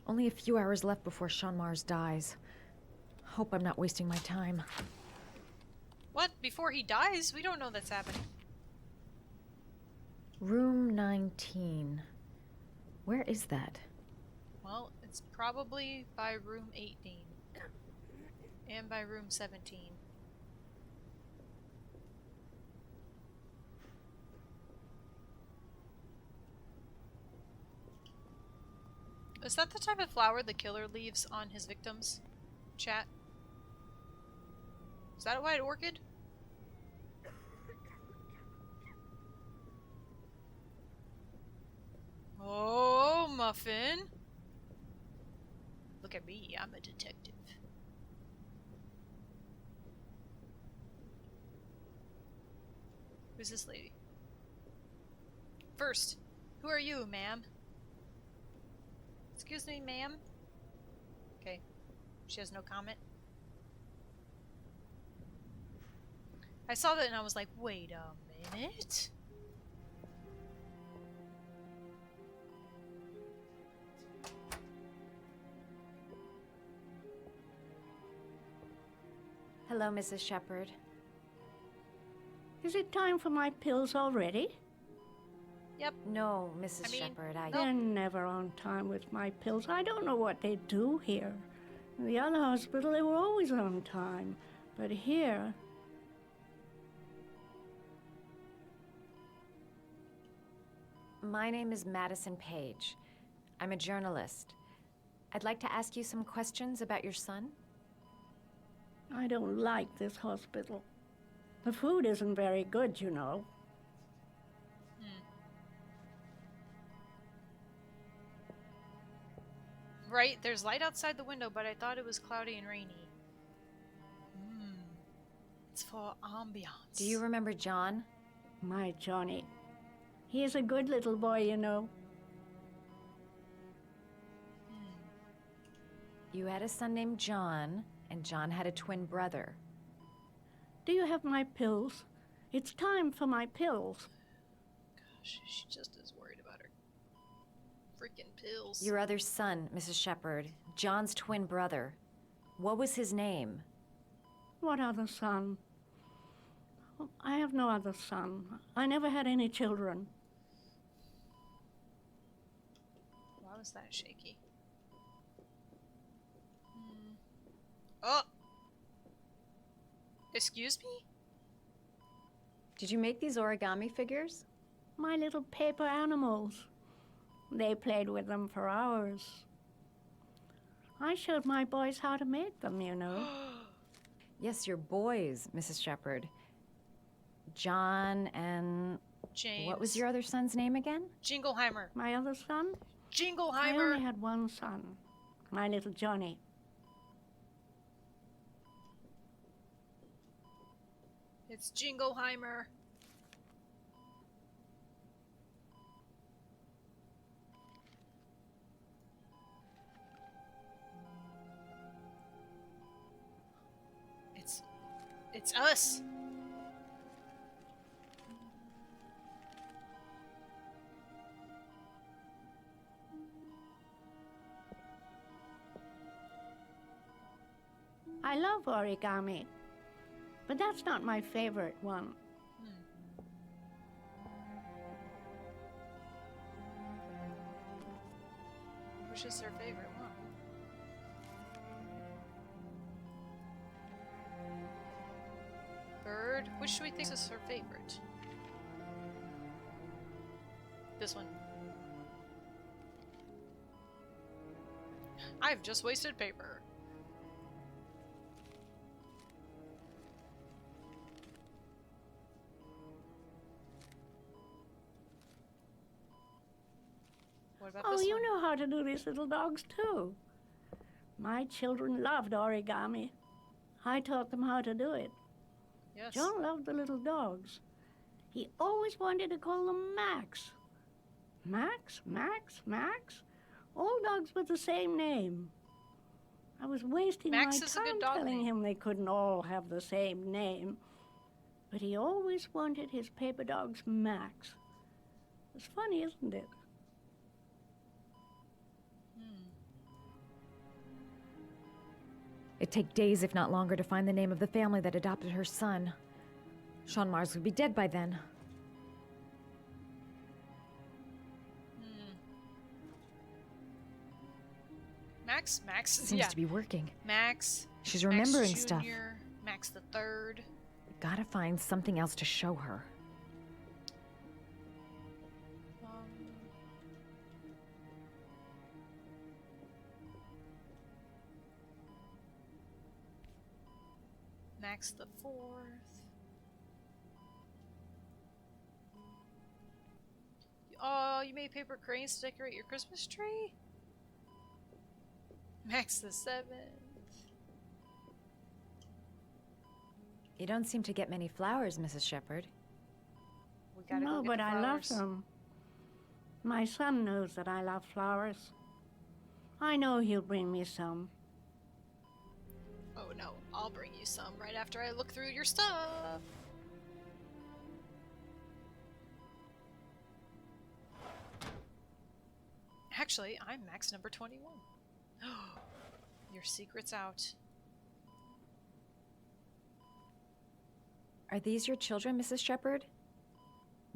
Only a few hours left before Sean Mars dies. Hope I'm not wasting my time. What? Before he dies? We don't know that's happening. Room 19. Where is that? Well, it's probably by room 18. And by room 17. Is that the type of flower the killer leaves on his victims? Chat? Is that a white orchid? Oh, Muffin! Look at me, I'm a detective. Who's this lady? First, who are you, ma'am? Excuse me, ma'am? Okay. She has no comment. I saw that and I was like, wait a minute? Hello, Mrs. Shepherd. Is it time for my pills already? Yep. No, Mrs. Shepherd, They're never on time with my pills. I don't know what they do here. In the other hospital, they were always on time. But here... My name is Madison Page. I'm a journalist. I'd like to ask you some questions about your son. I don't like this hospital. The food isn't very good, you know. Right, there's light outside the window, but I thought it was cloudy and rainy. It's for ambiance. Do you remember John? My Johnny. He is a good little boy, you know. You had a son named John, and John had a twin brother. Do you have my pills? It's time for my pills. Gosh, she just is worried about her freaking pills. Your other son, Mrs. Shepherd, John's twin brother. What was his name? What other son? Oh, I have no other son. I never had any children. Why was that shaky? Oh! Excuse me? Did you make these origami figures? My little paper animals. They played with them for hours. I showed my boys how to make them, you know. Yes, your boys, Mrs. Shepherd. John and... James. What was your other son's name again? Jingleheimer. My other son? Jingleheimer. I only had one son. My little Johnny. It's Jingleheimer. It's us. I love origami, but that's not my favorite one. Which is her favorite one? Bird? Which do we think is her favorite? This one. I've just wasted paper. What about this Oh, you one? know how to do these little dogs too. My children loved origami. I taught them how to do it. Yes. John loved the little dogs. He always wanted to call them Max. Max, Max, Max. All dogs with the same name. I was wasting Max my is a good time dog telling name. him they couldn't all have the same name. But he always wanted his paper dog's Max. It's funny, isn't it? It'd take days, if not longer, to find the name of the family that adopted her son. Sean Mars would be dead by then. Max, Seems yeah. to be working. Max. She's remembering Max stuff. Jr., Max the Third. Gotta find something else to show her. Max the Fourth. Oh, you made paper cranes to decorate your Christmas tree? Max the Seventh. You don't seem to get many flowers, Mrs. Shepherd. We gotta No, go get but the I love flowers. them. My son knows that I love flowers. I know he'll bring me some. Oh no, I'll bring you some right after I look through your stuff. Actually, I'm Max number 21. Your secret's out. Are these your children, Mrs. Shepherd?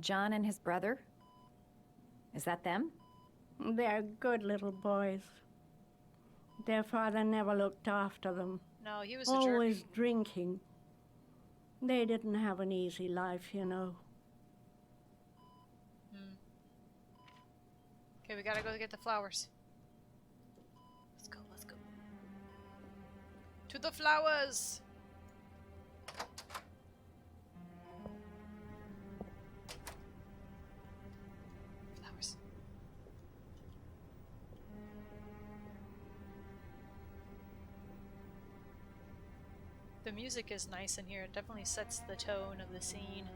John and his brother? Is that them? They're good little boys. Their father never looked after them. No, he was a jerk. Always drinking. They didn't have an easy life, you know. Okay, we gotta go get the flowers. Let's go, let's go. To the flowers! Flowers. The music is nice in here. It definitely sets the tone of the scene.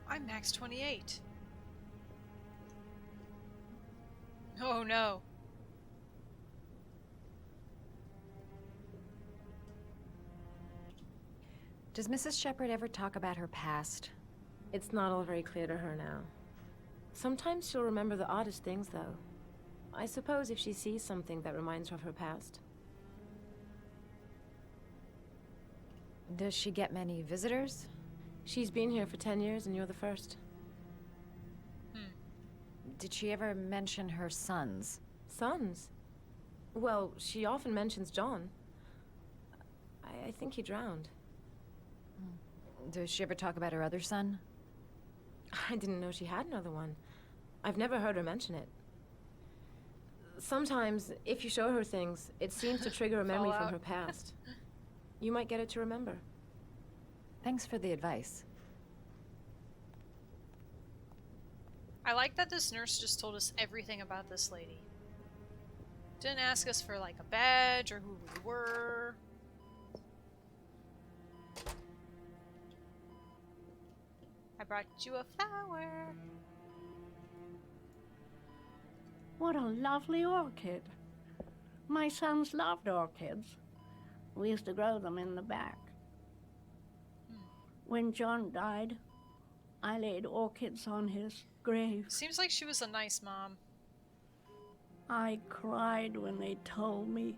I'm Max 28. Oh no. Does Mrs. Shepherd ever talk about her past? It's not all very clear to her now. Sometimes she'll remember the oddest things, though. I suppose if she sees something that reminds her of her past. Does she get many visitors? She's been here for 10 years, and you're the first. Did she ever mention her sons? Sons? Well, she often mentions John. I think he drowned. Does she ever talk about her other son? I didn't know she had another one. I've never heard her mention it. Sometimes, if you show her things, it seems to trigger a memory from Fallout. her past. You might get it to remember. Thanks for the advice. I like that this nurse just told us everything about this lady. Didn't ask us for like a badge or who we were. I brought you a flower. What a lovely orchid. My sons loved orchids. We used to grow them in the back. When John died, I laid orchids on his grave. Seems like she was a nice mom. I cried when they told me.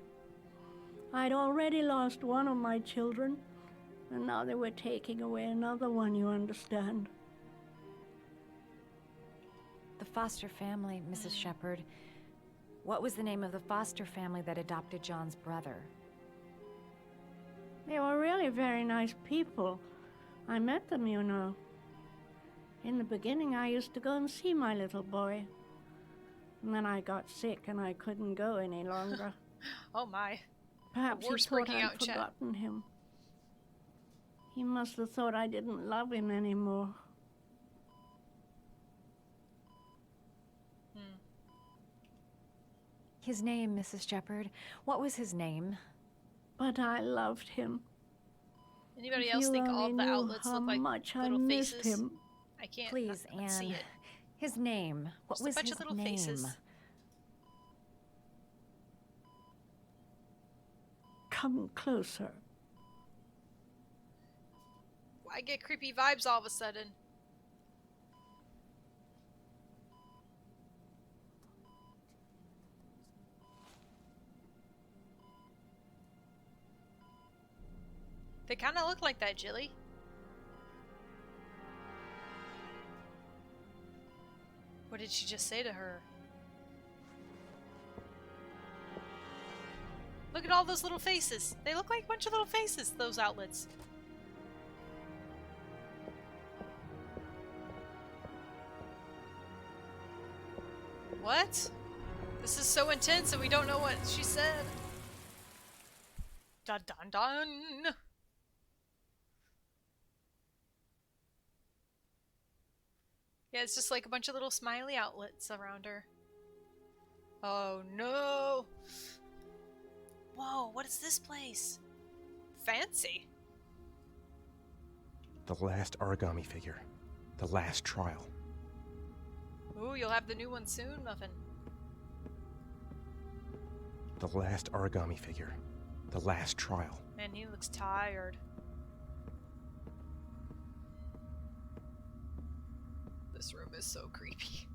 I'd already lost one of my children, and now they were taking away another one, you understand. The foster family, Mrs. Shepherd. What was the name of the foster family that adopted John's brother? They were really very nice people. I met them, you know. In the beginning, I used to go and see my little boy. And then I got sick and I couldn't go any longer. Oh my. Perhaps he War's thought breaking I'd out in chat. forgotten him. He must have thought I didn't love him anymore. His name, Mrs. Shepherd. What was his name? But I loved him. Anybody If else you think all only the knew outlets how look like much I little missed faces? him. I can't Please, not see Anne. it. His name. What Just was a bunch his of little name? faces. Come closer. I get creepy vibes all of a sudden. They kind of look like that, Jilly. What did she just say to her? Look at all those little faces. They look like a bunch of little faces, those outlets. What? This is so intense and we don't know what she said. Dun dun dun! Yeah, it's just like a bunch of little smiley outlets around her. Oh no! Whoa, what is this place? Fancy. The last origami figure. The last trial. Ooh, you'll have the new one soon, Muffin. The last origami figure. The last trial. Man, he looks tired. This room is so creepy.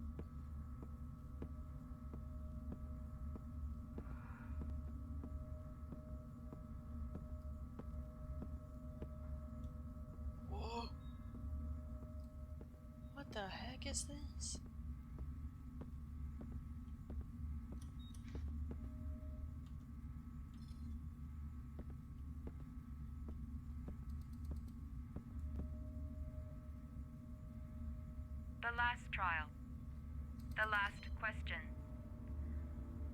Whoa. What the heck is this? The last trial. The last question.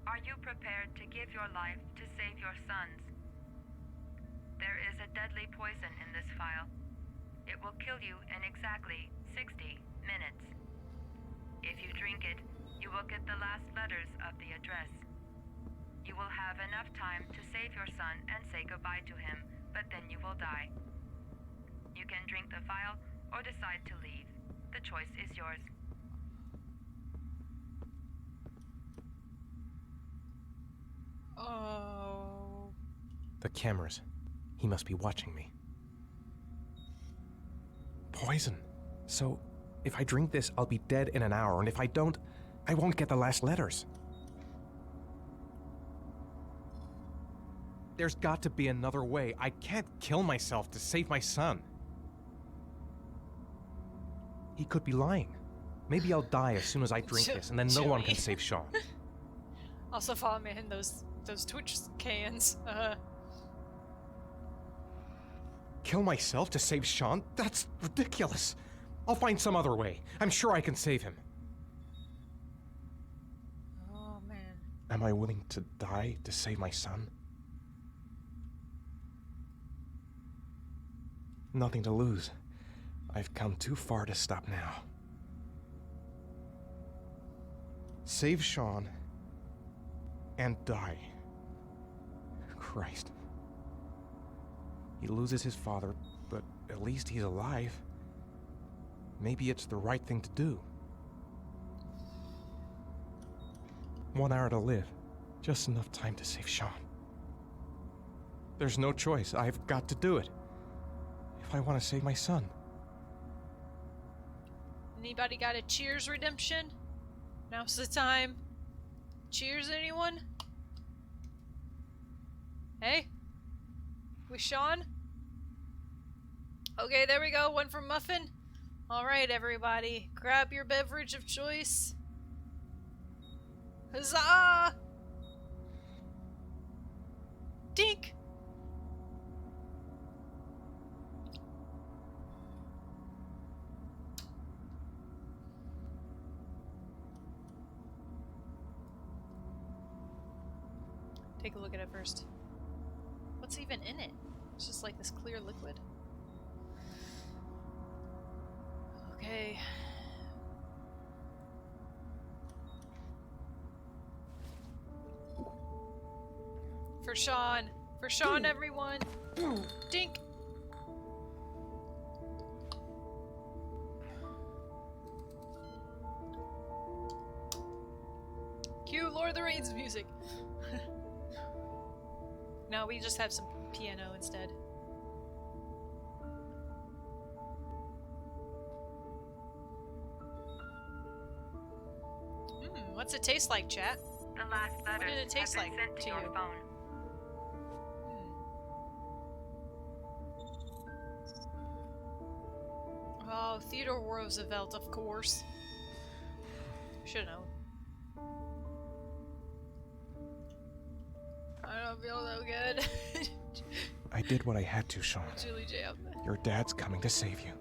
Are you prepared to give your life to save your sons? There is a deadly poison in this vial. It will kill you in exactly 60 minutes. If you drink it, you will get the last letters of the address. You will have enough time to save your son and say goodbye to him, but then you will die. You can drink the vial or decide to leave. The choice is yours. Oh. The cameras. He must be watching me. Poison. So, if I drink this, I'll be dead in an hour, and if I don't, I won't get the last letters. There's got to be another way. I can't kill myself to save my son. He could be lying. Maybe I'll die as soon as I drink this, and then no one can save Sean. Also follow me in those Twitch cans. Kill myself to save Sean? That's ridiculous. I'll find some other way. I'm sure I can save him. Oh, man. Am I willing to die to save my son? Nothing to lose. I've come too far to stop now. Save Sean and die. Christ. He loses his father, but at least he's alive. Maybe it's the right thing to do. 1 hour to live. Just enough time to save Sean. There's no choice. I've got to do it. If I want to save my son. Anybody got a cheers redemption? Now's the time. Cheers, anyone? Hey? With Sean? Okay, there we go. One from Muffin. Alright, everybody. Grab your beverage of choice. Huzzah! Dink! Take a look at it first. What's even in it? It's just like this clear liquid. Okay. For Sean. For Sean, everyone. Dink. the Rain's music. No, we just have some piano instead. What's it taste like, chat? The last letters What did it taste have like been sent to to your you? phone. Oh, Theodore Roosevelt, of course. Should know. I don't feel so good. I did what I had to, Sean. Julie Jam. Your dad's coming to save you.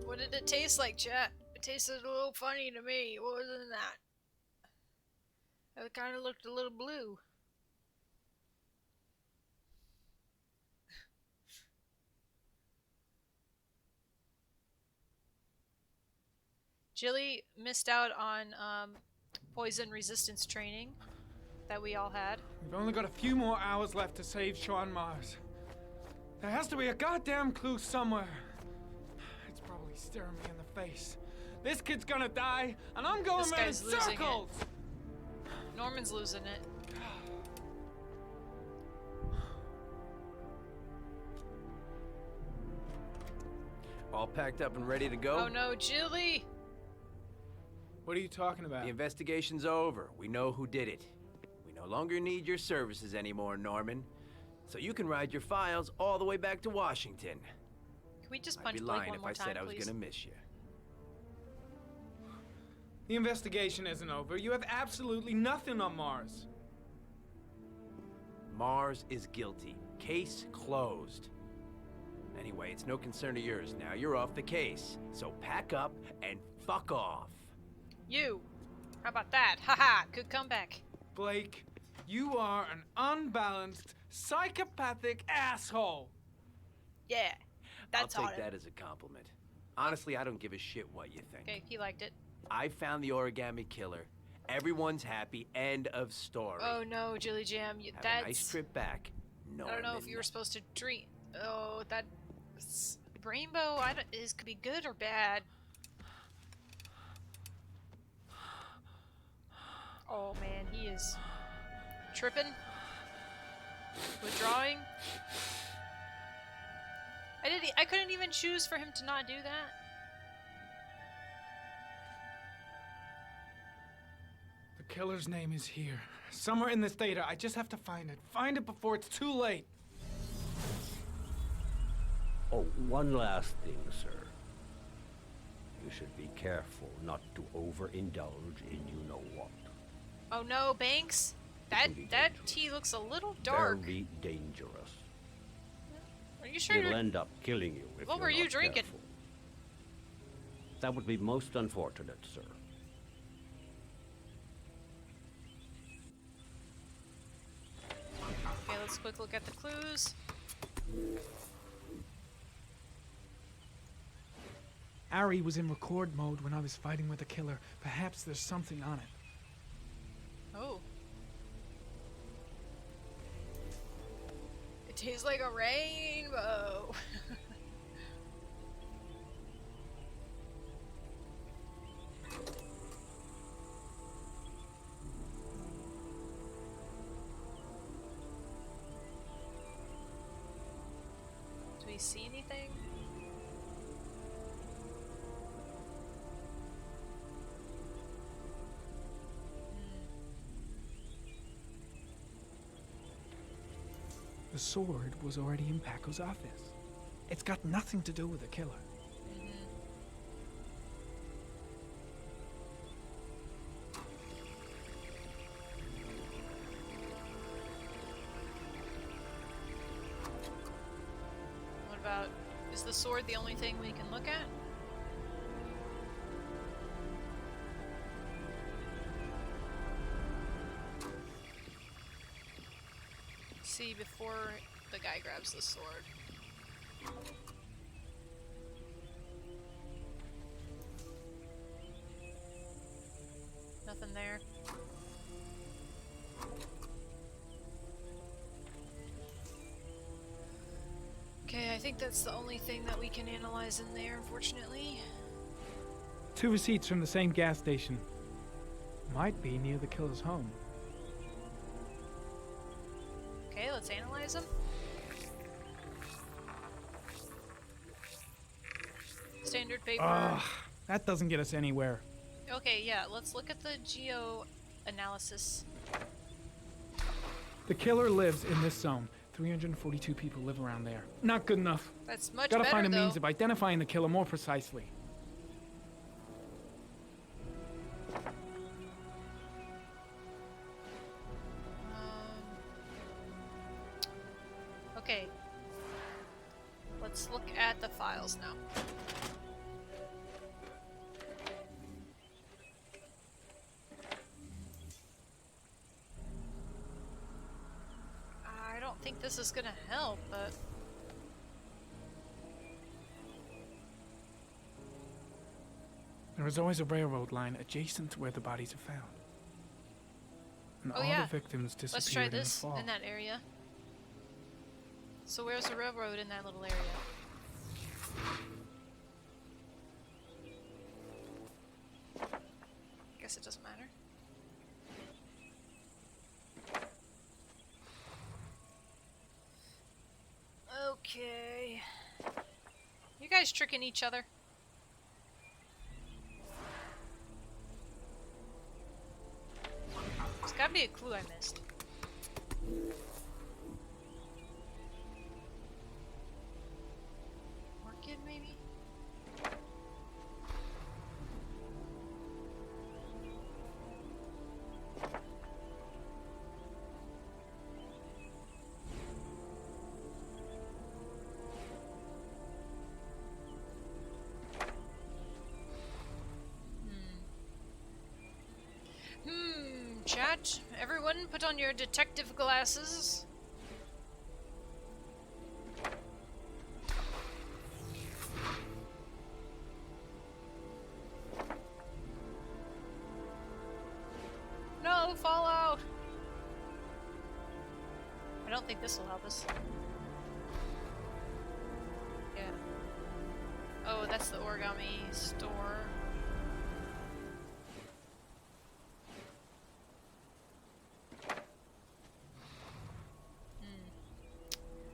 What did it taste like, chat? It tasted a little funny to me. What was in that? It kind of looked a little blue. Jilly missed out on poison resistance training that we all had. We've only got a few more hours left to save Sean Mars. There has to be a goddamn clue somewhere. It's probably staring me in the face. This kid's gonna die, and I'm going This around in guy's losing it. circles! Norman's losing it. All packed up and ready to go? Oh no, Jilly! What are you talking about? The investigation's over. We know who did it. We no longer need your services anymore, Norman. So you can ride your files all the way back to Washington. Can we just I'd punch be Blake lying one if more I time, said I was please? gonna miss you. The investigation isn't over. You have absolutely nothing on Mars. Mars is guilty. Case closed. Anyway, it's no concern of yours now. You're off the case. So pack up and fuck off. You! How about that? Haha, good comeback. Blake, you are an unbalanced, psychopathic asshole. Yeah, that's I'll on take it. that as a compliment. Honestly, I don't give a shit what you think. Okay, he liked it. I found the origami killer. Everyone's happy. End of story. Oh no, Jilly Jam, Have that's... a nice trip back. I don't know if you were supposed to dream. Oh, that... Rainbow, is could be good or bad. Oh man, he is tripping. Withdrawing. I couldn't even choose for him to not do that. The killer's name is here. Somewhere in this data. I just have to find it. Find it before it's too late. Oh, one last thing, sir. You should be careful not to overindulge in you-know-what. Oh no, Banks. That tea looks a little dark. Very dangerous. Are you sure It'll you're... end up killing you if What you're were you not drinking? careful. That would be most unfortunate, sir. Okay, let's quick look at the clues. Ari was in record mode when I was fighting with the killer. Perhaps there's something on it. Oh. It tastes like a rainbow. Do we see anything? The sword was already in Paco's office. It's got nothing to do with the killer. What about... Is the sword the only thing we can look at? See before the guy grabs the sword. Nothing there. Okay, I think that's the only thing that we can analyze in there, unfortunately. 2 receipts from the same gas station. Might be near the killer's home. Okay, let's analyze them. Standard paper. Ugh, that doesn't get us anywhere. Okay, yeah, let's look at the geo analysis. The killer lives in this zone. 342 people live around there. Not good enough. That's much Gotta better, find a though. means of identifying the killer more precisely. Okay. Let's look at the files now. I don't think this is gonna help, but... There is always a railroad line adjacent to where the bodies are found. And Oh all yeah. the victims disappeared Let's try in the this fall. in that area. So where's the railroad in that little area? Guess it doesn't matter. Okay. You guys tricking each other? There's gotta be a clue I missed. Orchid, maybe? Chat, everyone put on your detective glasses. No, Fallout! I don't think this will help us. Yeah. Oh, that's the origami store.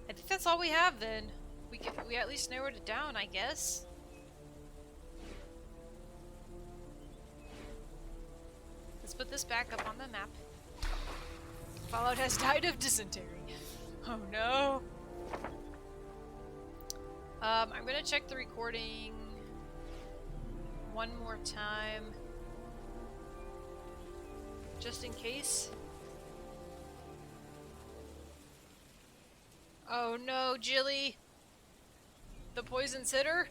I think that's all we have then. We at least narrowed it down, I guess. Let's put this back up on the map. Fallout has died of dysentery. Oh no. I'm gonna check the recording one more time. Just in case. Oh no, Jilly! The poison sitter?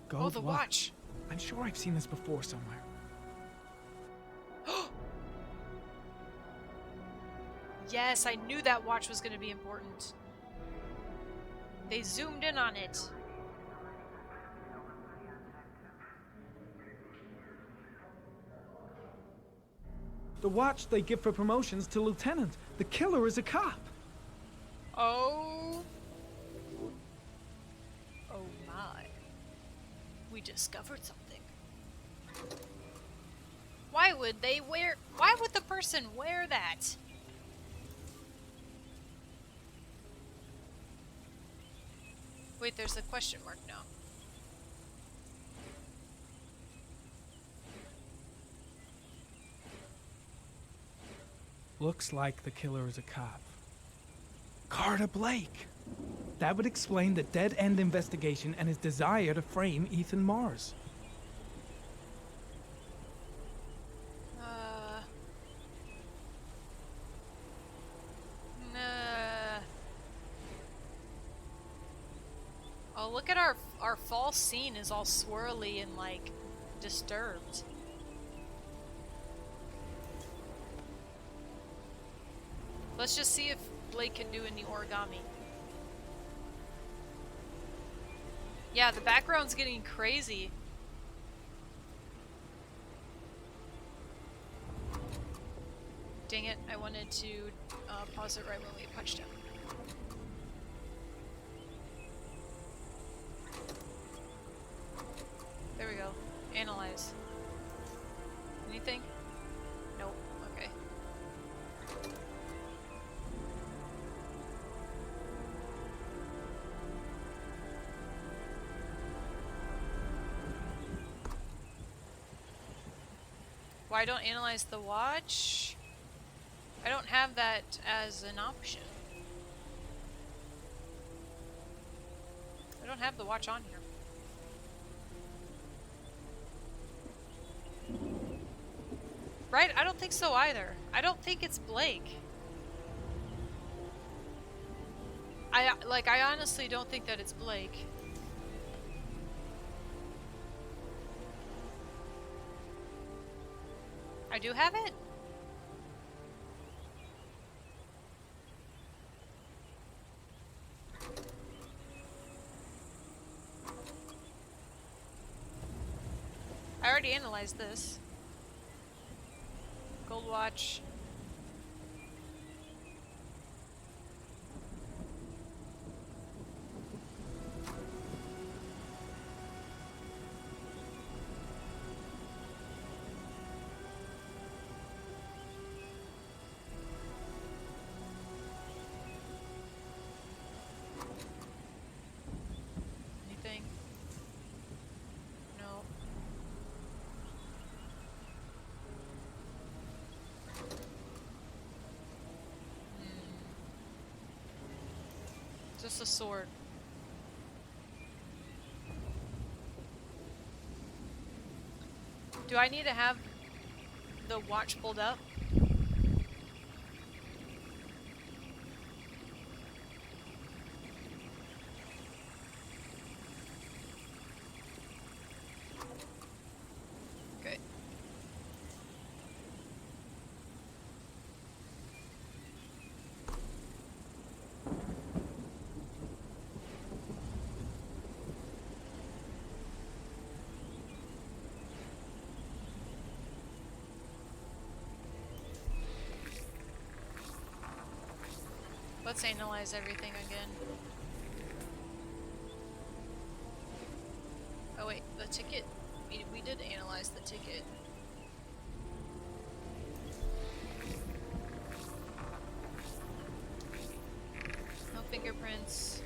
Gold the watch. I'm sure I've seen this before somewhere. Yes, I knew that watch was going to be important. They zoomed in on it. The watch they give for promotions to lieutenant. The killer is a cop. Oh. Oh my. We discovered something. Why would the person wear that? Wait, there's a question mark now. Looks like the killer is a cop. Carter Blake! That would explain the dead-end investigation and his desire to frame Ethan Mars. Oh, look at our fall scene is all swirly and like disturbed. Let's just see if Blake can do any origami. Yeah, the background's getting crazy. Dang it, I wanted to pause it right when we punched him. There we go. Analyze. Anything? Nope. Okay. Why don't analyze the watch? I don't have that as an option. I don't have the watch on here. Right? I don't think so either. I don't think it's Blake. I honestly don't think that it's Blake. I do have it? I already analyzed this. Gold watch. Anything? No. Just a sword. Do I need to have the watch pulled up? Okay. Let's analyze everything again. Oh wait, the ticket. We did analyze the ticket. No fingerprints.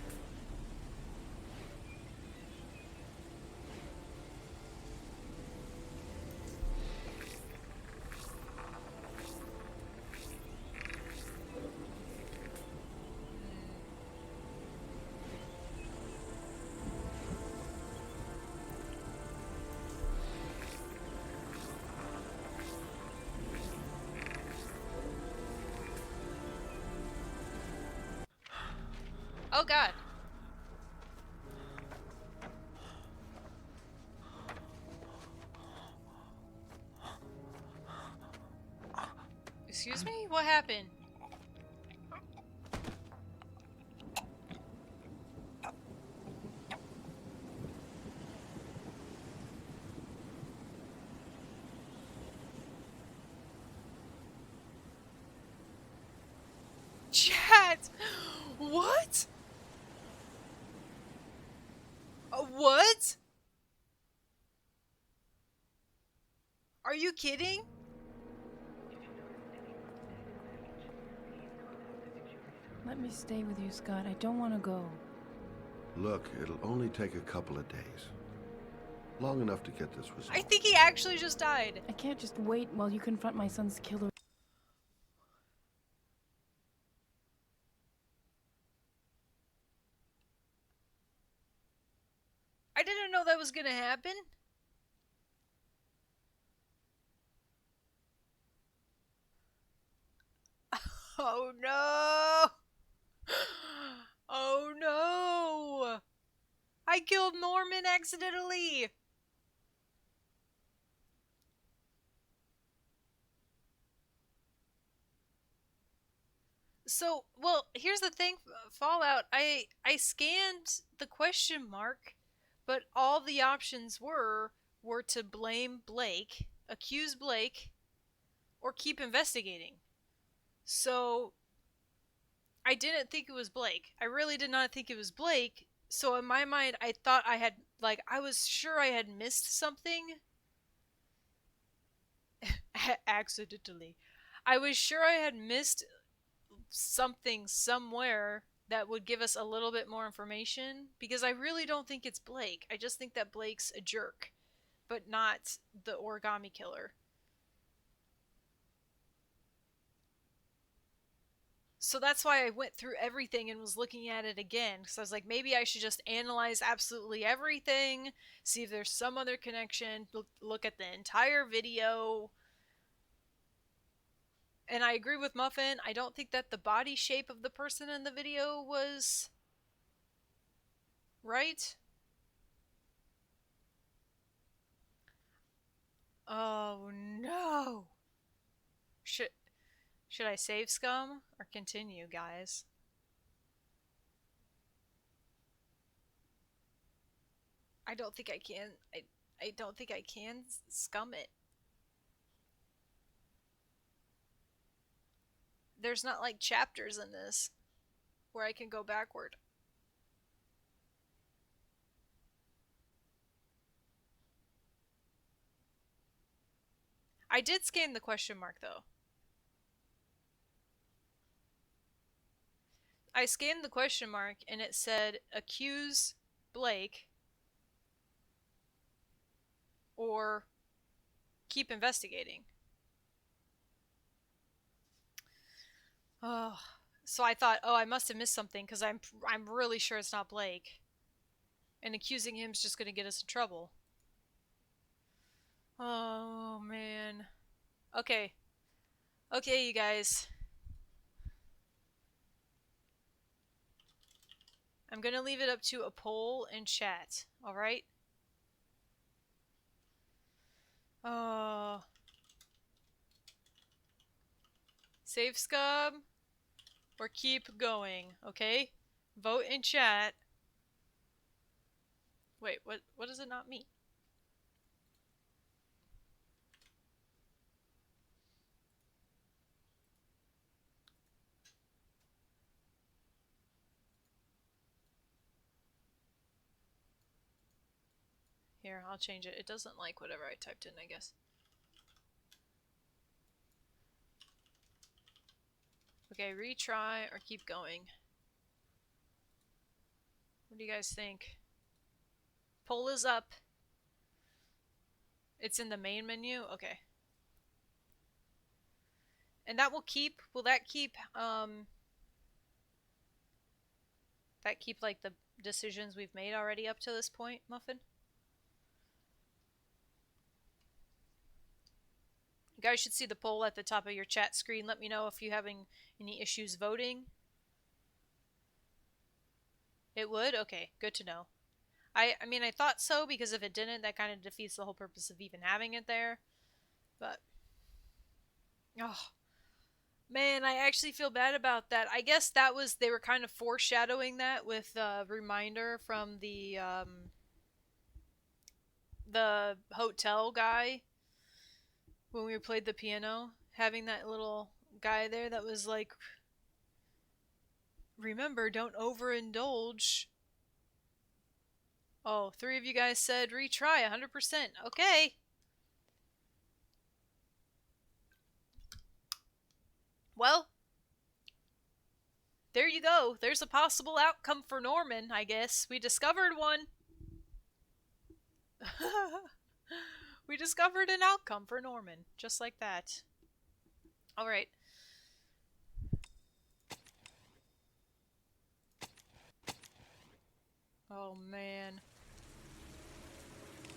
Oh god. Excuse me? What happened? Chat! What? What? Are you kidding? Let me stay with you, Scott. I don't want to go. Look, it'll only take a couple of days. Long enough to get this resolved. I think he actually just died. I can't just wait while you confront my son's killer. I didn't know that was gonna happen. Oh no! Oh no! I killed Norman accidentally! So, well, here's the thing, Fallout. I scanned the question mark, but all the options were to blame Blake, accuse Blake, or keep investigating. So I didn't think it was Blake. I really did not think it was Blake. So in my mind, I thought I had, like, I was sure I had missed something. Accidentally. I was sure I had missed something somewhere that would give us a little bit more information, because I really don't think it's Blake. I just think that Blake's a jerk, but not the origami killer. So that's why I went through everything and was looking at it again, because I was like, maybe I should just analyze absolutely everything, see if there's some other connection, look at the entire video. And I agree with Muffin. I don't think that the body shape of the person in the video was right. Oh no. Should I save Scum or continue, guys? I don't think I can. I don't think I can scum it. There's not like chapters in this where I can go backward. I did scan the question mark though. I scanned the question mark and it said accuse Blake or keep investigating. Oh, so I thought, oh, I must have missed something because I'm really sure it's not Blake. And accusing him is just going to get us in trouble. Oh, man. Okay. Okay, you guys. I'm going to leave it up to a poll in chat, alright? Save Scum or keep going, okay? Vote in chat. Wait, what does it not mean? Here, I'll change it. It doesn't like whatever I typed in, I guess. Okay, retry or keep going. What do you guys think? Poll is up. It's in the main menu? Okay. And that will keep, will that keep like the decisions we've made already up to this point, Muffin? You guys should see the poll at the top of your chat screen. Let me know if you're having any issues voting. It would? Okay, good to know. I mean, I thought so, because if it didn't, that kind of defeats the whole purpose of even having it there. But, oh, man, I actually feel bad about that. I guess that was, they were kind of foreshadowing that with the reminder from the hotel guy. When we played the piano, having that little guy there that was like, remember, don't overindulge. Oh, 3 of you guys said retry 100%. Okay. Well, there you go. There's a possible outcome for Norman, I guess. We discovered one. We discovered an outcome for Norman, just like that. Alright. Oh, man.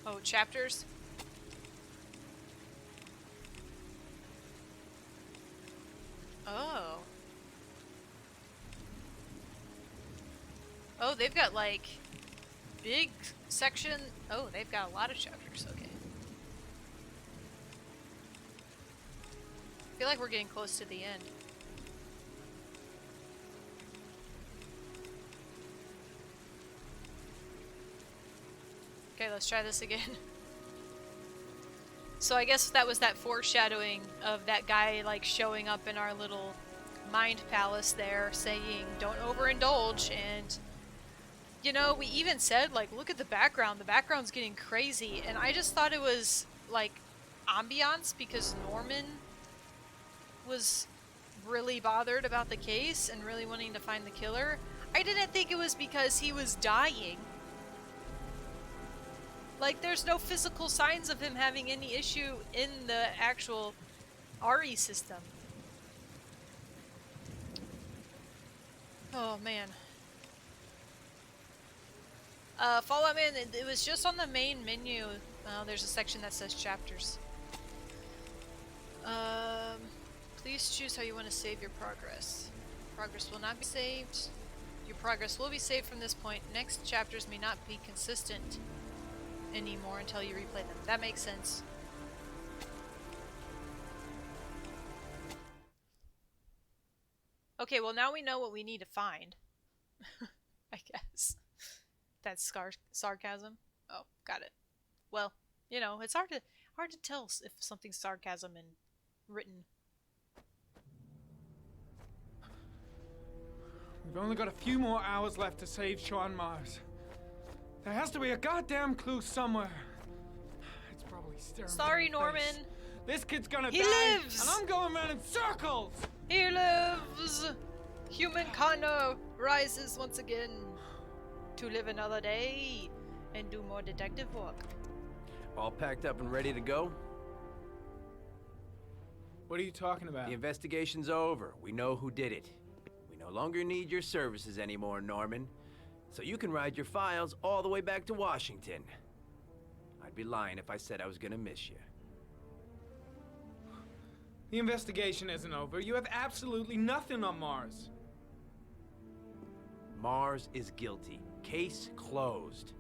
Oh, chapters? Oh. Oh, they've got, like, big section. Oh, they've got a lot of chapters. Okay. I feel like we're getting close to the end. Okay, let's try this again. So I guess that was that foreshadowing of that guy like showing up in our little mind palace there saying don't overindulge, and you know, we even said like look at the background's getting crazy, and I just thought it was like ambiance because Norman was really bothered about the case and really wanting to find the killer. I didn't think it was because he was dying. Like, there's no physical signs of him having any issue in the actual RE system. Oh, man. Fallout Man, it was just on the main menu. There's a section that says chapters. Please choose how you want to save your progress. Progress will not be saved. Your progress will be saved from this point. Next chapters may not be consistent anymore until you replay them. That makes sense. Okay, well now we know what we need to find. I guess. That's sarcasm. Oh, got it. Well, you know, it's hard to tell if something's sarcasm and written. We've only got a few more hours left to save Sean Mars. There has to be a goddamn clue somewhere. It's probably staring Sorry, me in the Norman. face. This kid's gonna He die, lives! and I'm going around in circles! He lives! Humankind rises once again to live another day and do more detective work. All packed up and ready to go? What are you talking about? The investigation's over. We know who did it. We no longer need your services anymore, Norman. So you can ride your files all the way back to Washington. I'd be lying if I said I was gonna miss you. The investigation isn't over. You have absolutely nothing on Mars. Mars is guilty. Case closed.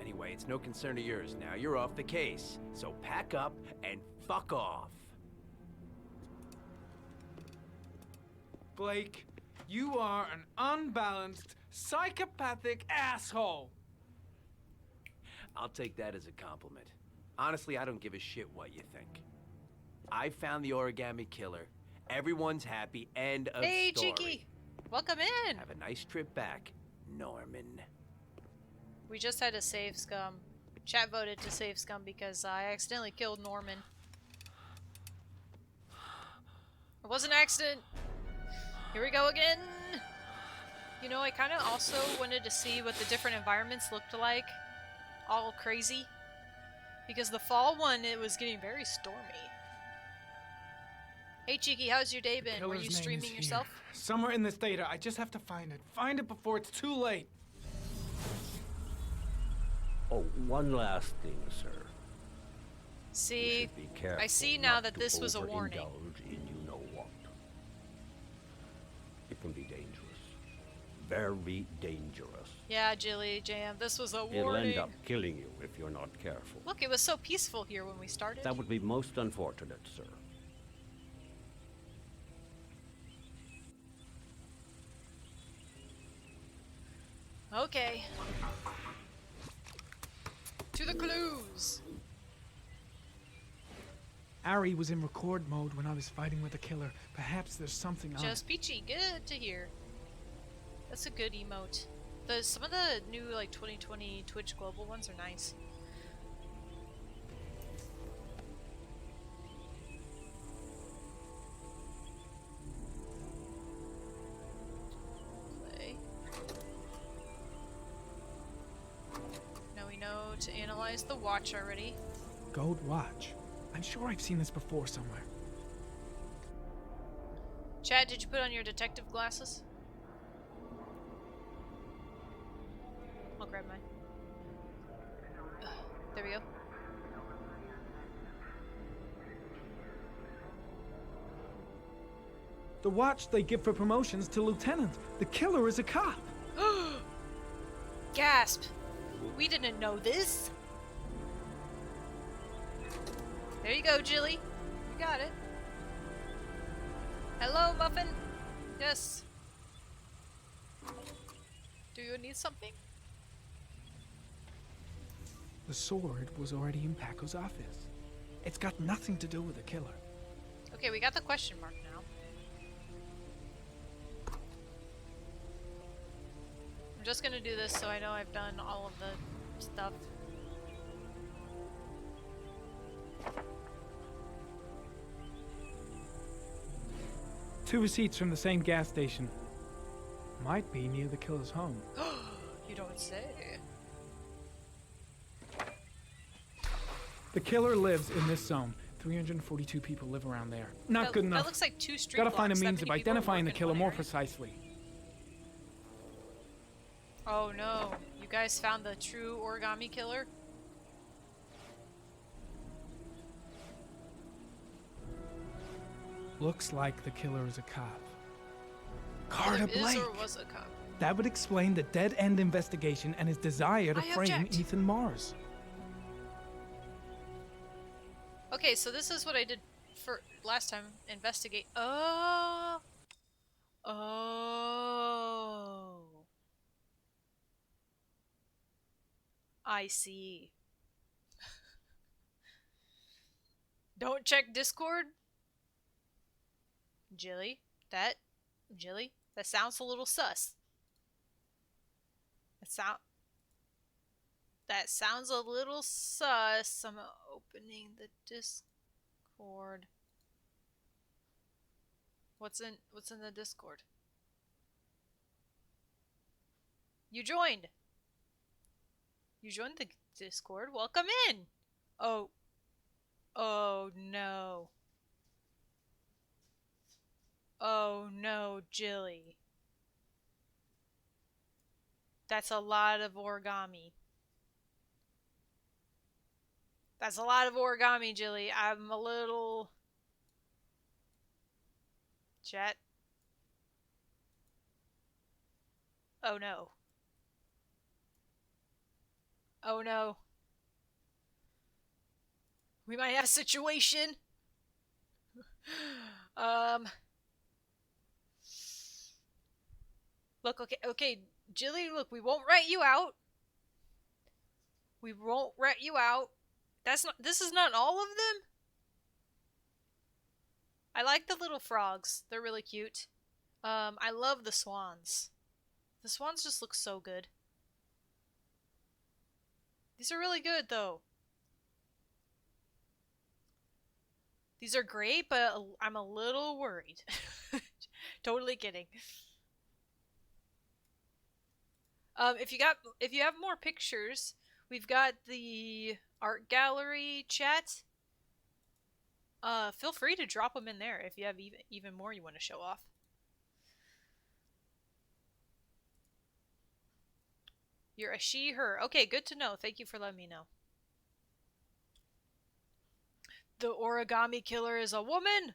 Anyway, it's no concern of yours now. You're off the case. So pack up and fuck off. Blake, you are an unbalanced, psychopathic asshole. I'll take that as a compliment. Honestly, I don't give a shit what you think. I found the origami killer. Everyone's happy. End of Hey, story. Cheeky! Welcome in! Have a nice trip back, Norman. We just had to save Scum. Chat voted to save Scum because I accidentally killed Norman. It was an accident! Here we go again! You know, I kind of also wanted to see what the different environments looked like. All crazy. Because the fall one, it was getting very stormy. Hey Cheeky, how's your day been? Were you streaming yourself? Somewhere in this data. I just have to find it. Find it before it's too late. Oh, one last thing, sir. See, Be careful I see now not that to this was a warning. overindulge in you know what. It can be dangerous. Very dangerous. Yeah, Jilly, Jam, this was a It'll warning. end up killing you if you're not careful. Look, it was so peaceful here when we started. That would be most unfortunate, sir. Okay. To the clues. Ari was in record mode when I was fighting with the killer. Perhaps there's something on Just peachy, good to hear. That's a good emote. Some of the new like 2020 Twitch Global ones are nice. Play. Now we know to analyze the watch already. Gold watch. I'm sure I've seen this before somewhere. Chad, did you put on your detective glasses? I'll grab mine. There we go. The watch they give for promotions to lieutenant. The killer is a cop. Gasp! We didn't know this. There you go, Jilly. You got it. Hello, Muffin. Yes. Do you need something? The sword was already in Paco's office. It's got nothing to do with the killer. Okay, we got the question mark now. just gonna do this so I know I've done all of the stuff. Two receipts from the same gas station. Might be near the killer's home. You don't say. The killer lives in this zone. 342 people live around there. Not good enough. That looks like 2 street Gotta find a blocks. That means of many people are identifying the working killer one more area. precisely. Oh no, you guys found the true origami killer? Looks like the killer is a cop. Either Carter is Blake. or was a cop. That would explain the dead-end investigation and his desire to I frame object. Ethan Mars. Okay, so this is what I did for last time. Investigate. Oh. Oh. I see. Don't check Discord? Jilly? That sounds a little sus. That sounds a little sus. I'm opening the Discord. What's in the Discord? You joined. You joined the Discord. Welcome in. Oh. Oh no. Oh no, Jilly. That's a lot of origami. That's a lot of origami, Jilly. I'm a little... Chat. Oh no. Oh no. We might have a situation. Look, okay, Jilly, look, we won't rat you out. We won't rat you out. This is not all of them? I like the little frogs. They're really cute. I love the swans. The swans just look so good. These are really good, though. These are great, but I'm a little worried. Totally kidding. If you have more pictures, we've got the art gallery chat. Feel free to drop them in there if you have even more you want to show off. You're a she, her. Okay, good to know. Thank you for letting me know. The origami killer is a woman!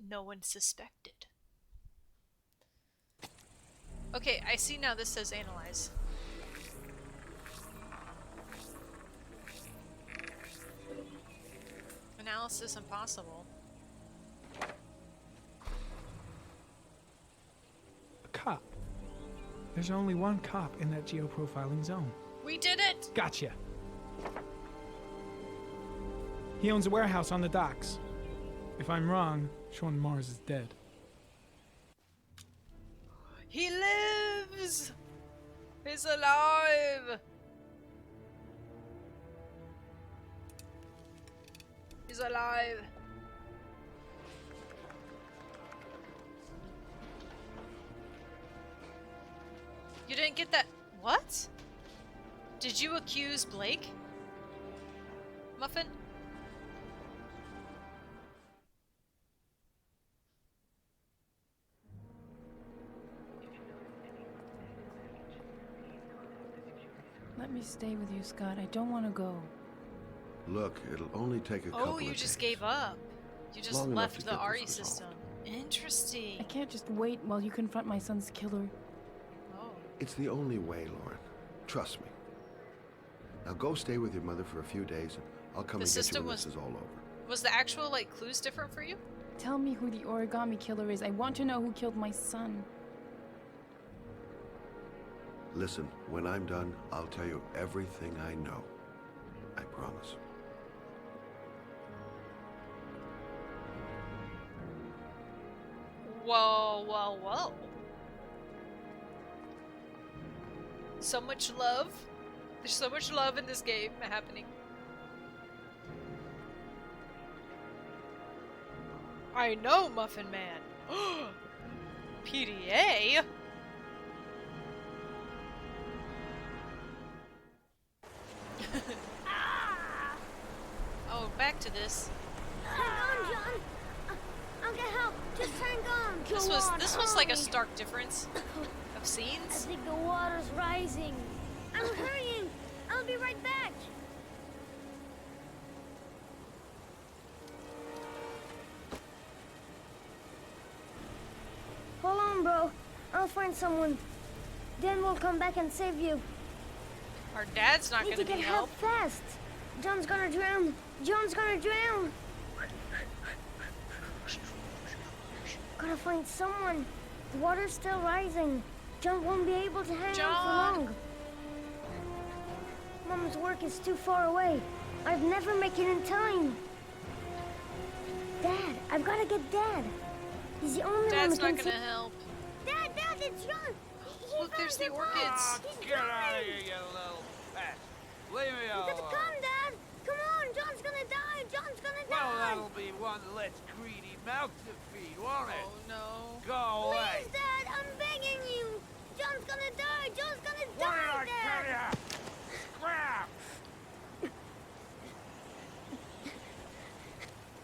No one suspected. Okay, I see now this says analyze. Analysis impossible. A cop. There's only one cop in that geoprofiling zone. We did it! Gotcha. He owns a warehouse on the docks. If I'm wrong, Sean Mars is dead. He lives! He's alive! He's alive. You didn't get that. What? Did you accuse Blake? Muffin? Let me stay with you, Scott. I don't want to go. Look, it'll only take a couple Oh, of you days. just gave up. You just Long enough to left the get this RE resolved. system. Interesting. I can't just wait while you confront my son's killer. Oh. It's the only way, Lauren. Trust me. Now go stay with your mother for a few days, and I'll come The and get you system when was- this is all over. Was the actual, like, clues different for you? Tell me who the origami killer is. I want to know who killed my son. Listen, when I'm done, I'll tell you everything I know. I promise. Whoa, whoa, whoa. So much love. There's so much love in this game happening. I know, Muffin Man. PDA? Oh, back to this. Hang on, John. I'll get help. Just hang on. This was like a stark difference of scenes. I think the water's rising. I'm hurrying. I'll be right back. Hold on, bro. I'll find someone. Then we'll come back and save you. Our dad's not Need gonna to get need help help. fast. John's gonna drown. John's gonna drown. Gotta find someone. The water's still rising. John won't be able to hang on for long. Mom's work is too far away. I'd never make it in time. Dad, I've gotta get Dad. He's the only Dad's one not who gonna can help. Dad, it's John. Look, there's the orchids. Get out of here, you little pest. Leave me You gotta alone. come, Dad. Come on, John's gonna die. John's gonna Well, die. that'll be one less greedy mouth to feed, won't it? Oh, no. Go away. Please, Dad, I'm begging you. John's gonna die. John's gonna What die, did I tell Dad. ya? Scrap!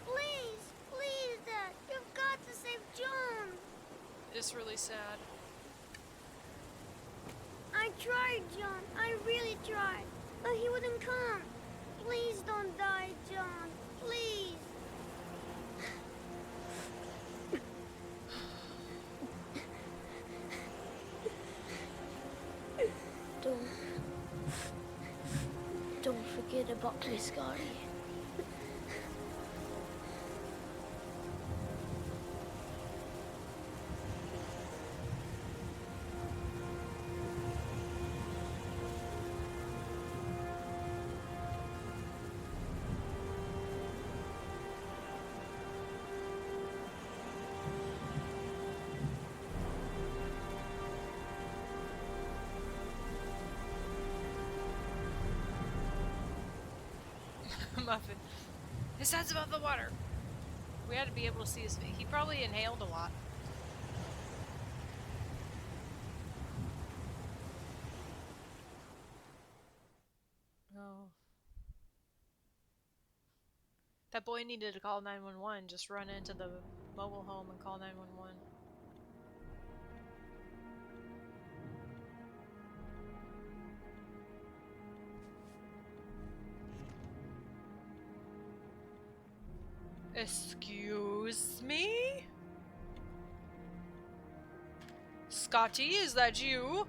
Please, Dad. You've got to save John. It's really sad. I tried, John. I really tried. But he wouldn't come. Please don't die, John. Please. Don't forget about me, Scotty. Muffin. His head's above the water. We had to be able to see his face. He probably inhaled a lot. Oh. That boy needed to call 911. Just run into the mobile home and call 911. Excuse me? Scotty, is that you?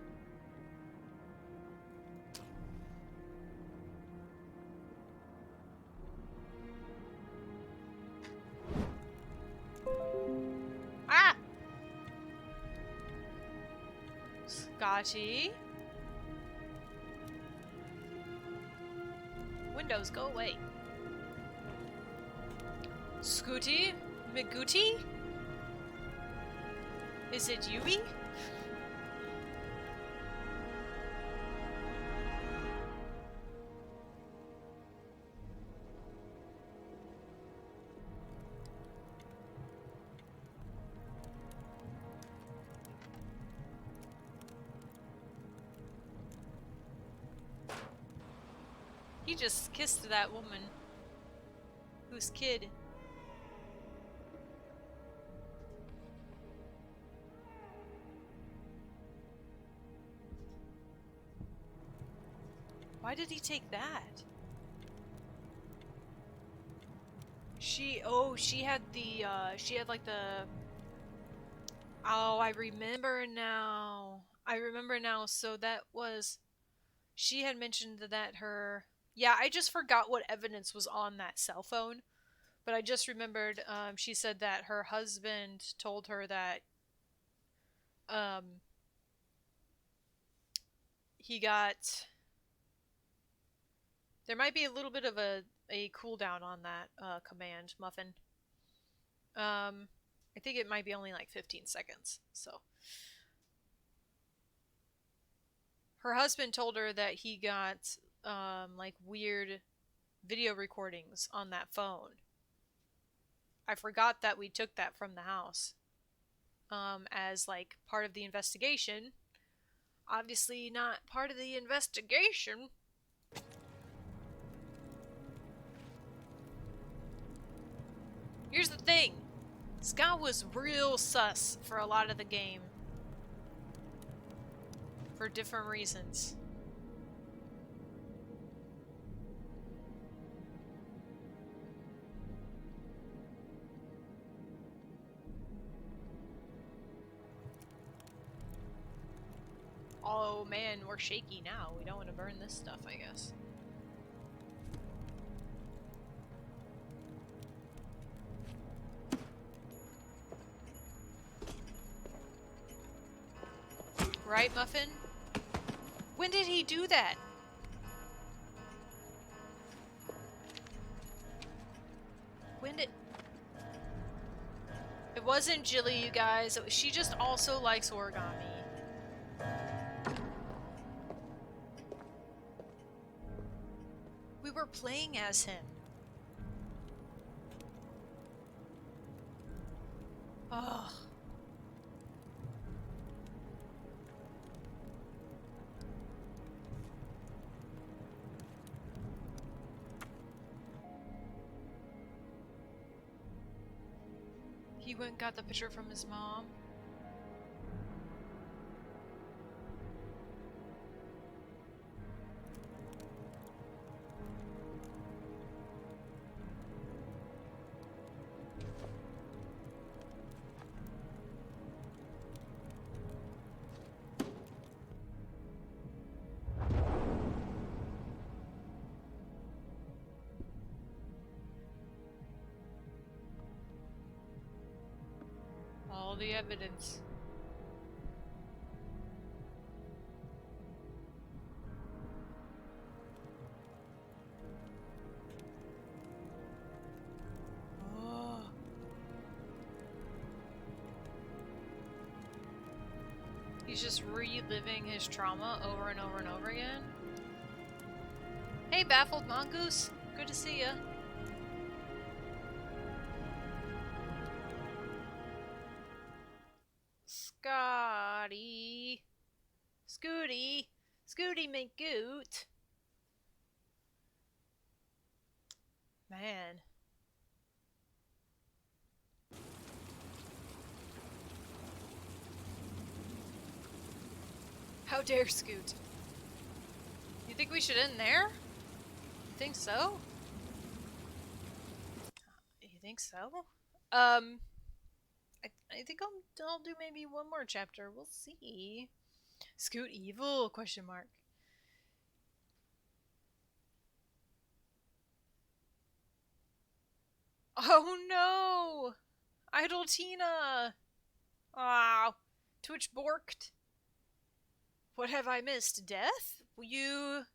Ah! Scotty? Windows, go away. Scooty? Miguti? Is it Yui? He just kissed that woman. Whose kid? Why did he take that? She had the, she had like the... Oh, I remember now. So that was... She had mentioned that her... Yeah, I just forgot what evidence was on that cell phone. But I just remembered, she said that her husband told her that, he got... There might be a little bit of a cooldown on that, command, Muffin. I think it might be only like 15 seconds, so. Her husband told her that he got, like, weird video recordings on that phone. I forgot that we took that from the house, as, like, part of the investigation. Obviously not part of the investigation. Here's the thing. Scott was real sus for a lot of the game. For different reasons. Oh man, we're shaky now. We don't want to burn this stuff, I guess. Right, Muffin? When did he do that? When did... It wasn't Jilly, you guys. She just also likes origami. We were playing as him. Oh. He went and got the picture from his mom. All the evidence. Oh. He's just reliving his trauma over and over and over again. Hey, Baffled Mongoose. Good to see ya. Scotty. Scooty. Scooty McGoot. Man. How dare Scoot? You think we should end there? You think so? You think so? I think I'll do maybe one more chapter. We'll see. Scoot evil? Question mark. Oh no! Idle Tina! Ah, Twitch borked. What have I missed? Death? You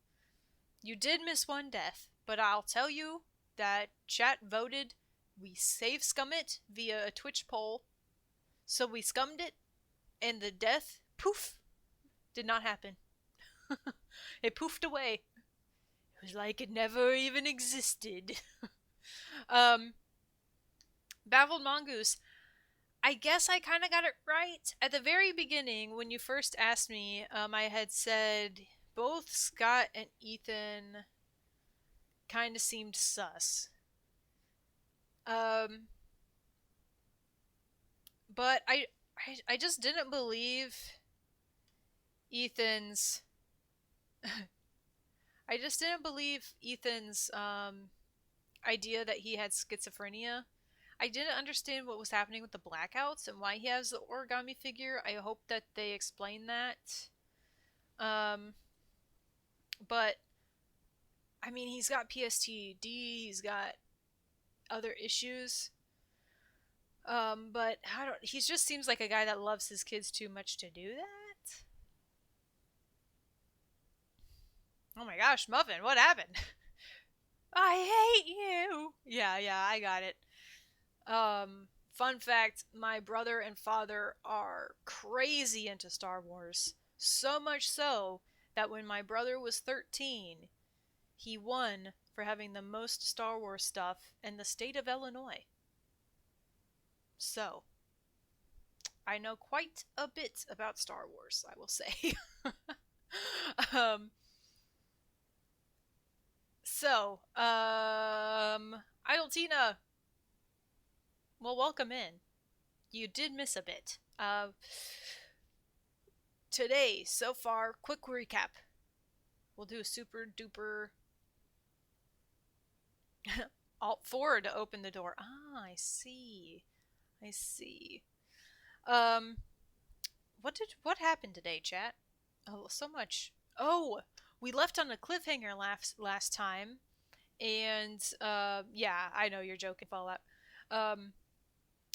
did miss one death, but I'll tell you that chat voted we save scum it via a Twitch poll. So we scummed it, and the death, poof, did not happen. It poofed away. It was like it never even existed. Baffled Mongoose. I guess I kind of got it right. At the very beginning, when you first asked me, I had said both Scott and Ethan kind of seemed sus. But I just didn't believe Ethan's... I just didn't believe Ethan's idea that he had schizophrenia. I didn't understand what was happening with the blackouts and why he has the origami figure. I hope that they explain that. But, I mean, he's got PTSD, he's got other issues. But he just seems like a guy that loves his kids too much to do that. Oh my gosh, Muffin, what happened? I hate you. Yeah, I got it. Fun fact, my brother and father are crazy into Star Wars. So much so that when my brother was 13, he won for having the most Star Wars stuff in the state of Illinois. So, I know quite a bit about Star Wars, I will say. Idletina, well, welcome in. You did miss a bit. Today, so far, quick recap. We'll do a super duper Alt 4 to open the door. Ah, I see. I see. What happened today, chat? Oh, so much. Oh, we left on a cliffhanger last time. And, yeah, I know you're joking, Fallout.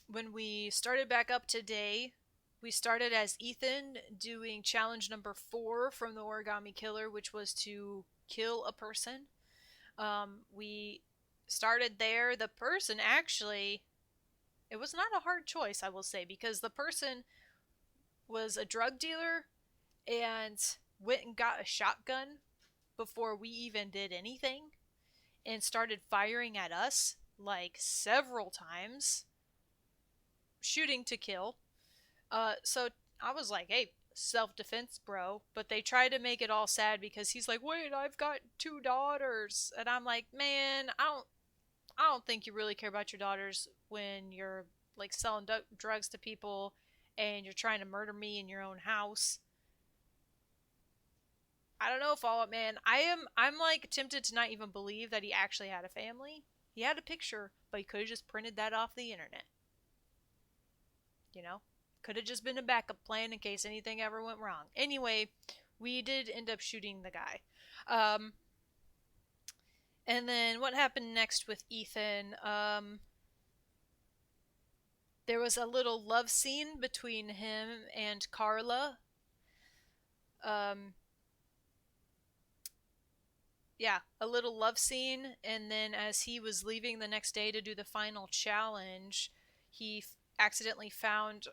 When we started back up today, we started as Ethan doing challenge number 4 from the Origami Killer, which was to kill a person. We started there. The person actually, it was not a hard choice, I will say, because the person was a drug dealer and went and got a shotgun before we even did anything and started firing at us like several times, shooting to kill. So I was like, hey, self-defense, bro. But they tried to make it all sad because he's like, wait, I've got 2 daughters. And I'm like, man, I don't think you really care about your daughters when you're like selling drugs to people and you're trying to murder me in your own house. I don't know, Fallout Man. I'm like tempted to not even believe that he actually had a family. He had a picture, but he could have just printed that off the internet. You know? Could have just been a backup plan in case anything ever went wrong. Anyway, we did end up shooting the guy. And then what happened next with Ethan? There was a little love scene between him and Carla. Yeah, a little love scene, and then as he was leaving the next day to do the final challenge, he accidentally found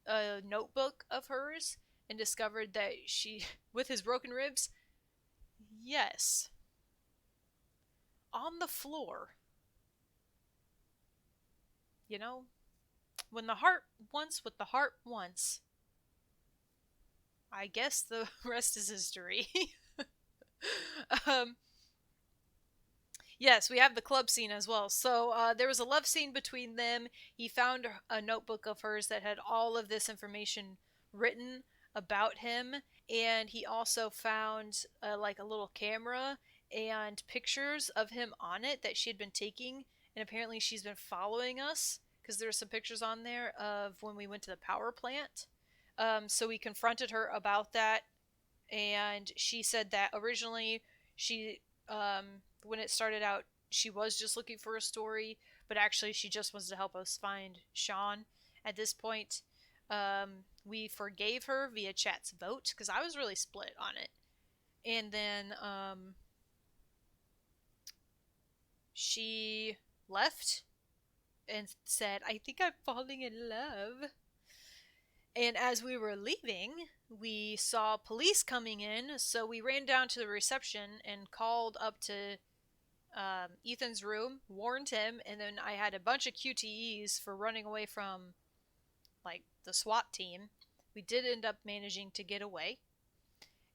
a notebook of hers and discovered that she, with his broken ribs, yes, on the floor. You know, when the heart wants what the heart wants. I guess the rest is history. Yes, we have the club scene as well. So there was a love scene between them. He found a notebook of hers that had all of this information written about him, and he also found like a little camera and pictures of him on it that she had been taking, and apparently she's been following us because there's some pictures on there of when we went to the power plant. So we confronted her about that, and she said that originally she when it started out, she was just looking for a story, but actually she just wants to help us find Sean. At this point, we forgave her via chat's vote, because I was really split on it. And then she left and said, I think I'm falling in love. And as we were leaving, we saw police coming in, so we ran down to the reception and called up to Ethan's room, warned him, and then I had a bunch of QTEs for running away from, like, the SWAT team. We did end up managing to get away.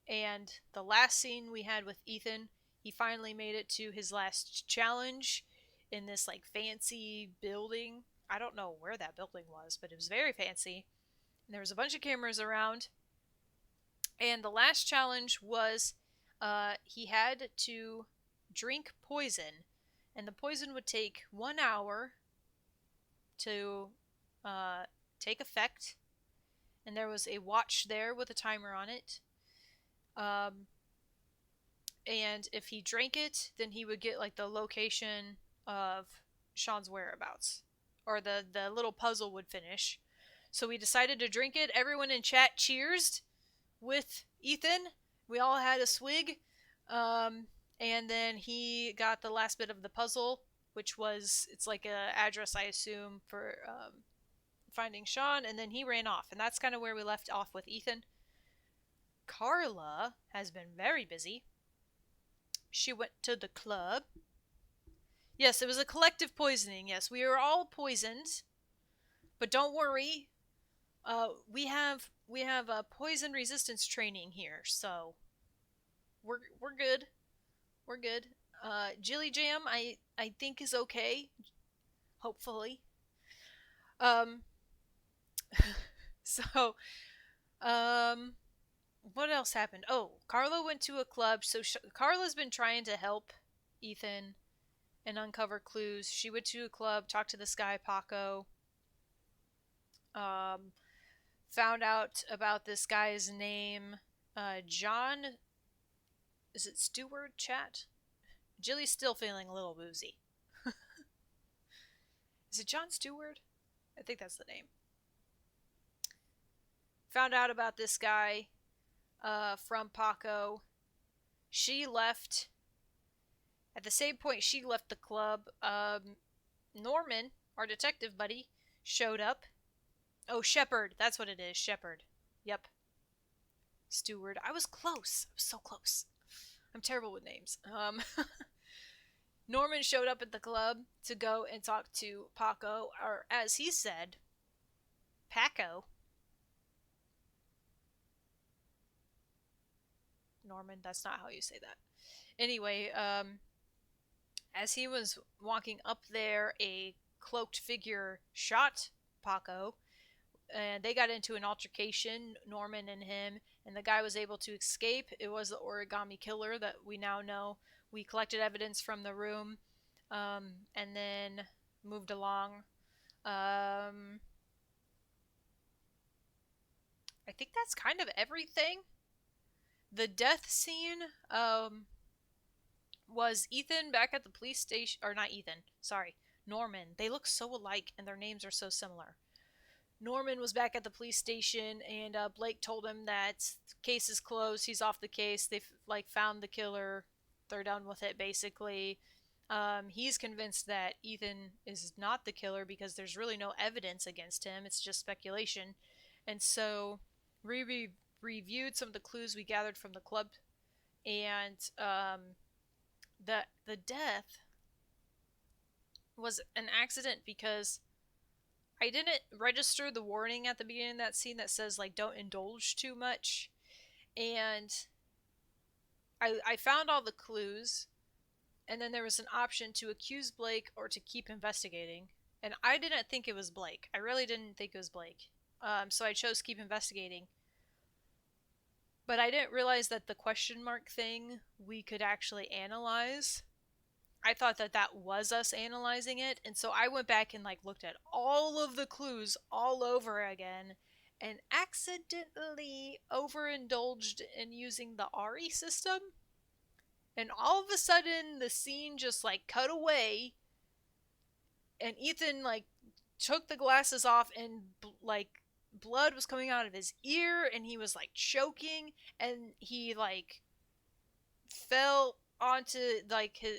And the last scene we had with Ethan, he finally made it to his last challenge in this, like, fancy building. I don't know where that building was, but it was very fancy. And there was a bunch of cameras around. And the last challenge was he had to drink poison. And the poison would take 1 hour to take effect. And there was a watch there with a timer on it. And if he drank it, then he would get like the location of Sean's whereabouts. Or the little puzzle would finish. So we decided to drink it. Everyone in chat cheersed with Ethan. We all had a swig. And then he got the last bit of the puzzle, which was, it's like a address, I assume, for finding Sean, and then he ran off. And that's kind of where we left off with Ethan. Carla has been very busy. She went to the club. Yes, it was a collective poisoning. Yes, we are all poisoned. But don't worry. We have poison resistance training here, so we're good. We're good. Jilly Jam, I think is okay. Hopefully. So, what else happened? Oh, Carla went to a club. So Carla's been trying to help Ethan and uncover clues. She went to a club, talked to this guy, Paco. Found out about this guy's name, John. Is it Stewart, chat? Jilly's still feeling a little woozy. Is it John Stewart? I think that's the name. Found out about this guy from Paco. She left. At the same point she left the club, Norman, our detective buddy, showed up. Oh, Shepard. That's what it is. Shepard. Yep. Stewart. I was close. I was so close. I'm terrible with names. Norman showed up at the club to go and talk to Paco, or as he said, Paco. Norman, that's not how you say that. Anyway, as he was walking up there, a cloaked figure shot Paco, and they got into an altercation, Norman and him, and the guy was able to escape. It was the origami killer that we now know. We collected evidence from the room, and then moved along. I think that's kind of everything. The death scene was Ethan back at the police station, or not Ethan, sorry, Norman. They look so alike and their names are so similar. Norman was back at the police station, and Blake told him that the case is closed. He's off the case. They've found the killer. They're done with it, basically. He's convinced that Ethan is not the killer because there's really no evidence against him. It's just speculation. And so we reviewed some of the clues we gathered from the club, and the death was an accident because I didn't register the warning at the beginning of that scene that says, don't indulge too much. And I found all the clues, and then there was an option to accuse Blake or to keep investigating. And I didn't think it was Blake. I really didn't think it was Blake. So I chose keep investigating. But I didn't realize that the question mark thing we could actually analyze. I thought that was us analyzing it, and so I went back and looked at all of the clues all over again, and accidentally overindulged in using the ARI system. And all of a sudden, the scene just cut away, and Ethan took the glasses off, and blood was coming out of his ear, and he was choking, and he fell onto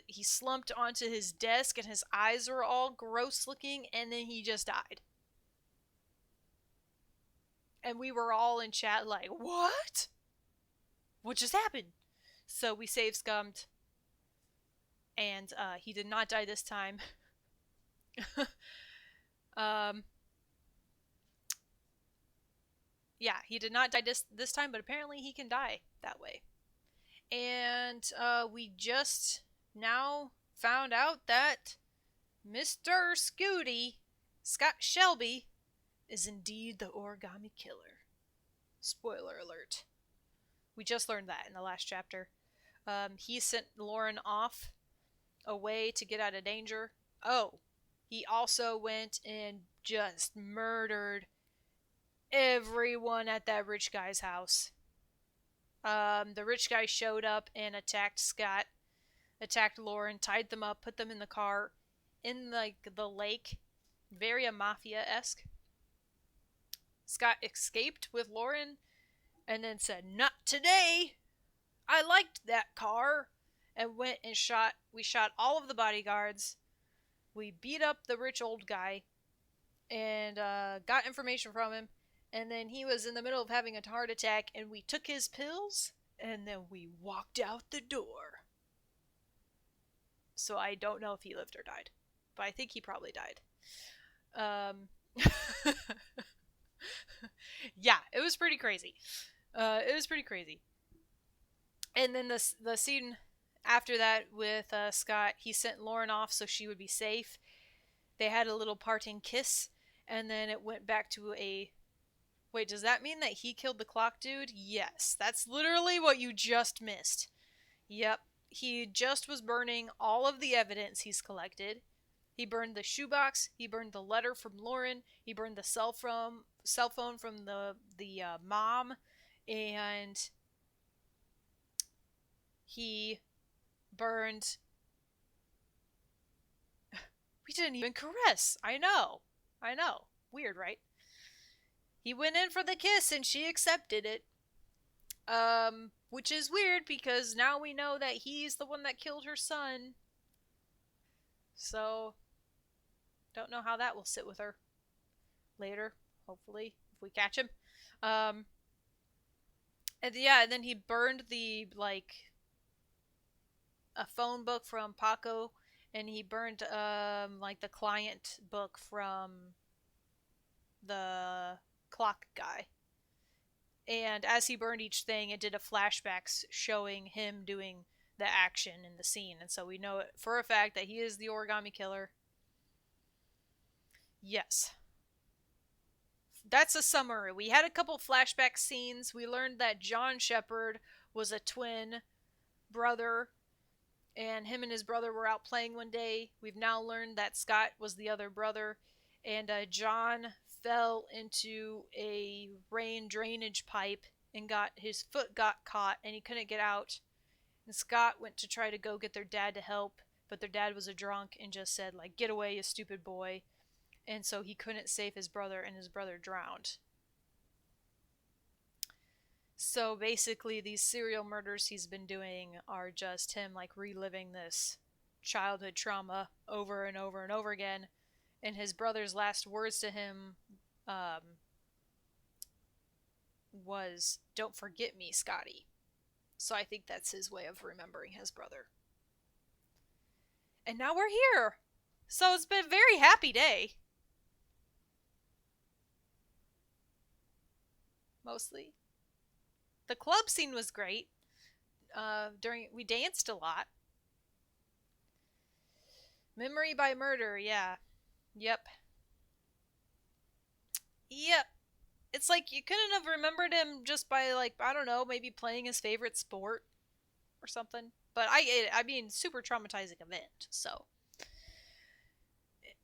he slumped onto his desk, and his eyes were all gross looking, and then he just died. And we were all in chat what just happened? So we save scummed, and he did not die this time. Yeah, he did not die this time, but apparently he can die that way. And we just now found out that Mr. Scooty, Scott Shelby, is indeed the origami killer. Spoiler alert. We just learned that in the last chapter. He sent Lauren off away to get out of danger. Oh, he also went and just murdered everyone at that rich guy's house. The rich guy showed up and attacked Scott, attacked Lauren, tied them up, put them in the car in the lake. Very mafia-esque. Scott escaped with Lauren and then said, "Not today! I liked that car!" And went and we shot all of the bodyguards. We beat up the rich old guy. and got information from him. And then he was in the middle of having a heart attack, and we took his pills, and then we walked out the door. So I don't know if he lived or died, but I think he probably died. Yeah, it was pretty crazy. And then the scene after that with Scott, he sent Lauren off so she would be safe. They had a little parting kiss, and then it went back to a... Wait, does that mean that he killed the clock dude? Yes, that's literally what you just missed. Yep, he just was burning all of the evidence he's collected. He burned the shoebox, he burned the letter from Lauren, he burned the cell phone from the mom, and he burned... We didn't even caress. I know. Weird, right? He went in for the kiss and she accepted it. Which is weird because now we know that he's the one that killed her son. So, don't know how that will sit with her later, hopefully, if we catch him. And then he burned the, a phone book from Paco, and he burned, the client book from the clock guy. And as he burned each thing, it did a flashbacks showing him doing the action in the scene. And so we know it for a fact that he is the origami killer. Yes. That's a summary. We had a couple flashback scenes. We learned that John Shepherd was a twin brother, and him and his brother were out playing one day. We've now learned that Scott was the other brother, and John fell into a rain drainage pipe and his foot got caught and he couldn't get out. And Scott went to try to go get their dad to help, but their dad was a drunk and just said, get away, you stupid boy. And so he couldn't save his brother, and his brother drowned. So basically these serial murders he's been doing are just him reliving this childhood trauma over and over and over again. And his brother's last words to him was, "Don't forget me, Scotty." So I think that's his way of remembering his brother. And now we're here! So it's been a very happy day. Mostly. The club scene was great. We danced a lot. Memory by murder, yeah. Yep. It's you couldn't have remembered him just by, I don't know, maybe playing his favorite sport or something. But super traumatizing event, so.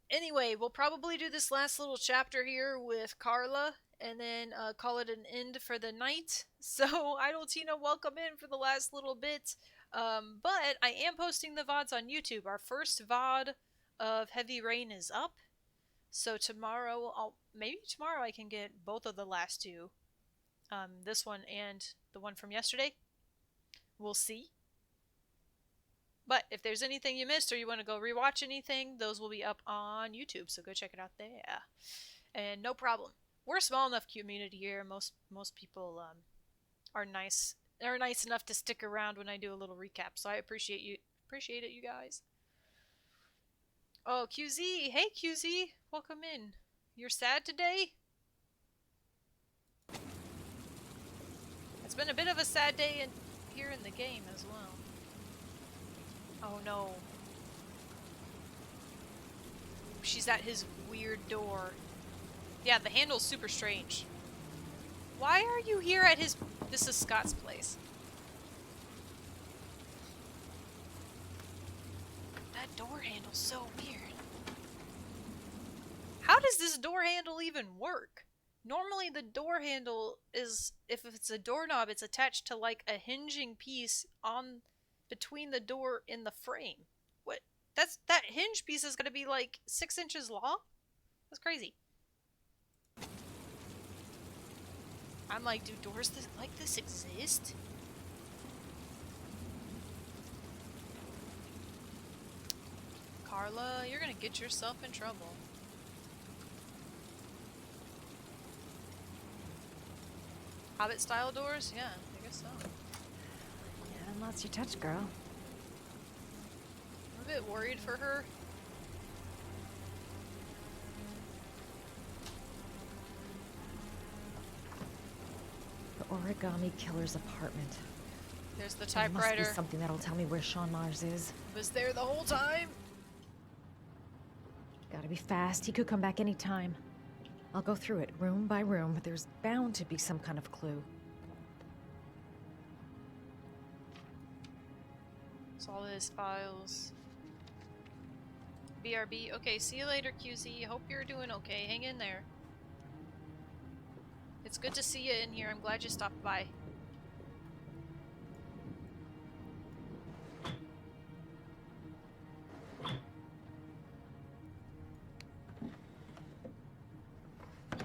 Anyway, we'll probably do this last little chapter here with Carla, and then call it an end for the night. So, Idle Tina, welcome in for the last little bit. But I am posting the VODs on YouTube. Our first VOD of Heavy Rain is up. So maybe tomorrow I can get both of the last two. This one and the one from yesterday. We'll see. But if there's anything you missed or you want to go rewatch anything, those will be up on YouTube. So go check it out there. And no problem. We're a small enough community here. Most people are nice. They're nice enough to stick around when I do a little recap. So I appreciate it, you guys. Oh, QZ. Hey, QZ. Welcome in. You're sad today? It's been a bit of a sad day here in the game as well. Oh no. She's at his weird door. Yeah, the handle's super strange. Why are you here at his... This is Scott's place. That door handle's so weird. How does this door handle even work? Normally the door handle is, if it's a doorknob, it's attached to a hinging piece on between the door and the frame. What? That hinge piece is gonna be 6 inches long? That's crazy. I'm do doors like this exist? Carla, you're gonna get yourself in trouble. Hobbit-style doors? Yeah, I guess so. Yeah, unless you touch, girl. I'm a bit worried for her. The Origami Killer's apartment. There's the There must typewriter. be something that'll tell me where Sean Mars is. Was there the whole time? Gotta be fast. He could come back anytime. I'll go through it room by room, but there's bound to be some kind of clue. It's all his files. BRB. Okay, see you later, QZ. Hope you're doing okay. Hang in there. It's good to see you in here. I'm glad you stopped by.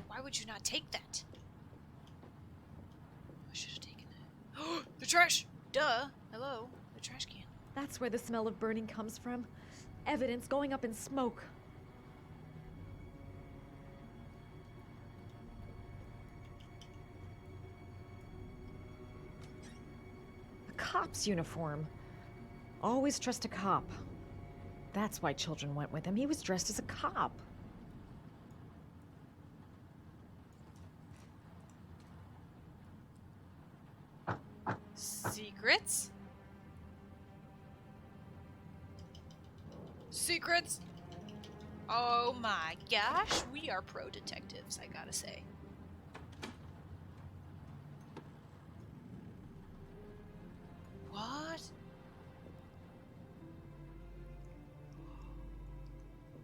Why would you not take that? I should have taken that. The trash! Duh! Hello? The trash can. That's where the smell of burning comes from. Evidence going up in smoke. A cop's uniform. Always trust a cop. That's why children went with him. He was dressed as a cop. Secrets? Secrets? Oh my gosh, we are pro detectives, I gotta say. What?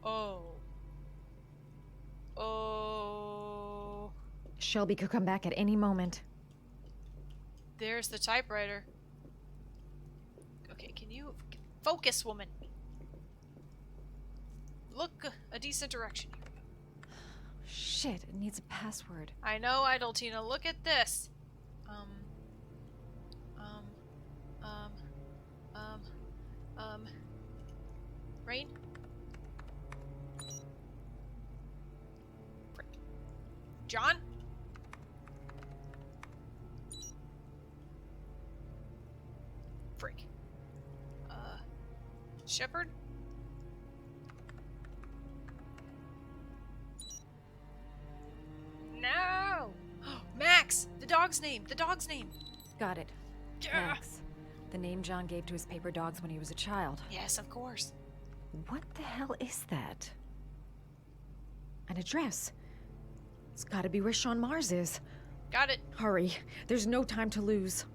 Oh. Oh. Shelby could come back at any moment. There's the typewriter. Okay, can you focus, woman? Look a decent direction here. Shit, it needs a password. I know, Idletina. Look at this. Rain? Frick. John? Frick. Shepard? No! Max! The dog's name! The dog's name! Got it. Yeah. Max. The name John gave to his paper dogs when he was a child. Yes, of course. What the hell is that? An address. It's gotta be where Sean Mars is. Got it. Hurry. There's no time to lose.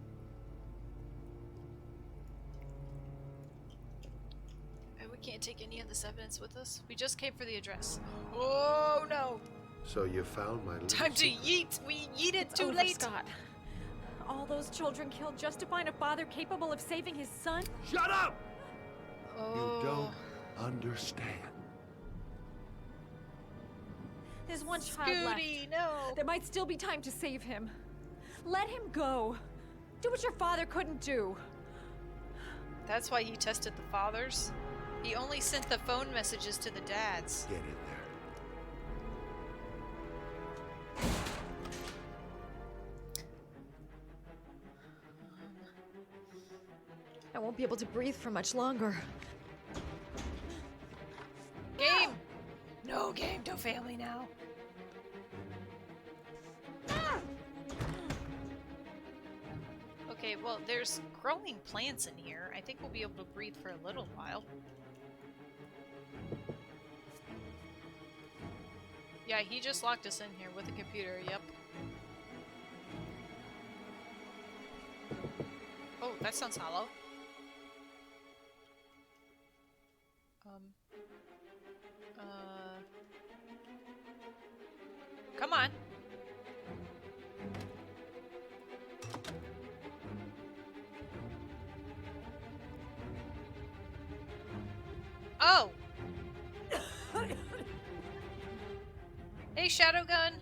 We can't take any of this evidence with us. We just came for the address. Oh no! So you found my little Time to yeet! We yeeted too Over, late! Scott. All those children killed just to find a father capable of saving his son? Shut up! Oh. You don't understand. There's one child left. Scooty, no! There might still be time to save him. Let him go. Do what your father couldn't do. That's why he tested the fathers. He only sent the phone messages to the dads. Get in there. I won't be able to breathe for much longer. Game! No game, no family now. Okay, well, there's growing plants in here. I think we'll be able to breathe for a little while. Yeah, he just locked us in here with a computer, yep. Oh, that sounds hollow. Come on. Oh! Hey, Shadowgun!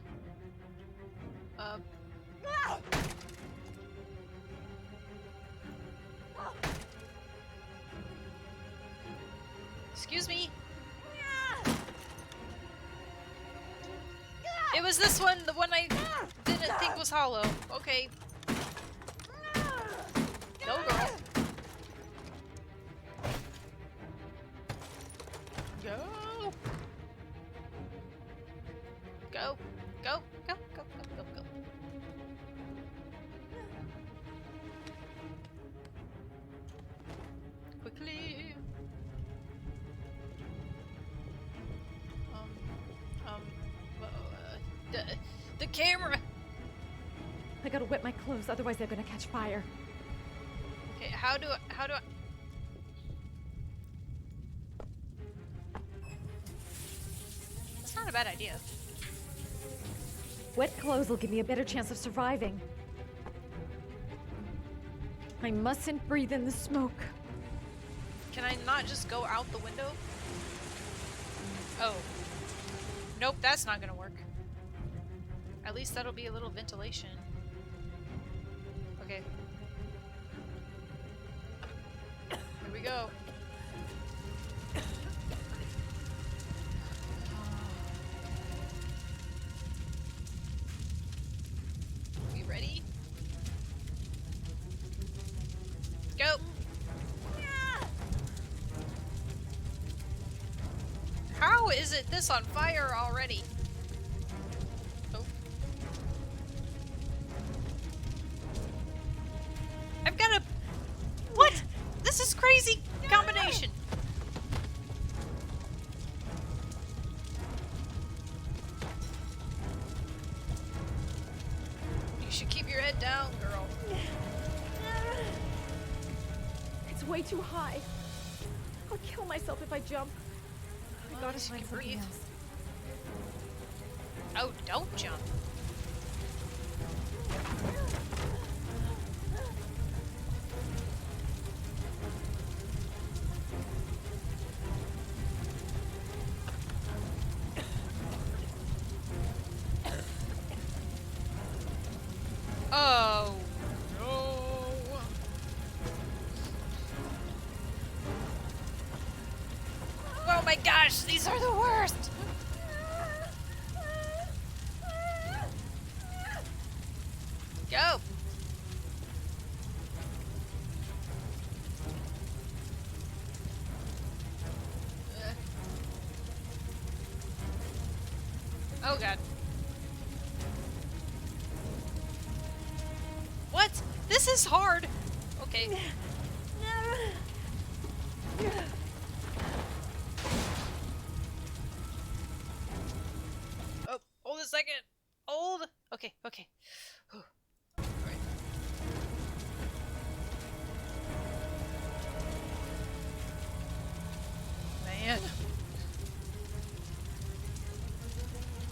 Excuse me? It was this one, the one I didn't think was hollow. Okay. Go, girl. Go. Go. Go. Go. Go. Go. Go. Go. Quickly. The camera. I gotta wet my clothes, otherwise they're gonna catch fire. Okay, how do I? That's not a bad idea. Wet clothes will give me a better chance of surviving. I mustn't breathe in the smoke. Can I not just go out the window? Oh. Nope, that's not gonna work. At least that'll be a little ventilation. Okay. Here we go. We ready? Go! How is it this on fire already? Oh. I've got a... What? This is crazy combination. You should keep your head down, girl. It's way too high. I'll kill myself if I jump. I gotta she find can something breathe. else. Oh, don't jump. Oh, no. Oh my gosh, these are the worst. Go. Oh god. What? This is hard. Okay. Oh, hold a second. Hold. Okay, okay. Whew. Alright. Man.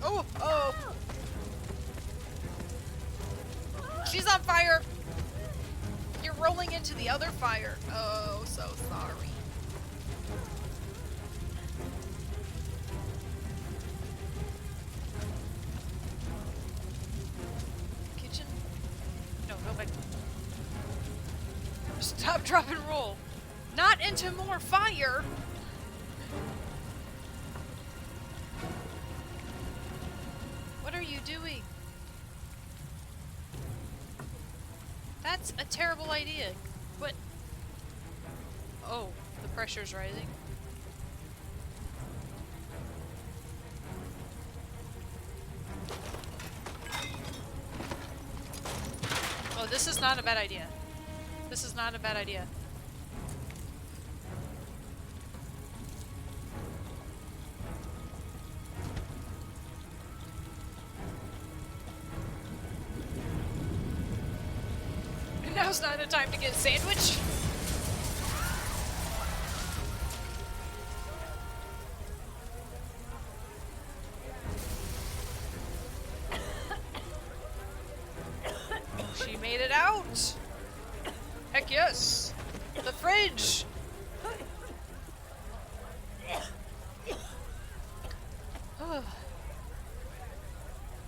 Oh, oh. She's on fire. You're rolling into the other fire. Oh, so sorry. Kitchen? No, go back. Stop, drop, and roll. Not into more fire. What are you doing? That's a terrible idea. What? Oh, the pressure's rising. Oh, this is not a bad idea. This is not a bad idea. Now's not the time to get a sandwich. She made it out. Heck yes. The fridge.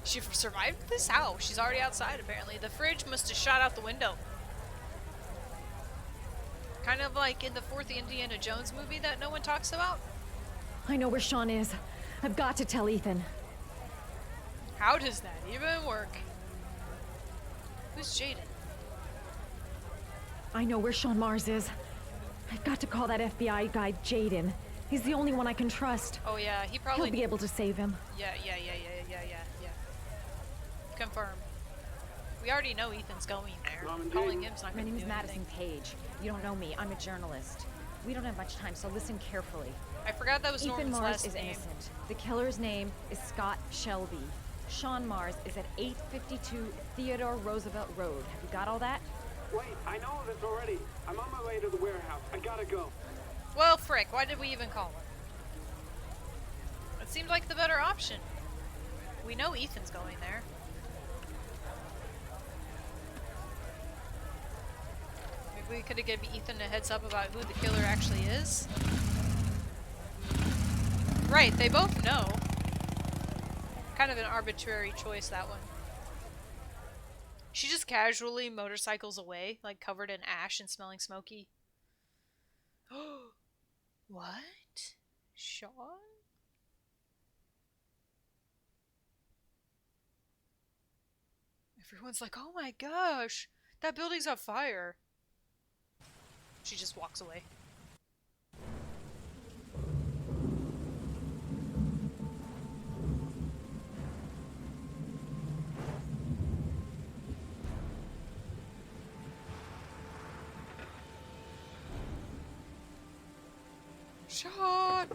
She survived this? How? She's already outside apparently. The fridge must have shot out the window. Kind of like in the fourth Indiana Jones movie that no one talks about. I know where Sean is. I've got to tell Ethan. How does that even work? Who's Jaden? I know where Sean Mars is. I've got to call that FBI guy Jaden. He's the only one I can trust. Oh yeah, he probably... He'll be able to save him. Yeah. Confirm. We already know Ethan's going there. Calling him's not My going to name is do Madison anything. Page. You don't know me. I'm a journalist. We don't have much time, so listen carefully. I forgot that was Ethan Norman's Mars last is name. innocent. The killer's name is Scott Shelby. Sean Mars is at 852 Theodore Roosevelt Road. Have you got all that? Wait, I know this already. I'm on my way to the warehouse. I gotta go. Well, frick, why did we even call him? It seemed like the better option. We know Ethan's going there. Maybe we could have given Ethan a heads up about who the killer actually is. Right, they both know. Kind of an arbitrary choice, that one. She just casually motorcycles away, like covered in ash and smelling smoky. What? Sean? Everyone's like, oh my gosh, that building's on fire. She just walks away. Sean!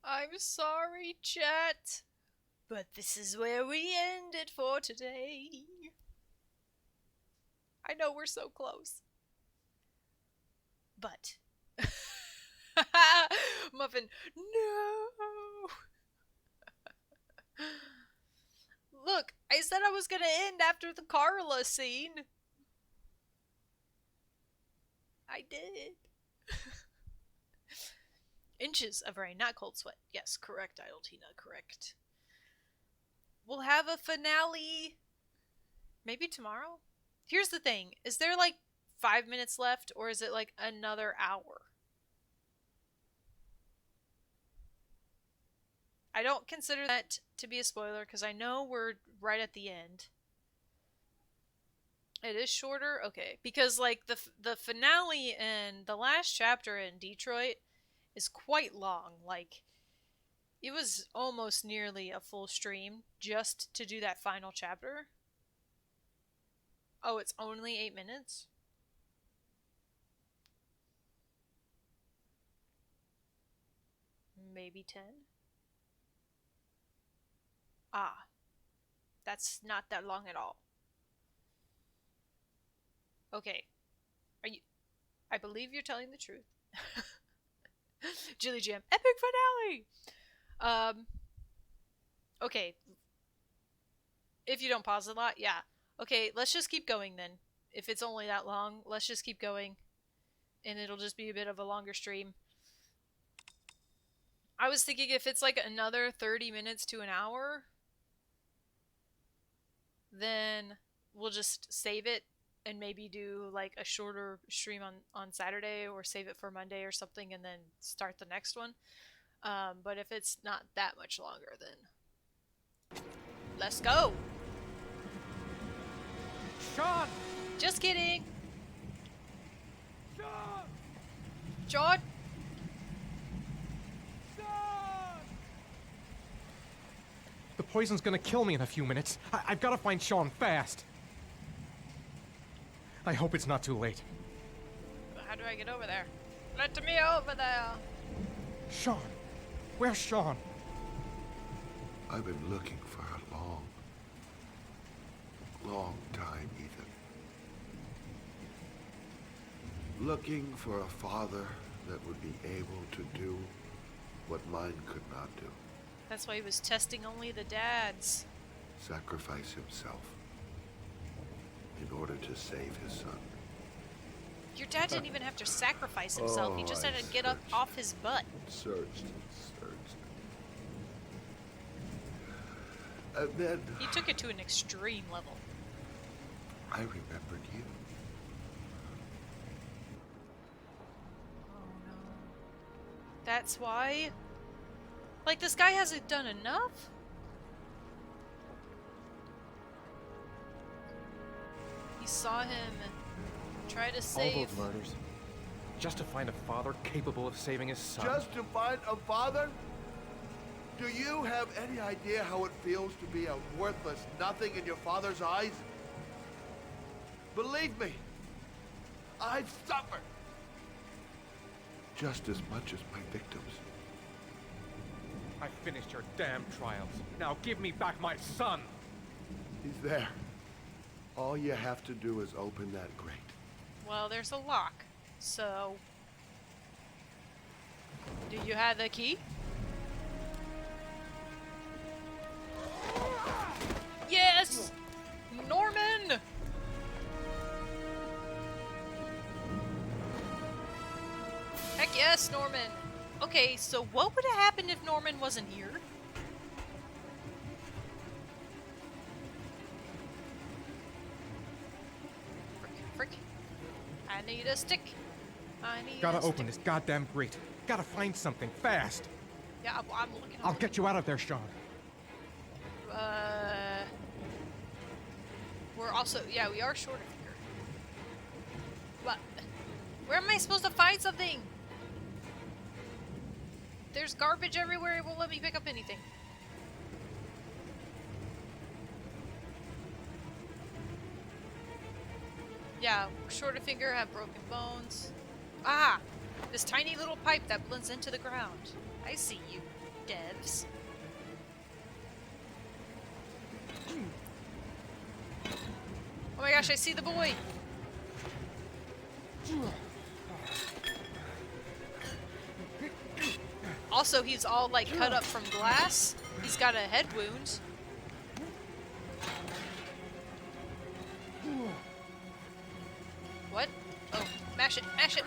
I'm sorry, chat, but this is where we end it for today. I know we're so close. But... Muffin, no! Look, I said I was gonna end after the Carla scene. I did. Inches of rain, not cold sweat. Yes, correct, Idletina, correct. We'll have a finale maybe tomorrow? Here's the thing. Is there like 5 minutes left, or is it like another hour? I don't consider that to be a spoiler because I know we're right at the end. It is shorter? Okay. Because like the finale and the last chapter in Detroit is quite long. Like, it was almost nearly a full stream just to do that final chapter. Oh, it's only 8 minutes? Maybe 10? Ah. That's not that long at all. Okay. Are you... I believe you're telling the truth. Jilly Jam. Epic finale! Okay. If you don't pause a lot, yeah. Okay, let's just keep going then. If it's only that long, let's just keep going. And it'll just be a bit of a longer stream. I was thinking if it's like another 30 minutes to an hour, then we'll just save it and maybe do like a shorter stream on Saturday, or save it for Monday or something and then start the next one. But if it's not that much longer, then let's go. Sean! Just kidding. Sean! John? The poison's gonna kill me in a few minutes. I've gotta find Sean fast. I hope it's not too late. How do I get over there? Let me over there. Sean! Where's Sean? I've been looking for a long, long time, Ethan. Looking for a father that would be able to do what mine could not do. That's why he was testing only the dads. Sacrifice himself in order to save his son. Your dad didn't even have to sacrifice himself. He just had to get up off his butt. Searched and searched. And then He took it to an extreme level. I remembered you. That's why? Like, this guy hasn't done enough? He saw him try to save... All those murders. Just to find a father capable of saving his son. Just to find a father? Do you have any idea how it feels to be a worthless nothing in your father's eyes? Believe me, I've suffered. Just as much as my victims. I finished your damn trials. Now give me back my son! He's there. All you have to do is open that grate. Well, there's a lock, so... Do you have the key? Yes! Norman! Heck yes, Norman! Okay, so what would have happened if Norman wasn't here? Frick. I need a stick. I need Gotta a open stick. this goddamn grate. Gotta find something fast. Yeah, I'm looking. I'll get you out of there, Sean. We're also, yeah, we are short of here. But where am I supposed to find something? There's garbage everywhere. It won't let me pick up anything. Yeah, short of finger, have broken bones. Ah! This tiny little pipe that blends into the ground. I see you, devs. Oh my gosh, I see the boy! Also, he's all like cut up from glass. He's got a head wound. What? Oh, mash it, mash it!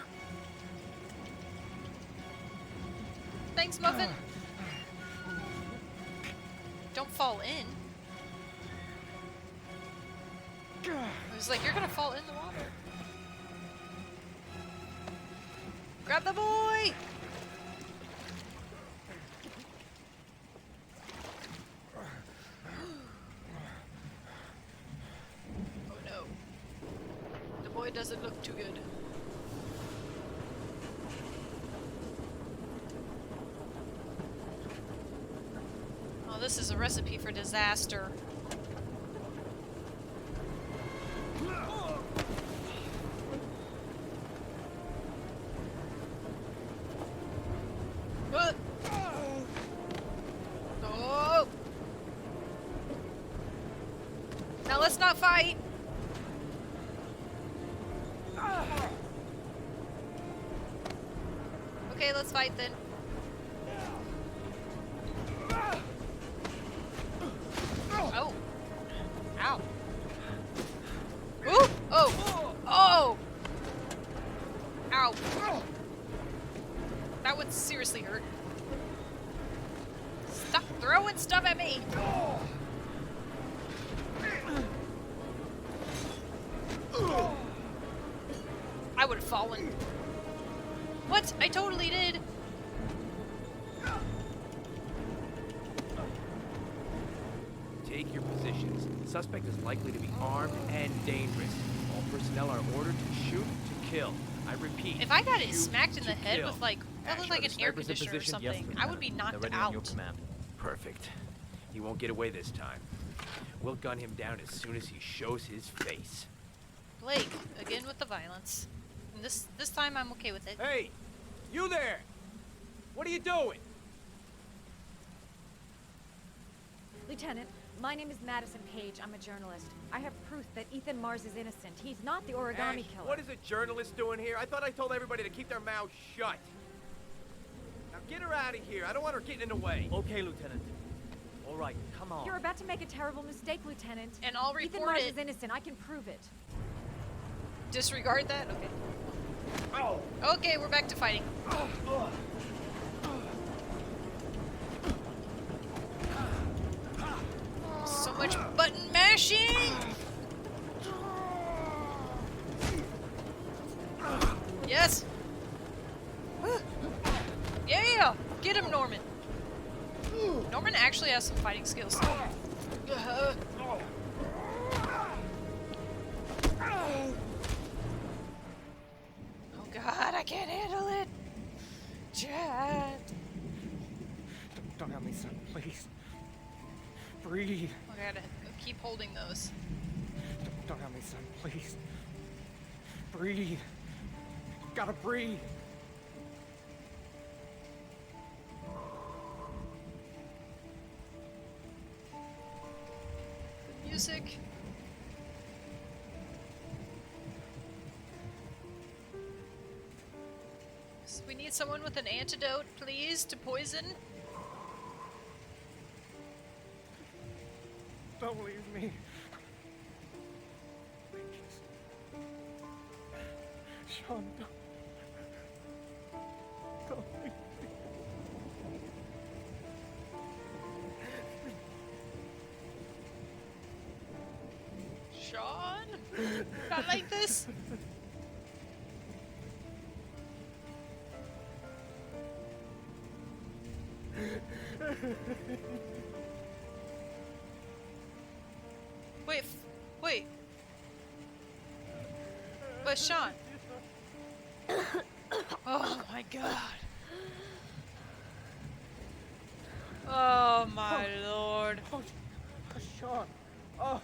Thanks, Muffin! Don't fall in. I was like, you're gonna fall in the water. Grab the boy! Oh no. The boy doesn't look too good. Oh, this is a recipe for disaster. Oh! Now let's not fight. Okay, let's fight then. Oh. Ow. Ooh! Oh! Oh! Ow. That would seriously hurt. Stop throwing stuff at me! I would have fallen. What? I totally did! Take your positions. The suspect is likely to be armed and dangerous. All personnel are ordered to shoot to kill. I repeat. If I got it shoot smacked in the to head kill. with like, that looked like an air conditioner or something, I would be knocked out. Perfect. He won't get away this time. We'll gun him down as soon as he shows his face. Blake, again with the violence. And this time I'm okay with it. Hey! You there! What are you doing? Lieutenant, my name is Madison Page. I'm a journalist. I have proof that Ethan Mars is innocent. He's not the origami Ash, killer. what is a journalist doing here? I thought I told everybody to keep their mouths shut. Now get her out of here. I don't want her getting in the way. Okay, Lieutenant. All right, come on. You're about to make a terrible mistake, Lieutenant. And I'll Ethan report Mars it. is innocent. I can prove it. Disregard that? Okay. Oh. Okay, we're back to fighting. So much button mashing! Norman actually has some fighting skills. Oh god, I can't handle it. Chad. Don't help me, son, please. Breathe. I gotta keep holding those. Don't help me, son, please. Breathe. Gotta breathe. The music. So we need someone with an antidote, please, to poison. Don't leave me. Sean, don't leave me. Sean? Not like this. Wait. But Sean. Oh my god. Oh my lord. Oh, Sean. Oh.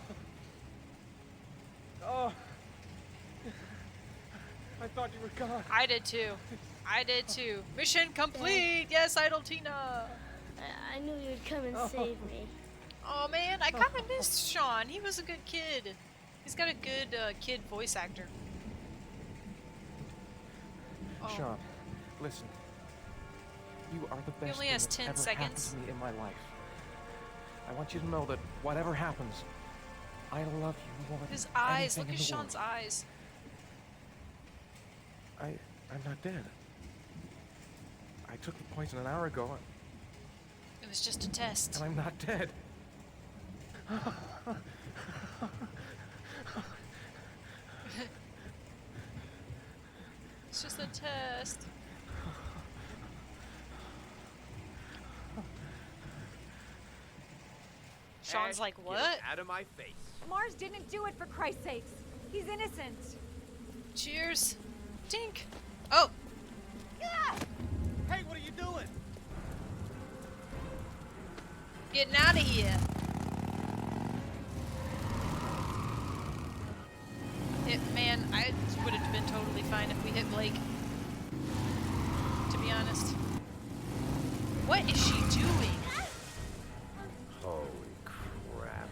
I thought you were gone. I did too. Mission complete! Yes, Idletina! I knew you'd come and save me. Oh man, I kinda missed Sean. He was a good kid. He's got a good kid voice actor. Oh. Sean, listen. You are the best only thing has that's 10 ever seconds. happened to me in my life. I want you to know that whatever happens, I love you more His than eyes, anything look in at the Sean's world. eyes. I'm not dead. I took the poison an hour ago, It was just a test. and I'm not dead. It's just a test. Sean's like, what? Get out of my face. Mars didn't do it, for Christ's sakes. He's innocent. Cheers. Dink. Oh. Hey, what are you doing? Getting out of here. Man, I would have been totally fine if we hit Blake. To be honest. What is she doing? Holy crap.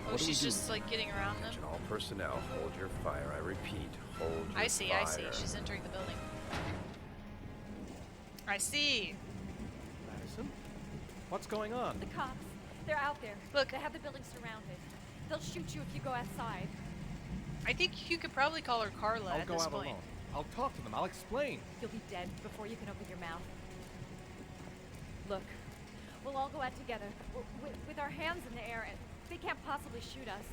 Oh, What do we she's do? just like getting around them. Attention all personnel, hold your fire. I repeat, hold your I see. fire. She's entering the building. I see. Madison? What's going on? The cops. They're out there. Look. They have the building surrounded. They'll shoot you if you go outside. I think you could probably call her Carla I'll at go this out point. alone. I'll talk to them. I'll explain. You'll be dead before you can open your mouth. Look, we'll all go out together, with our hands in the air, and they can't possibly shoot us.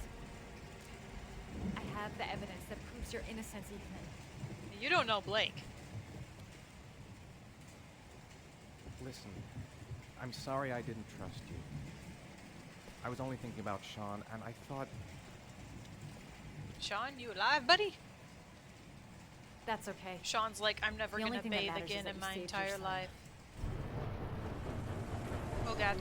I have the evidence that proves your innocence, Ethan. You don't know Blake. Listen, I'm sorry I didn't trust you. I was only thinking about Sean, and I thought... Sean, you alive, buddy? That's okay. Sean's like, I'm never The only gonna thing that bathe matters is again that in you my saved your entire son. life. Oh god.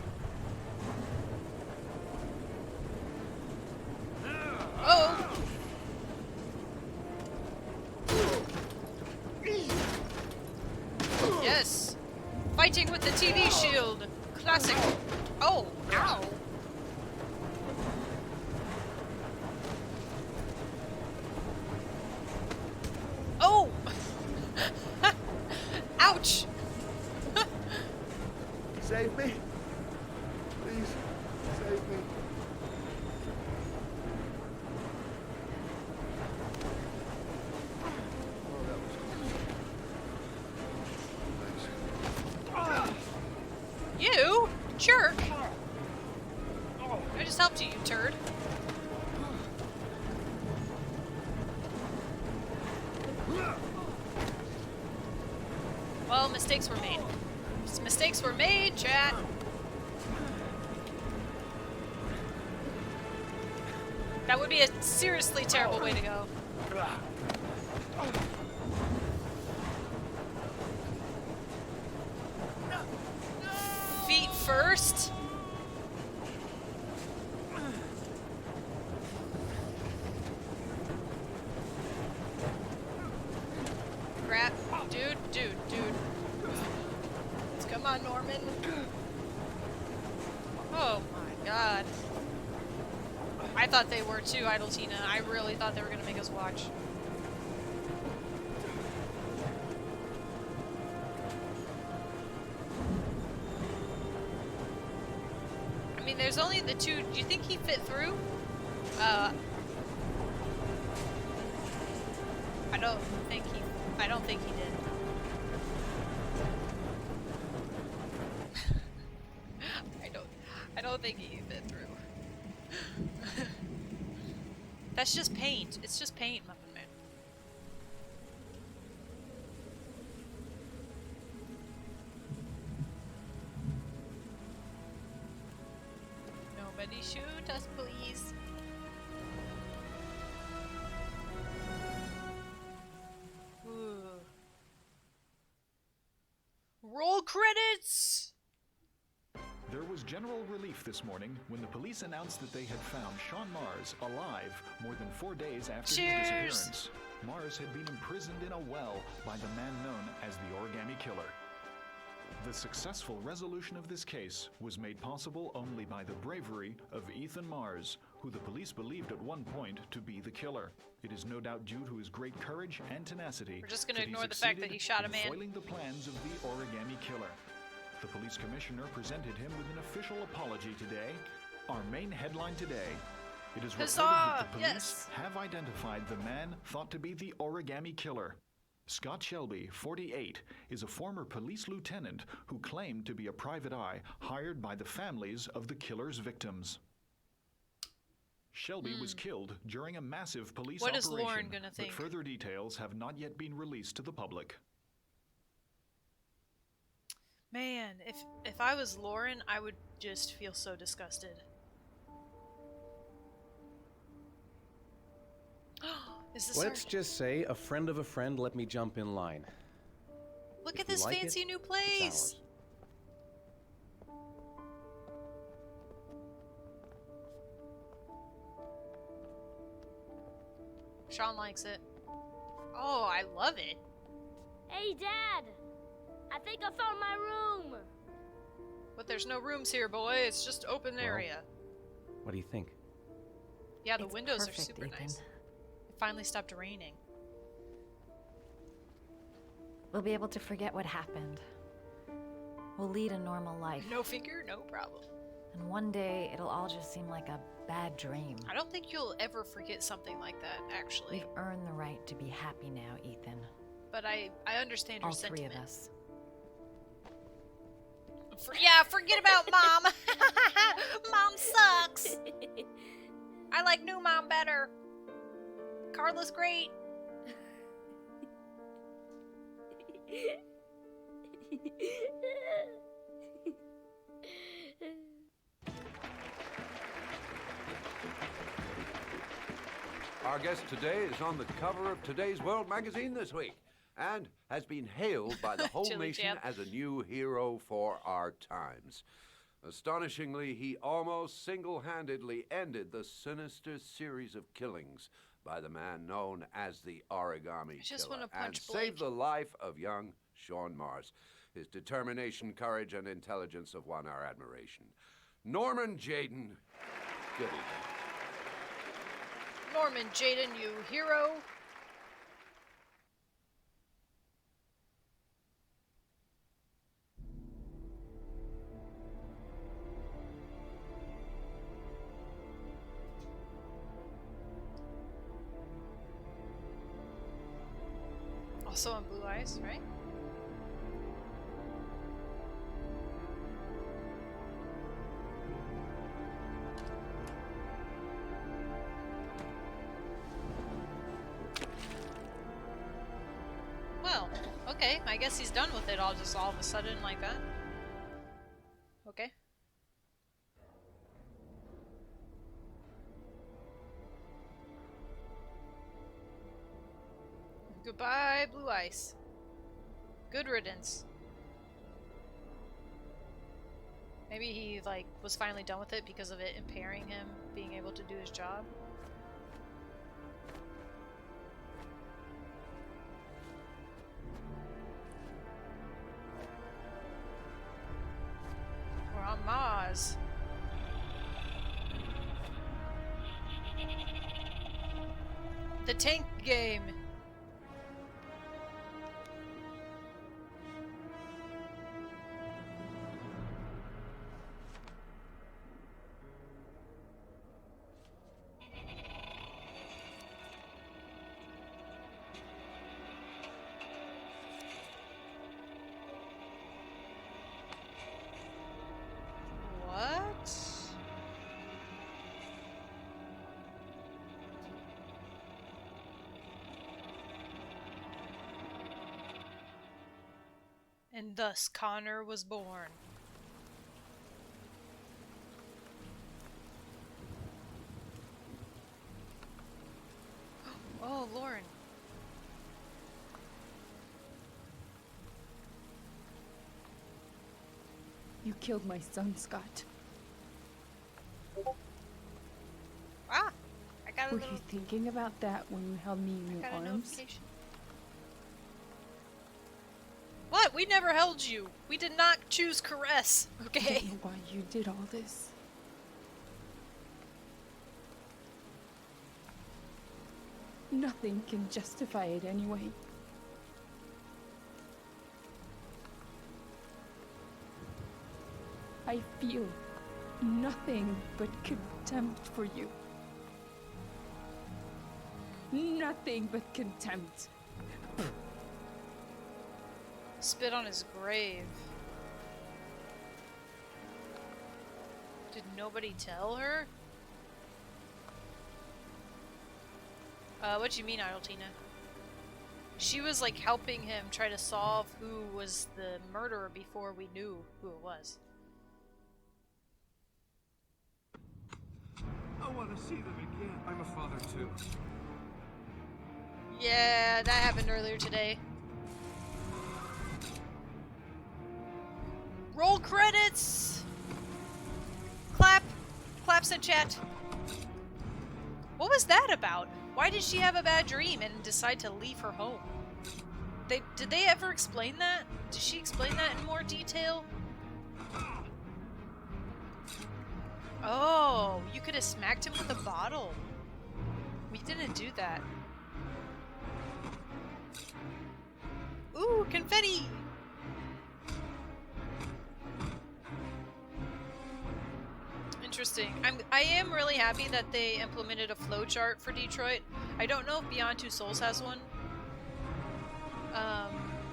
Oh! Yes! Fighting with the TV shield! Classic! Oh! Ow! Oh! Ouch! Save me. Please, save me. You? Jerk! I just helped you, you turd. Well, mistakes were made. Some mistakes were made, chat. That would be a seriously terrible way to go. Feet first. Crap. Dude. Come on, Norman. Oh my god. I thought they were too, Idle Tina. I really thought they were gonna make us watch. I mean, there's only the two. Do you think he fit through? I don't think he did. I don't think he fit through. That's just paint. It's just paint, Muffin Man. Nobody shoot us, please. Ooh. Roll credits! There was general relief this morning when the police announced that they had found Sean Mars alive more than 4 days after his disappearance. Mars had been imprisoned in a well by the man known as the Origami Killer. The successful resolution of this case was made possible only by the bravery of Ethan Mars, who the police believed at one point to be the killer. It is no doubt due to his great courage and tenacity. We're just gonna ignore the fact that he shot a man. Foiling the plans of the Origami Killer. The police commissioner presented him with an official apology today. Our main headline today. It is reported that the police have identified the man thought to be the Origami Killer. Scott Shelby, 48, is a former police lieutenant who claimed to be a private eye hired by the families of the killer's victims. Shelby was killed during a massive police operation, is Lauren gonna think? but further details have not yet been released to the public. Man, if I was Lauren, I would just feel so disgusted. Is this Let's just say a friend of a friend let me jump in line. Look If at you this like fancy it, new it's place. Sean likes it. Oh, I love it. Hey, Dad! I think I found my room! But there's no rooms here, boy. It's just open area. What do you think? Yeah, the It's windows are perfect, super Ethan. nice. It finally stopped raining. We'll be able to forget what happened. We'll lead a normal life. No finger, no problem. And one day, it'll all just seem like a bad dream. I don't think you'll ever forget something like that, actually. We've earned the right to be happy now, Ethan. But I understand your All three sentiment. of us. Yeah, forget about Mom. Mom sucks. I like new Mom better. Carla's great. Our guest today is on the cover of Today's World magazine this week and has been hailed by the whole Chili nation Jam. as a new hero for our times. Astonishingly, he almost single-handedly ended the sinister series of killings by the man known as the Origami I just Killer wanna punch and saved the life of young Sean Mars. His determination, courage, and intelligence have won our admiration. Norman Jayden, good evening. Norman Jayden, you hero. Also on Blue Eyes, right? Well, okay, I guess he's done with it all just all of a sudden like that. Goodbye, Blue Ice. Good riddance. Maybe he, like, was finally done with it because of it impairing him being able to do his job. We're on Mars. The tank game. What? And thus Connor was born. Oh, Lauren. You killed my son, Scott. Ah! I got a Were little... you thinking about that when you held me in your got a arms? notification. What? We never held you. We did not choose caress. I Okay. don't know why you did all this. Nothing can justify it anyway. I feel nothing but contempt for you. Nothing but contempt. Spit on his grave. Did nobody tell her? What do you mean, Adultina? She was like helping him try to solve who was the murderer before we knew who it was. I want to see them again. I'm a father too. Yeah, that happened earlier today. Roll credits! Clap! Claps in chat. What was that about? Why did she have a bad dream and decide to leave her home? Did they ever explain that? Did she explain that in more detail? Oh, you could have smacked him with a bottle. We didn't do that. Ooh, confetti! Interesting. I am really happy that they implemented a flowchart for Detroit. I don't know if Beyond Two Souls has one.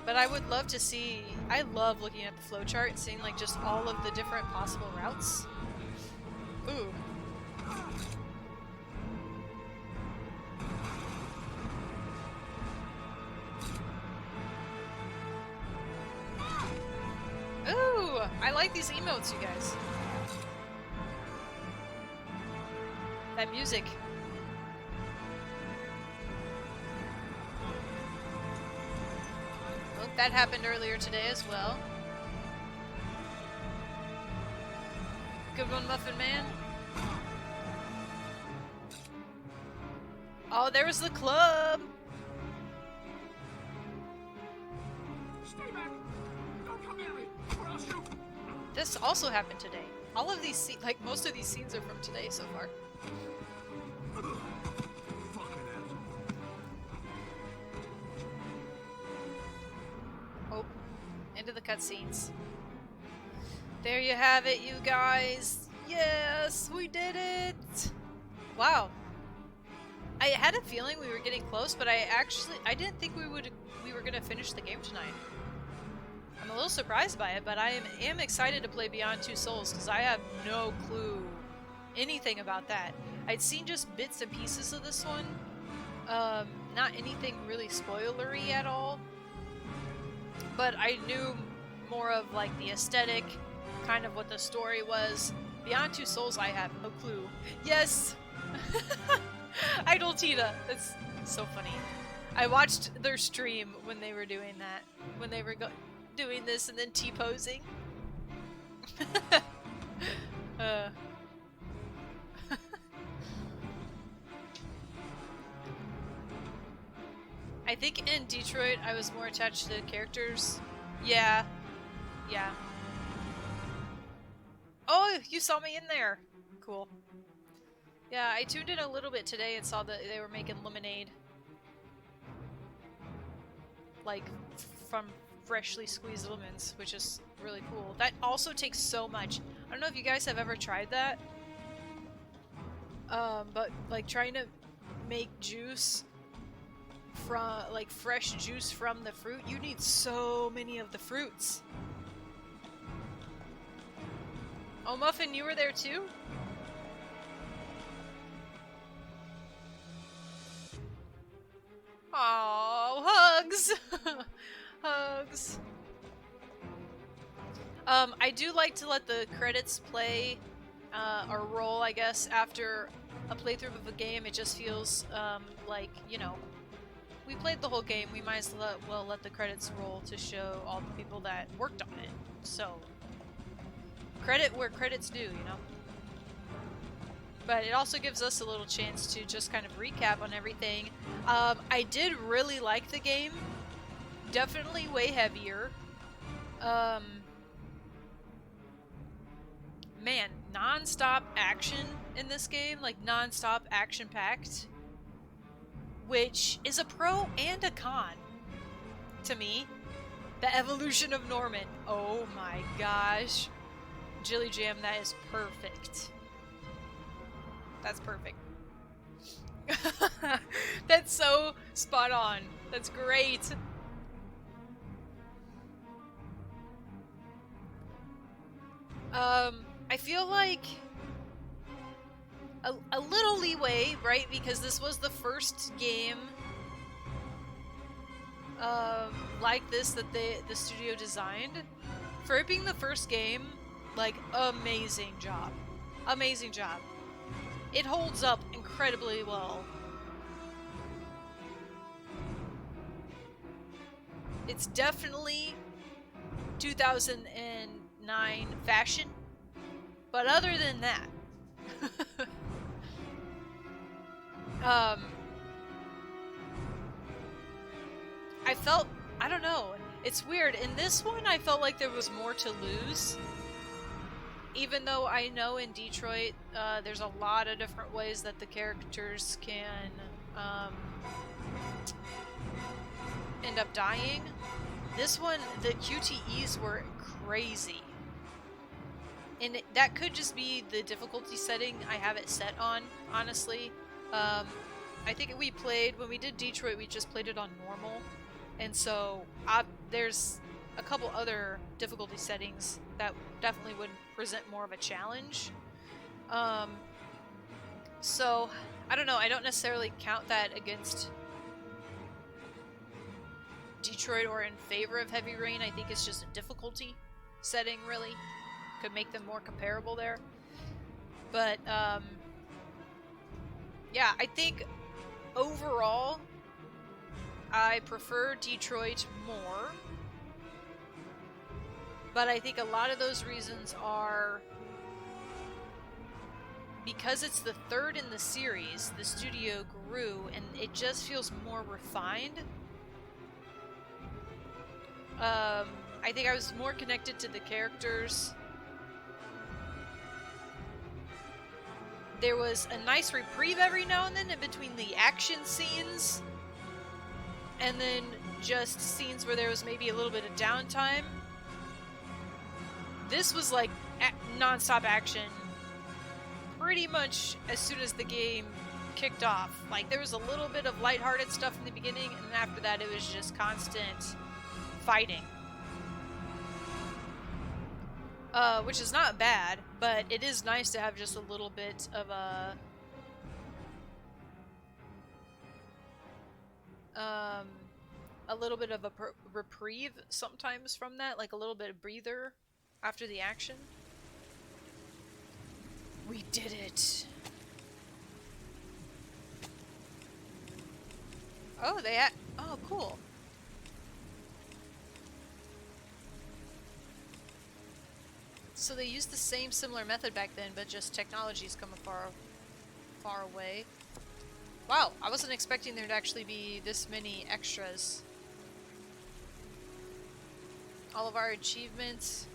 But I would love to see... I love looking at the flowchart and seeing like just all of the different possible routes. Ooh. Ooh! I like these emotes, you guys. That music. Oh, that happened earlier today as well. Good one, Muffin Man. Oh, there was the club. Stay back! Don't come near me, or I'll shoot! This also happened today. All of these, like most of these scenes are from today so far. Oh, into the cutscenes. There you have it, you guys. Yes, we did it. Wow. I had a feeling we were getting close, but I didn't think we were gonna finish the game tonight. I'm a little surprised by it, but I am excited to play Beyond Two Souls because I have no clue anything about that. I'd seen just bits and pieces of this one. Not anything really spoilery at all. But I knew more of like the aesthetic, kind of what the story was. Beyond Two Souls, I have no clue. Yes! Idoltina! That's so funny. I watched their stream when they were doing that. When they were doing this and then T-posing. I think in Detroit I was more attached to the characters. Yeah. Yeah. Oh, you saw me in there. Cool. Yeah, I tuned in a little bit today and saw that they were making lemonade. Like, from freshly squeezed lemons, which is really cool. That also takes so much. I don't know if you guys have ever tried that. But, like, trying to make juice from, like, fresh juice from the fruit, you need so many of the fruits. Oh, Muffin, you were there too? Oh, hugs! Hugs. I do like to let the credits play, or roll, I guess, after a playthrough of a game. It just feels, like, you know, we played the whole game, we might as well let the credits roll to show all the people that worked on it. So, credit where credit's due, you know? But it also gives us a little chance to just kind of recap on everything. I did really like the game. Definitely way heavier. Man, non-stop action in this game. Like, non-stop action-packed. Which is a pro and a con. To me. The evolution of Norman. Oh my gosh. Jilly Jam, that is perfect. That's perfect. That's so spot on. That's great. I feel like a little leeway, right? Because this was the first game like this that the studio designed. For it being the first game, like, amazing job. Amazing job. It holds up incredibly well. It's definitely 2009 fashion, but other than that, I felt, I don't know, it's weird. In this one, I felt like there was more to lose. Even though I know in Detroit, there's a lot of different ways that the characters can end up dying. This one, the QTEs were crazy. And that could just be the difficulty setting I have it set on, honestly. I think when we did Detroit, we just played it on normal. And so there's a couple other difficulty settings that definitely would present more of a challenge. So, I don't know, I don't necessarily count that against Detroit or in favor of Heavy Rain. I think it's just a difficulty setting, really. Could make them more comparable there. But, yeah, I think overall, I prefer Detroit more. But I think a lot of those reasons are because it's the third in the series, the studio grew, and it just feels more refined. I think I was more connected to the characters. There was a nice reprieve every now and then in between the action scenes, and then just scenes where there was maybe a little bit of downtime. This was like non-stop action pretty much as soon as the game kicked off. Like, there was a little bit of lighthearted stuff in the beginning, and after that it was just constant fighting. Which is not bad, but it is nice to have just a little bit of a little bit of a reprieve sometimes from that, like a little bit of breather after the action. We did it! Oh, Oh, cool. So they used the same similar method back then, but just technology's come far away. Wow, I wasn't expecting there to actually be this many extras. All of our achievements.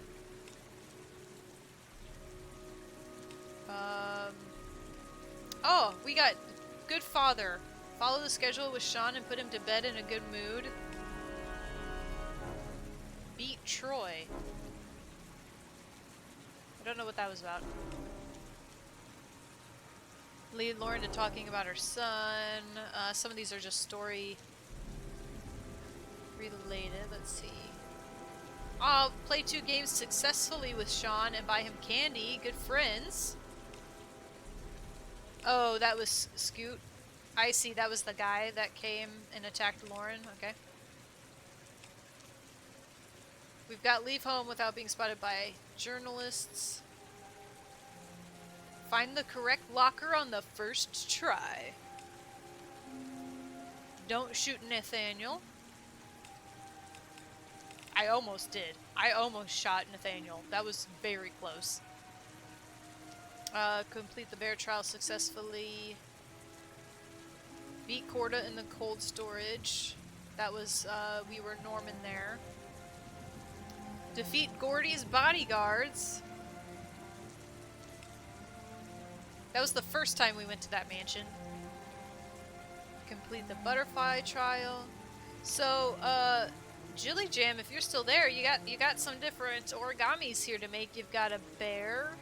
Oh, we got Good Father. Follow the schedule with Sean and put him to bed in a good mood. Beat Troy. I don't know what that was about. Lead Lauren to talking about her son. Some of these are just story related. Let's see. I'll play 2 games successfully with Sean and buy him candy. Good friends. Oh, that was Scoot. I see, that was the guy that came and attacked Lauren. Okay. We've got leave home without being spotted by journalists. Find the correct locker on the first try. Don't shoot Nathaniel. I almost did. I almost shot Nathaniel. That was very close. Complete the bear trial successfully. Beat Corda in the cold storage. That was, we were Norman there. Defeat Gordy's bodyguards. That was the first time we went to that mansion. Complete the butterfly trial. So, Jilly Jam, if you're still there, you got some different origamis here to make. You've got a bear.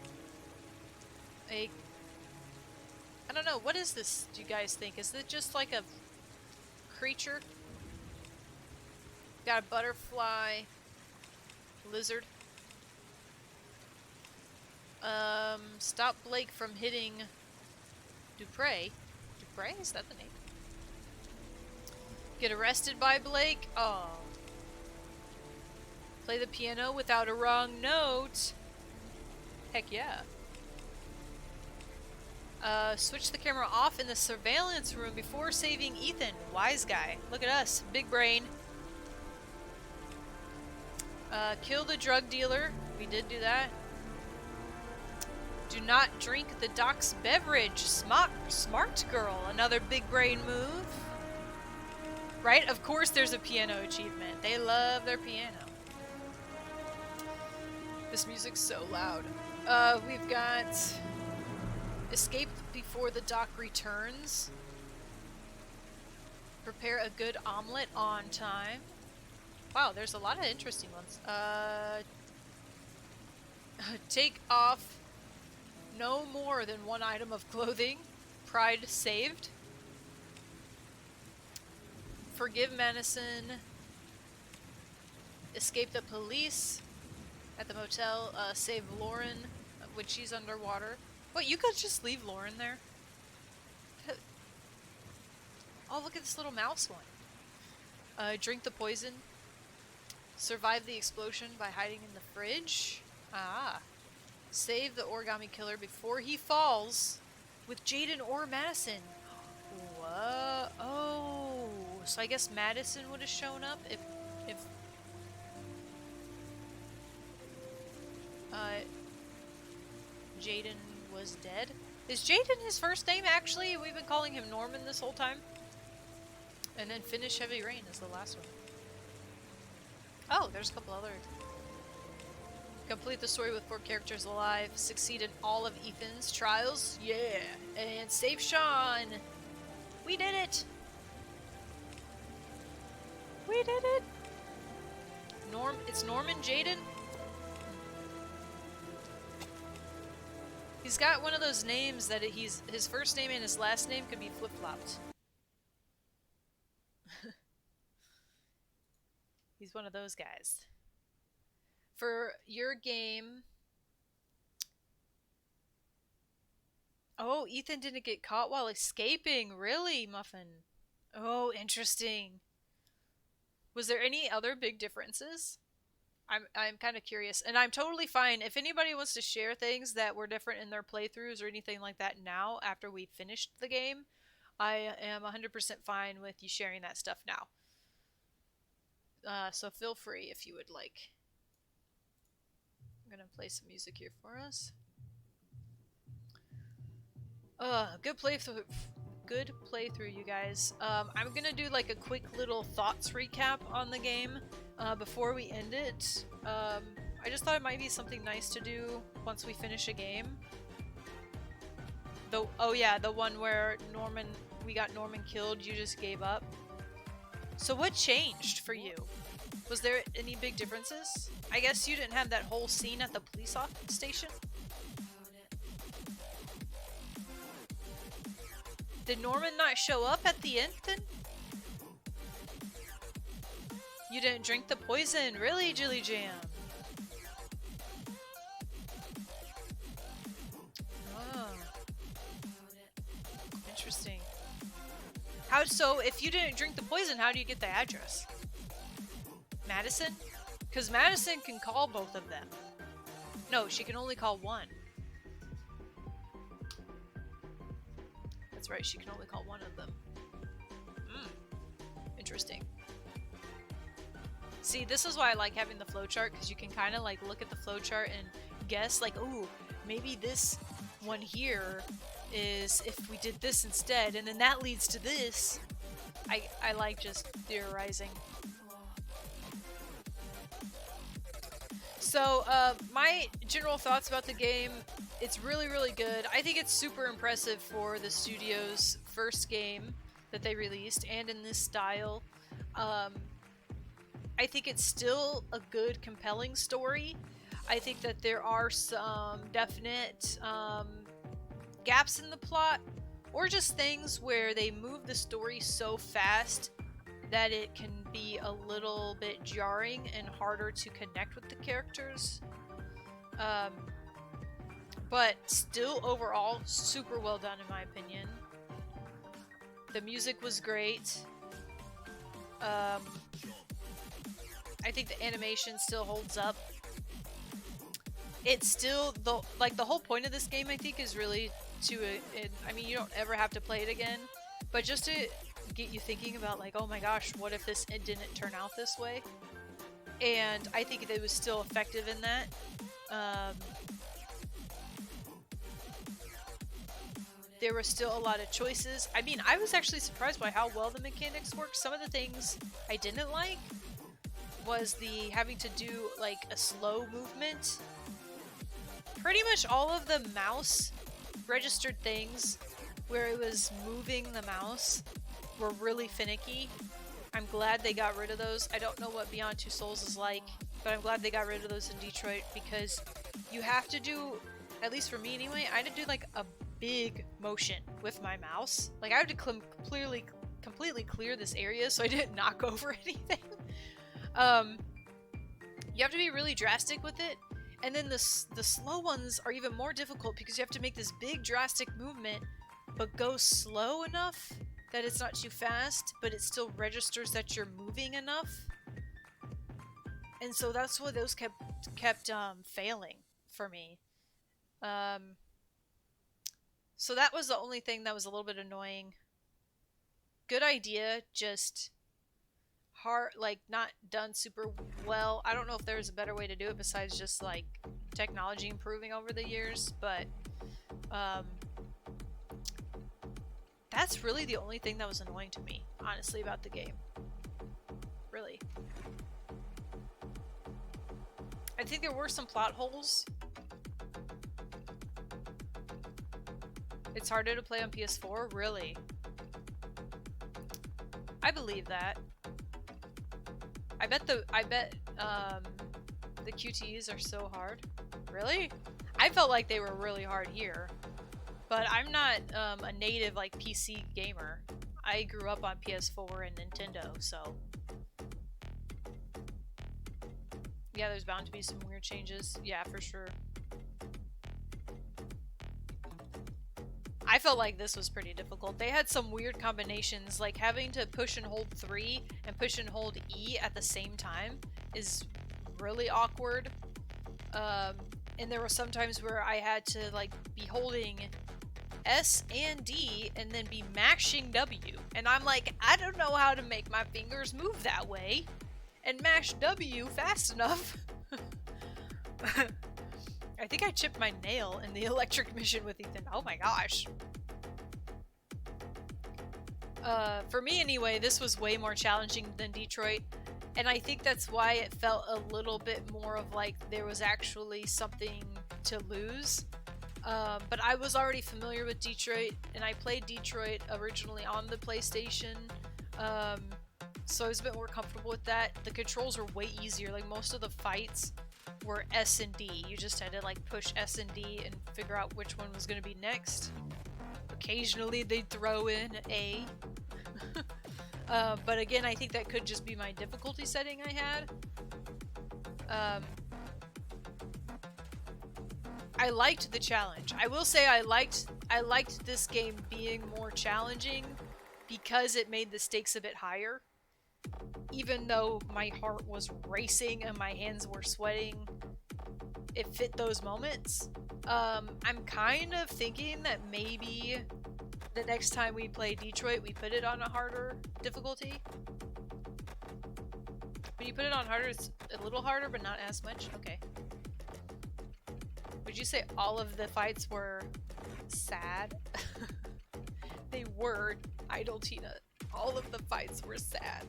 I don't know, what is this, do you guys think? Is it just like a creature? Got a butterfly. Lizard. Stop Blake from hitting Dupre. Dupre? Is that the name? Get arrested by Blake? Oh. Play the piano without a wrong note. Heck yeah. Switch the camera off in the surveillance room before saving Ethan. Wise guy. Look at us. Big brain. Kill the drug dealer. We did do that. Do not drink the doc's beverage. Smart girl. Another big brain move. Right? Of course there's a piano achievement. They love their piano. This music's so loud. We've got escape before the doc returns. Prepare a good omelet on time. Wow, there's a lot of interesting ones. Take off no more than 1 item of clothing. Pride saved. Forgive Madison. Escape the police at the motel. Save Lauren when she's underwater. What, you could just leave Lauren there? Oh, look at this little mouse one. Drink the poison. Survive the explosion by hiding in the fridge. Ah. Save the origami killer before he falls with Jaden or Madison. Whoa. Oh. So I guess Madison would have shown up if Jaden was dead. Is Jaden his first name actually? We've been calling him Norman this whole time. And then finish Heavy Rain is the last one. Oh, there's a couple other. Complete the story with 4 characters alive. Succeed in all of Ethan's trials. Yeah. And save Sean. We did it. We did it. It's Norman Jaden. He's got one of those names that his first name and his last name could be flip-flopped. He's one of those guys. For your game... Oh, Ethan didn't get caught while escaping. Really, Muffin? Oh, interesting. Was there any other big differences? I'm kind of curious. And I'm totally fine. If anybody wants to share things that were different in their playthroughs or anything like that now, after we finished the game, I am 100% fine with you sharing that stuff now. so feel free if you would like. I'm gonna play some music here for us. Good playthrough. Good playthrough, you guys. I'm gonna do like a quick little thoughts recap on the game before we end it. I just thought it might be something nice to do once we finish a game. Oh yeah, the one where we got Norman killed, you just gave up. So what changed for you? Was there any big differences? I guess you didn't have that whole scene at the police station? Did Norman not show up at the end then? You didn't drink the poison, really, Jilly Jam? Oh. Interesting. So if you didn't drink the poison, how do you get the address? Madison? Because Madison can call both of them. No, she can only call one. That's right, she can only call one of them. Interesting. See, this is why I like having the flowchart, because you can kind of like look at the flowchart and guess, like, oh, maybe this one here is if we did this instead, and then that leads to this. I like just theorizing. So, my general thoughts about the game, it's really, really good. I think it's super impressive for the studio's first game that they released, and in this style. I think it's still a good, compelling story. I think that there are some definite gaps in the plot, or just things where they move the story so fast that it can be a little bit jarring and harder to connect with the characters. But still, overall, super well done in my opinion. The music was great. I think the animation still holds up. It's still, the whole point of this game, I think, is really to, I mean, you don't ever have to play it again, but just to get you thinking about, like, oh my gosh, what if it didn't turn out this way? And I think it was still effective in that. There were still a lot of choices. I mean, I was actually surprised by how well the mechanics worked. Some of the things I didn't like was the having to do like a slow movement. Pretty much all of the mouse registered things where it was moving the mouse were really finicky. I'm glad they got rid of those. I don't know what Beyond Two Souls is like, but I'm glad they got rid of those in Detroit, because you have to do, at least for me anyway, I had to do like a big motion with my mouse. Like I had to completely clear this area so I didn't knock over anything. You have to be really drastic with it, and then the slow ones are even more difficult because you have to make this big drastic movement but go slow enough that it's not too fast, but it still registers that you're moving enough. And so that's why those kept failing for me. So that was the only thing that was a little bit annoying. Good idea, just hard, like not done super well. I don't know if there's a better way to do it besides just like technology improving over the years, but that's really the only thing that was annoying to me, honestly, about the game. Really. I think there were some plot holes. It's harder to play on PS4? Really? I believe that. I bet the QTEs are so hard. Really? I felt like they were really hard here. But I'm not a native like PC gamer. I grew up on PS4 and Nintendo, so yeah, there's bound to be some weird changes. Yeah, for sure. I felt like this was pretty difficult. They had some weird combinations, like having to push and hold 3 and push and hold E at the same time is really awkward. And there were some times where I had to like be holding S and D and then be mashing W. And I'm like, I don't know how to make my fingers move that way. and mash W fast enough. I think I chipped my nail in the electric mission with Ethan. Oh my gosh. For me anyway, this was way more challenging than Detroit, and I think that's why it felt a little bit more of like there was actually something to lose. But I was already familiar with Detroit, and I played Detroit originally on the PlayStation, so I was a bit more comfortable with that. The controls were way easier. Like, most of the fights were S and D. You just had to like push S and D and figure out which one was going to be next. Occasionally they'd throw in A. But again, I think that could just be my difficulty setting I had. I liked the challenge. I will say I liked this game being more challenging because it made the stakes a bit higher. Even though my heart was racing and my hands were sweating, it fit those moments. I'm kind of thinking that maybe the next time we play Detroit, we put it on a harder difficulty. When you put it on harder, it's a little harder, but not as much. Okay. Would you say all of the fights were sad? They were, Idletina. All of the fights were sad.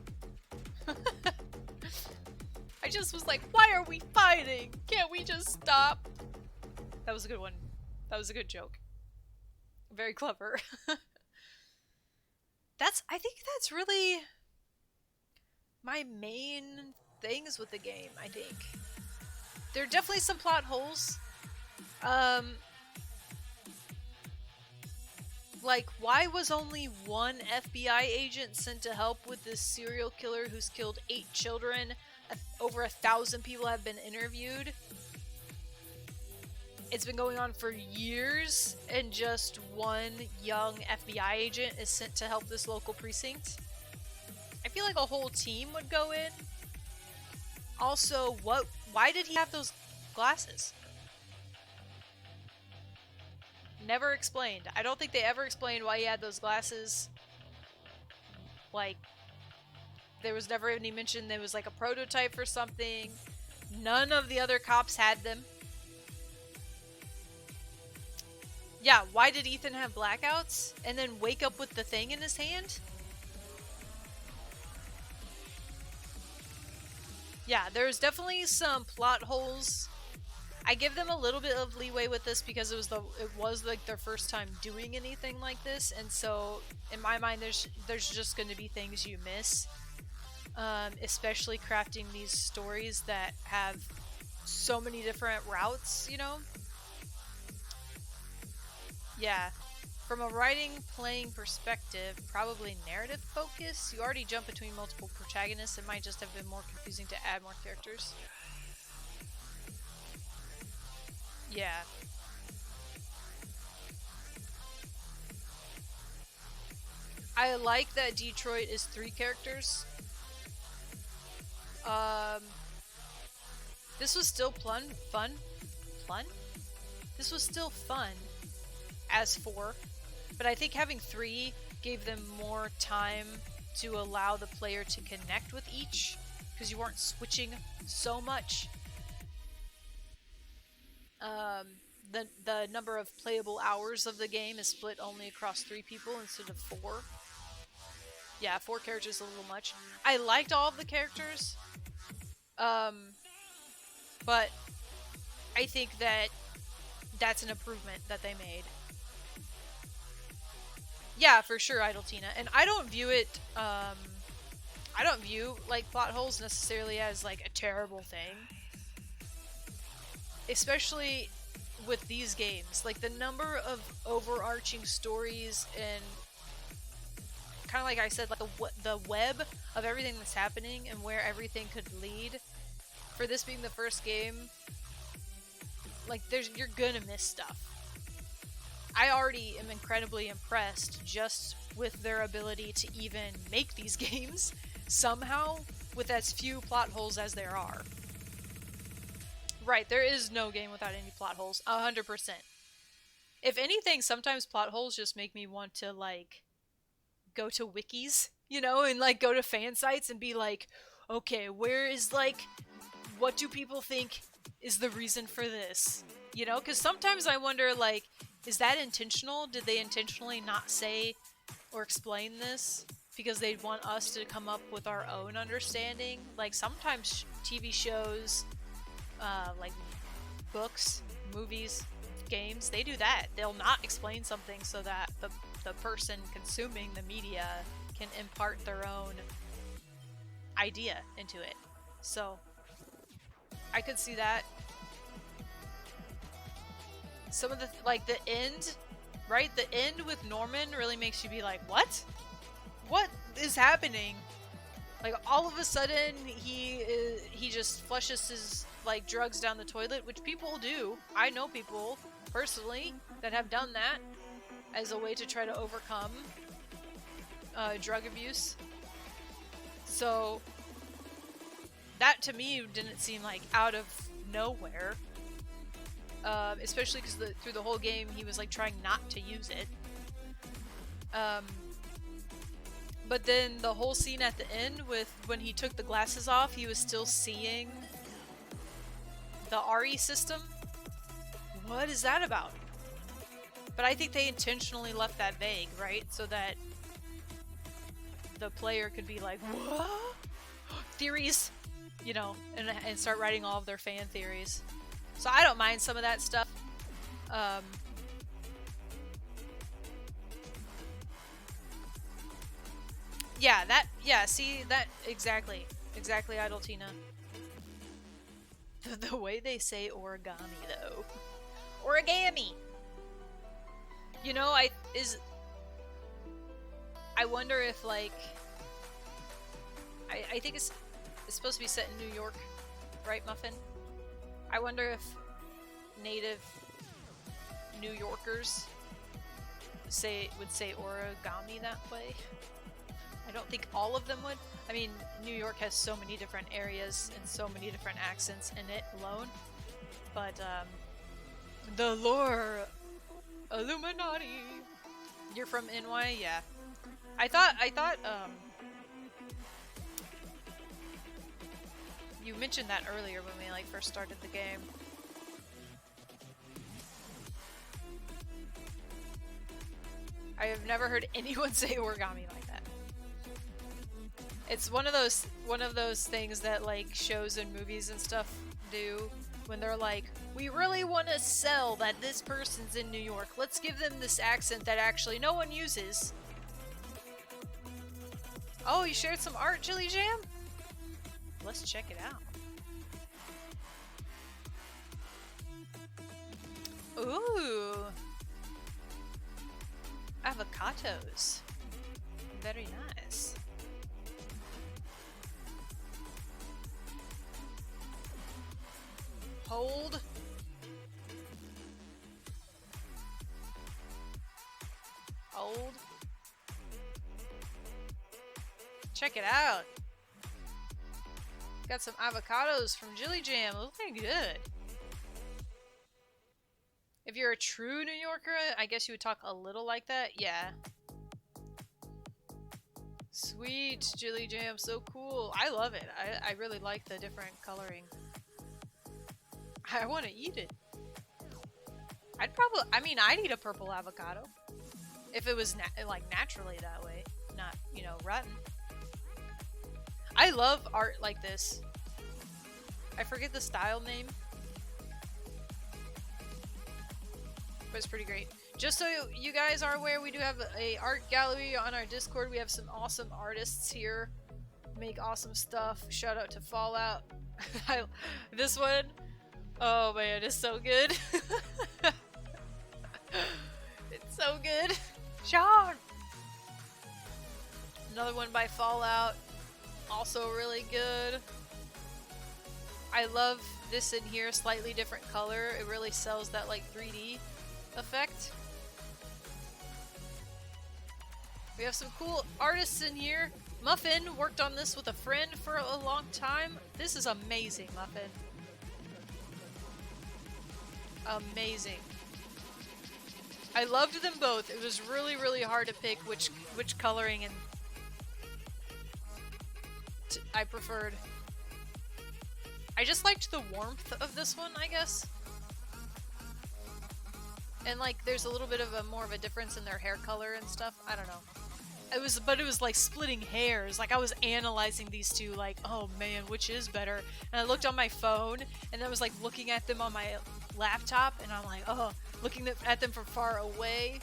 I just was like, why are we fighting? Can't we just stop? That was a good one. That was a good joke. Very clever. I think that's really my main things with the game, I think. There are definitely some plot holes. Like, why was only one FBI agent sent to help with this serial killer who's killed 8 children? Over 1,000 people have been interviewed. It's been going on for years, and just one young FBI agent is sent to help this local precinct. I feel like a whole team would go in. Also, why did he have those glasses? Never explained. I don't think they ever explained why he had those glasses. Like, there was never any mention there was like a prototype for something. None of the other cops had them. Yeah, why did Ethan have blackouts and then wake up with the thing in his hand? Yeah, there's definitely some plot holes. I give them a little bit of leeway with this because it was like their first time doing anything like this, and so in my mind there's just going to be things you miss, especially crafting these stories that have so many different routes, you know? Yeah, from a writing playing perspective, probably narrative focus. You already jump between multiple protagonists. It might just have been more confusing to add more characters. Yeah. I like that Detroit is 3 characters. This was still fun? This was still fun as 4, but I think having 3 gave them more time to allow the player to connect with each, because you weren't switching so much. The number of playable hours of the game is split only across 3 people instead of 4. Yeah, 4 characters is a little much. I liked all of the characters, but I think that that's an improvement that they made. Yeah, for sure, Idletina. And I don't view it, I don't view, like, plot holes necessarily as, like, a terrible thing. Especially with these games. Like, the number of overarching stories and, kind of like I said, like, the web of everything that's happening and where everything could lead. For this being the first game, like, you're gonna miss stuff. I already am incredibly impressed just with their ability to even make these games somehow with as few plot holes as there are. Right, there is no game without any plot holes, 100%. If anything, sometimes plot holes just make me want to, like, go to wikis, you know, and, like, go to fan sites and be like, okay, where is, like, what do people think is the reason for this? You know, because sometimes I wonder, like, is that intentional? Did they intentionally not say or explain this because they want us to come up with our own understanding? Like, sometimes TV shows, like books, movies, games, they do that. They'll not explain something so that the person consuming the media can impart their own idea into it. So I could see that. Some of the, like, the end, right? The end with Norman really makes you be like, what? What is happening? Like, all of a sudden, he just flushes his, like, drugs down the toilet, which people do. I know people, personally, that have done that as a way to try to overcome drug abuse. So, that to me didn't seem like out of nowhere. Especially because through the whole game he was like trying not to use it. But then the whole scene at the end with when he took the glasses off, he was still seeing the RE system. What is that about? But I think they intentionally left that vague, right? So that the player could be like, what? Theories, you know, and start writing all of their fan theories. So I don't mind some of that stuff. Yeah, see, that, exactly, Idletina. The way they say origami, though. Origami! You know, I wonder if, like, I think it's supposed to be set in New York, right, Muffin? I wonder if native New Yorkers would say origami that way. I don't think all of them would. I mean, New York has so many different areas and so many different accents in it alone. But, the lore Illuminati. You're from NY? Yeah. I thought, you mentioned that earlier when we, like, first started the game. I have never heard anyone say origami like that. It's one of those things that, like, shows and movies and stuff do when they're like, we really want to sell that this person's in New York. Let's give them this accent that actually no one uses. Oh, you shared some art, Jilly Jam? Let's check it out. Ooh. Avocados. Very nice. Hold. Hold. Check it out. Got some avocados from Jilly Jam. Looking good. If you're a true New Yorker, I guess you would talk a little like that. Yeah. Sweet, Jilly Jam. So cool. I love it. I really like the different coloring. I want to eat it. I'd eat a purple avocado. If it was like naturally that way. Not, you know, rotten. I love art like this. I forget the style name. But it's pretty great. Just so you guys are aware, we do have a art gallery on our Discord. We have some awesome artists here. Make awesome stuff. Shout out to Fallout. This one, oh man, it's so good. It's so good. Sean! Another one by Fallout. Also really good. I love this in here, slightly different color. It really sells that like 3D effect. We have some cool artists in here. Muffin worked on this with a friend for a long time. This is amazing, Muffin. Amazing. I loved them both. It was really, really hard to pick which coloring and I preferred. I just liked the warmth of this one, I guess. And like, there's a little bit of a more of a difference in their hair color and stuff. I don't know. But it was like splitting hairs. Like I was analyzing these two, like, oh man, which is better? And I looked on my phone, and I was like looking at them on my laptop, and I'm like, oh, looking at them from far away.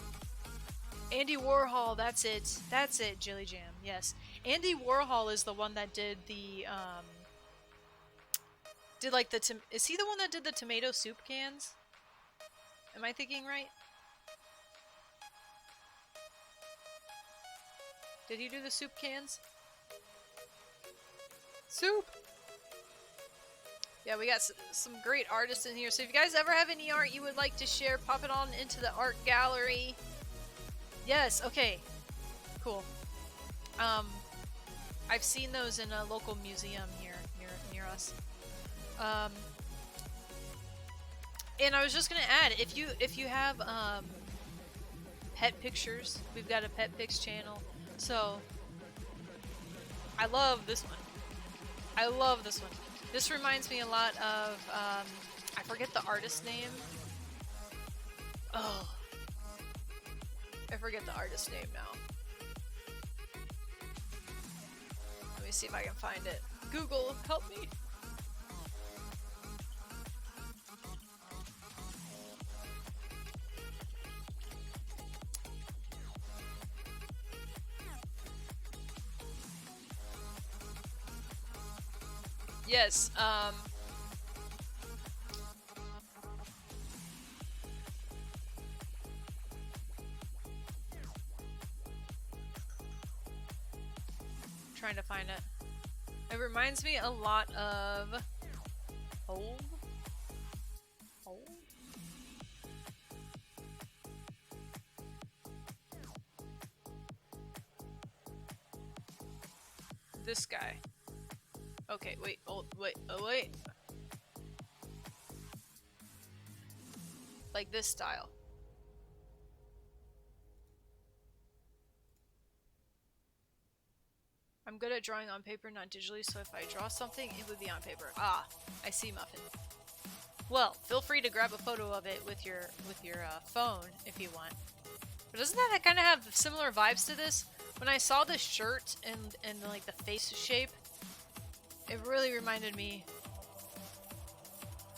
Andy Warhol, that's it. That's it, Jilly Jam. Yes, Andy Warhol is the one that did the is he the one that did the tomato soup cans? Am I thinking right? Did he do the soup cans? Soup! Yeah, we got some great artists in here. So if you guys ever have any art you would like to share, pop it on into the art gallery. Yes, okay. Cool. I've seen those in a local museum here near us. And I was just gonna add, if you have pet pictures, we've got a pet pics channel. So I love this one. I love this one. This reminds me a lot of I forget the artist's name. Oh, I forget the artist's name now. Let me see if I can find it. Google, help me. Yes, trying to find it. It reminds me a lot of Hole. This guy. Okay, wait, oh wait. Like this style. I'm good at drawing on paper, not digitally, so if I draw something, it would be on paper. Ah, I see, Muffin. Well, feel free to grab a photo of it with your phone if you want. But doesn't that kind of have similar vibes to this? When I saw this shirt and like the face shape, it really reminded me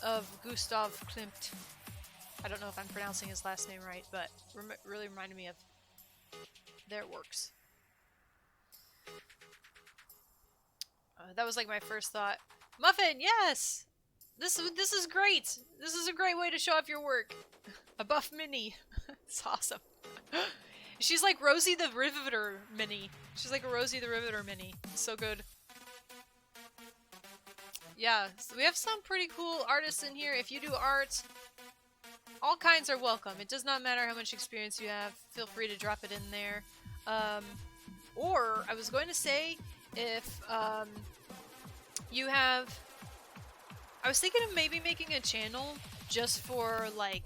of Gustav Klimt. I don't know if I'm pronouncing his last name right, but really reminded me of their works. That was like my first thought. Muffin, yes! This is great! This is a great way to show off your work. A buff mini. It's awesome. She's like Rosie the Riveter mini. She's like a Rosie the Riveter mini. It's so good. Yeah, so we have some pretty cool artists in here. If you do art, all kinds are welcome. It does not matter how much experience you have. Feel free to drop it in there. Or, I was going to say, if you have... I was thinking of maybe making a channel just for, like,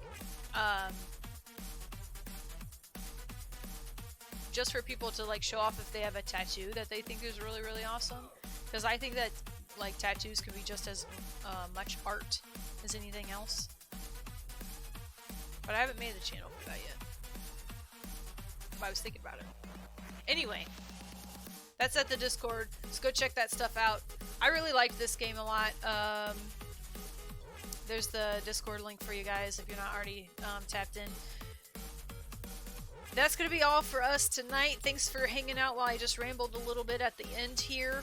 just for people to, like, show off if they have a tattoo that they think is really, really awesome. Because I think that, like, tattoos could be just as much art as anything else. But I haven't made the channel for that yet. But I was thinking about it. Anyway, that's at the Discord. Let's go check that stuff out. I really like this game a lot. There's the Discord link for you guys if you're not already tapped in. That's going to be all for us tonight. Thanks for hanging out while I just rambled a little bit at the end here.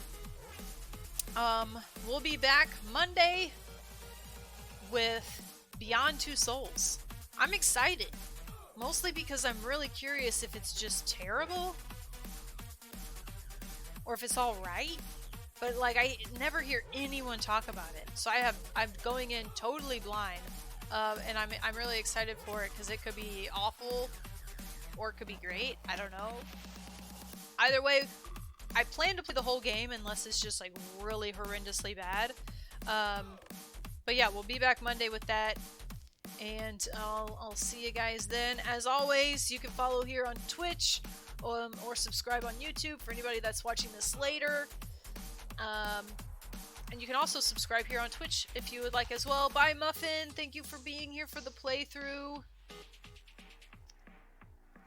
We'll be back Monday with Beyond Two Souls. I'm excited. Mostly because I'm really curious if it's just terrible or if it's alright. But like, I never hear anyone talk about it. So I'm going in totally blind. And I'm really excited for it because it could be awful or it could be great. I don't know. Either way, I plan to play the whole game unless it's just like really horrendously bad. But yeah, we'll be back Monday with that. And I'll see you guys then. As always, you can follow here on Twitch or subscribe on YouTube for anybody that's watching this later. And you can also subscribe here on Twitch if you would like as well. Bye, Muffin. Thank you for being here for the playthrough.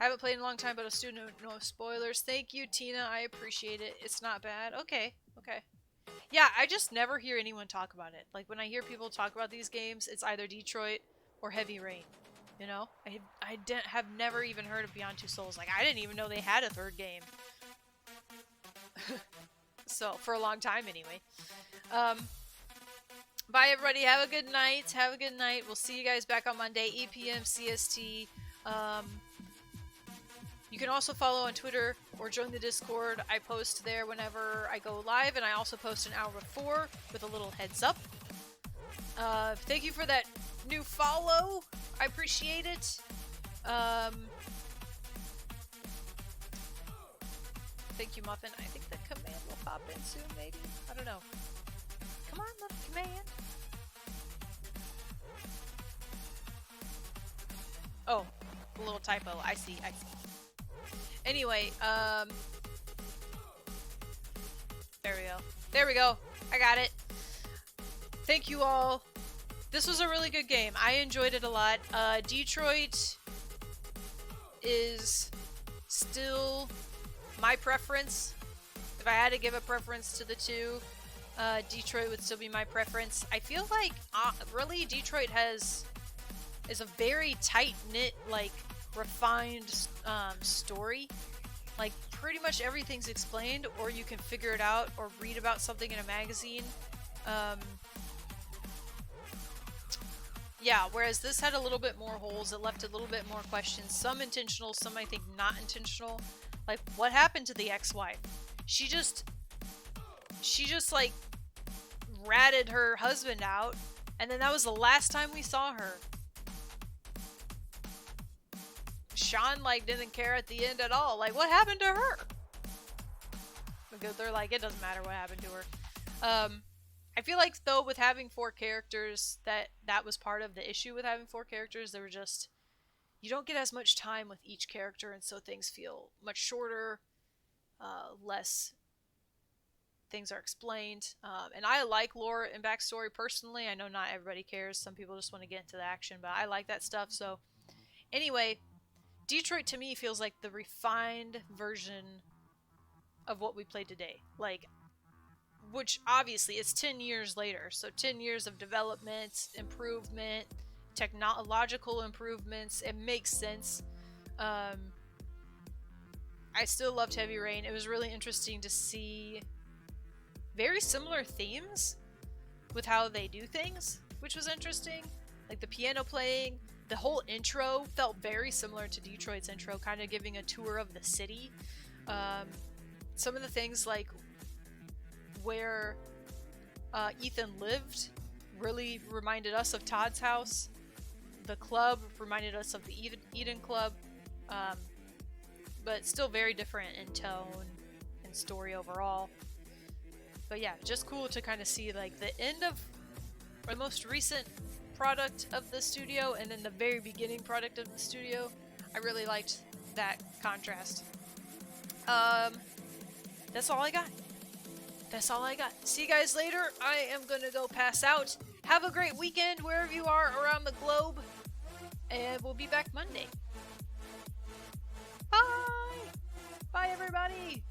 I haven't played in a long time, but I'll still no spoilers. Thank you, Tina. I appreciate it. It's not bad. Okay, okay. Yeah, I just never hear anyone talk about it. Like, when I hear people talk about these games, it's either Detroit or Heavy Rain. You know? I have never even heard of Beyond Two Souls. Like, I didn't even know they had a third game. So, for a long time anyway. Bye everybody, have a good night. Have a good night. We'll see you guys back on Monday, 8 p.m. CST. You can also follow on Twitter or join the Discord. I post there whenever I go live, and I also post an hour before with a little heads up. Thank you for that new follow. I appreciate it. Thank you, Muffin. I think the command will pop in soon, maybe? I don't know. Come on, little command. Oh, a little typo. I see. Anyway, there we go. There we go. I got it. Thank you all. This was a really good game. I enjoyed it a lot. Detroit is still my preference. If I had to give a preference to the two, Detroit would still be my preference. I feel like really Detroit is a very tight-knit, like refined story. Like pretty much everything's explained, or you can figure it out or read about something in a magazine. Yeah, whereas this had a little bit more holes. It left a little bit more questions. Some intentional, some I think not intentional. Like, what happened to the ex-wife? She just like ratted her husband out, and then that was the last time we saw her. Sean like didn't care at the end at all. Like, what happened to her? Because they're like, it doesn't matter what happened to her. I feel like though with having 4 characters, that was part of the issue with having 4 characters. They were just, you don't get as much time with each character, and so things feel much shorter, less things are explained. And I like lore and backstory personally. I know not everybody cares. Some people just want to get into the action, but I like that stuff. So anyway, Detroit to me feels like the refined version of what we played today. Like, which obviously it's 10 years later. So 10 years of development, improvement, technological improvements. It makes sense. I still loved Heavy Rain. It was really interesting to see very similar themes with how they do things, which was interesting. Like the piano playing, the whole intro felt very similar to Detroit's intro, kind of giving a tour of the city. Some of the things like where Ethan lived really reminded us of Todd's house. The club reminded us of the Eden Club, but still very different in tone and story overall. But yeah, just cool to kind of see like the end of, or the most recent product of the studio, and then the very beginning product of the studio. I really liked that contrast. That's all I got. That's all I got. See you guys later. I am gonna go pass out. Have a great weekend wherever you are around the globe, and we'll be back Monday. Bye! Bye, everybody!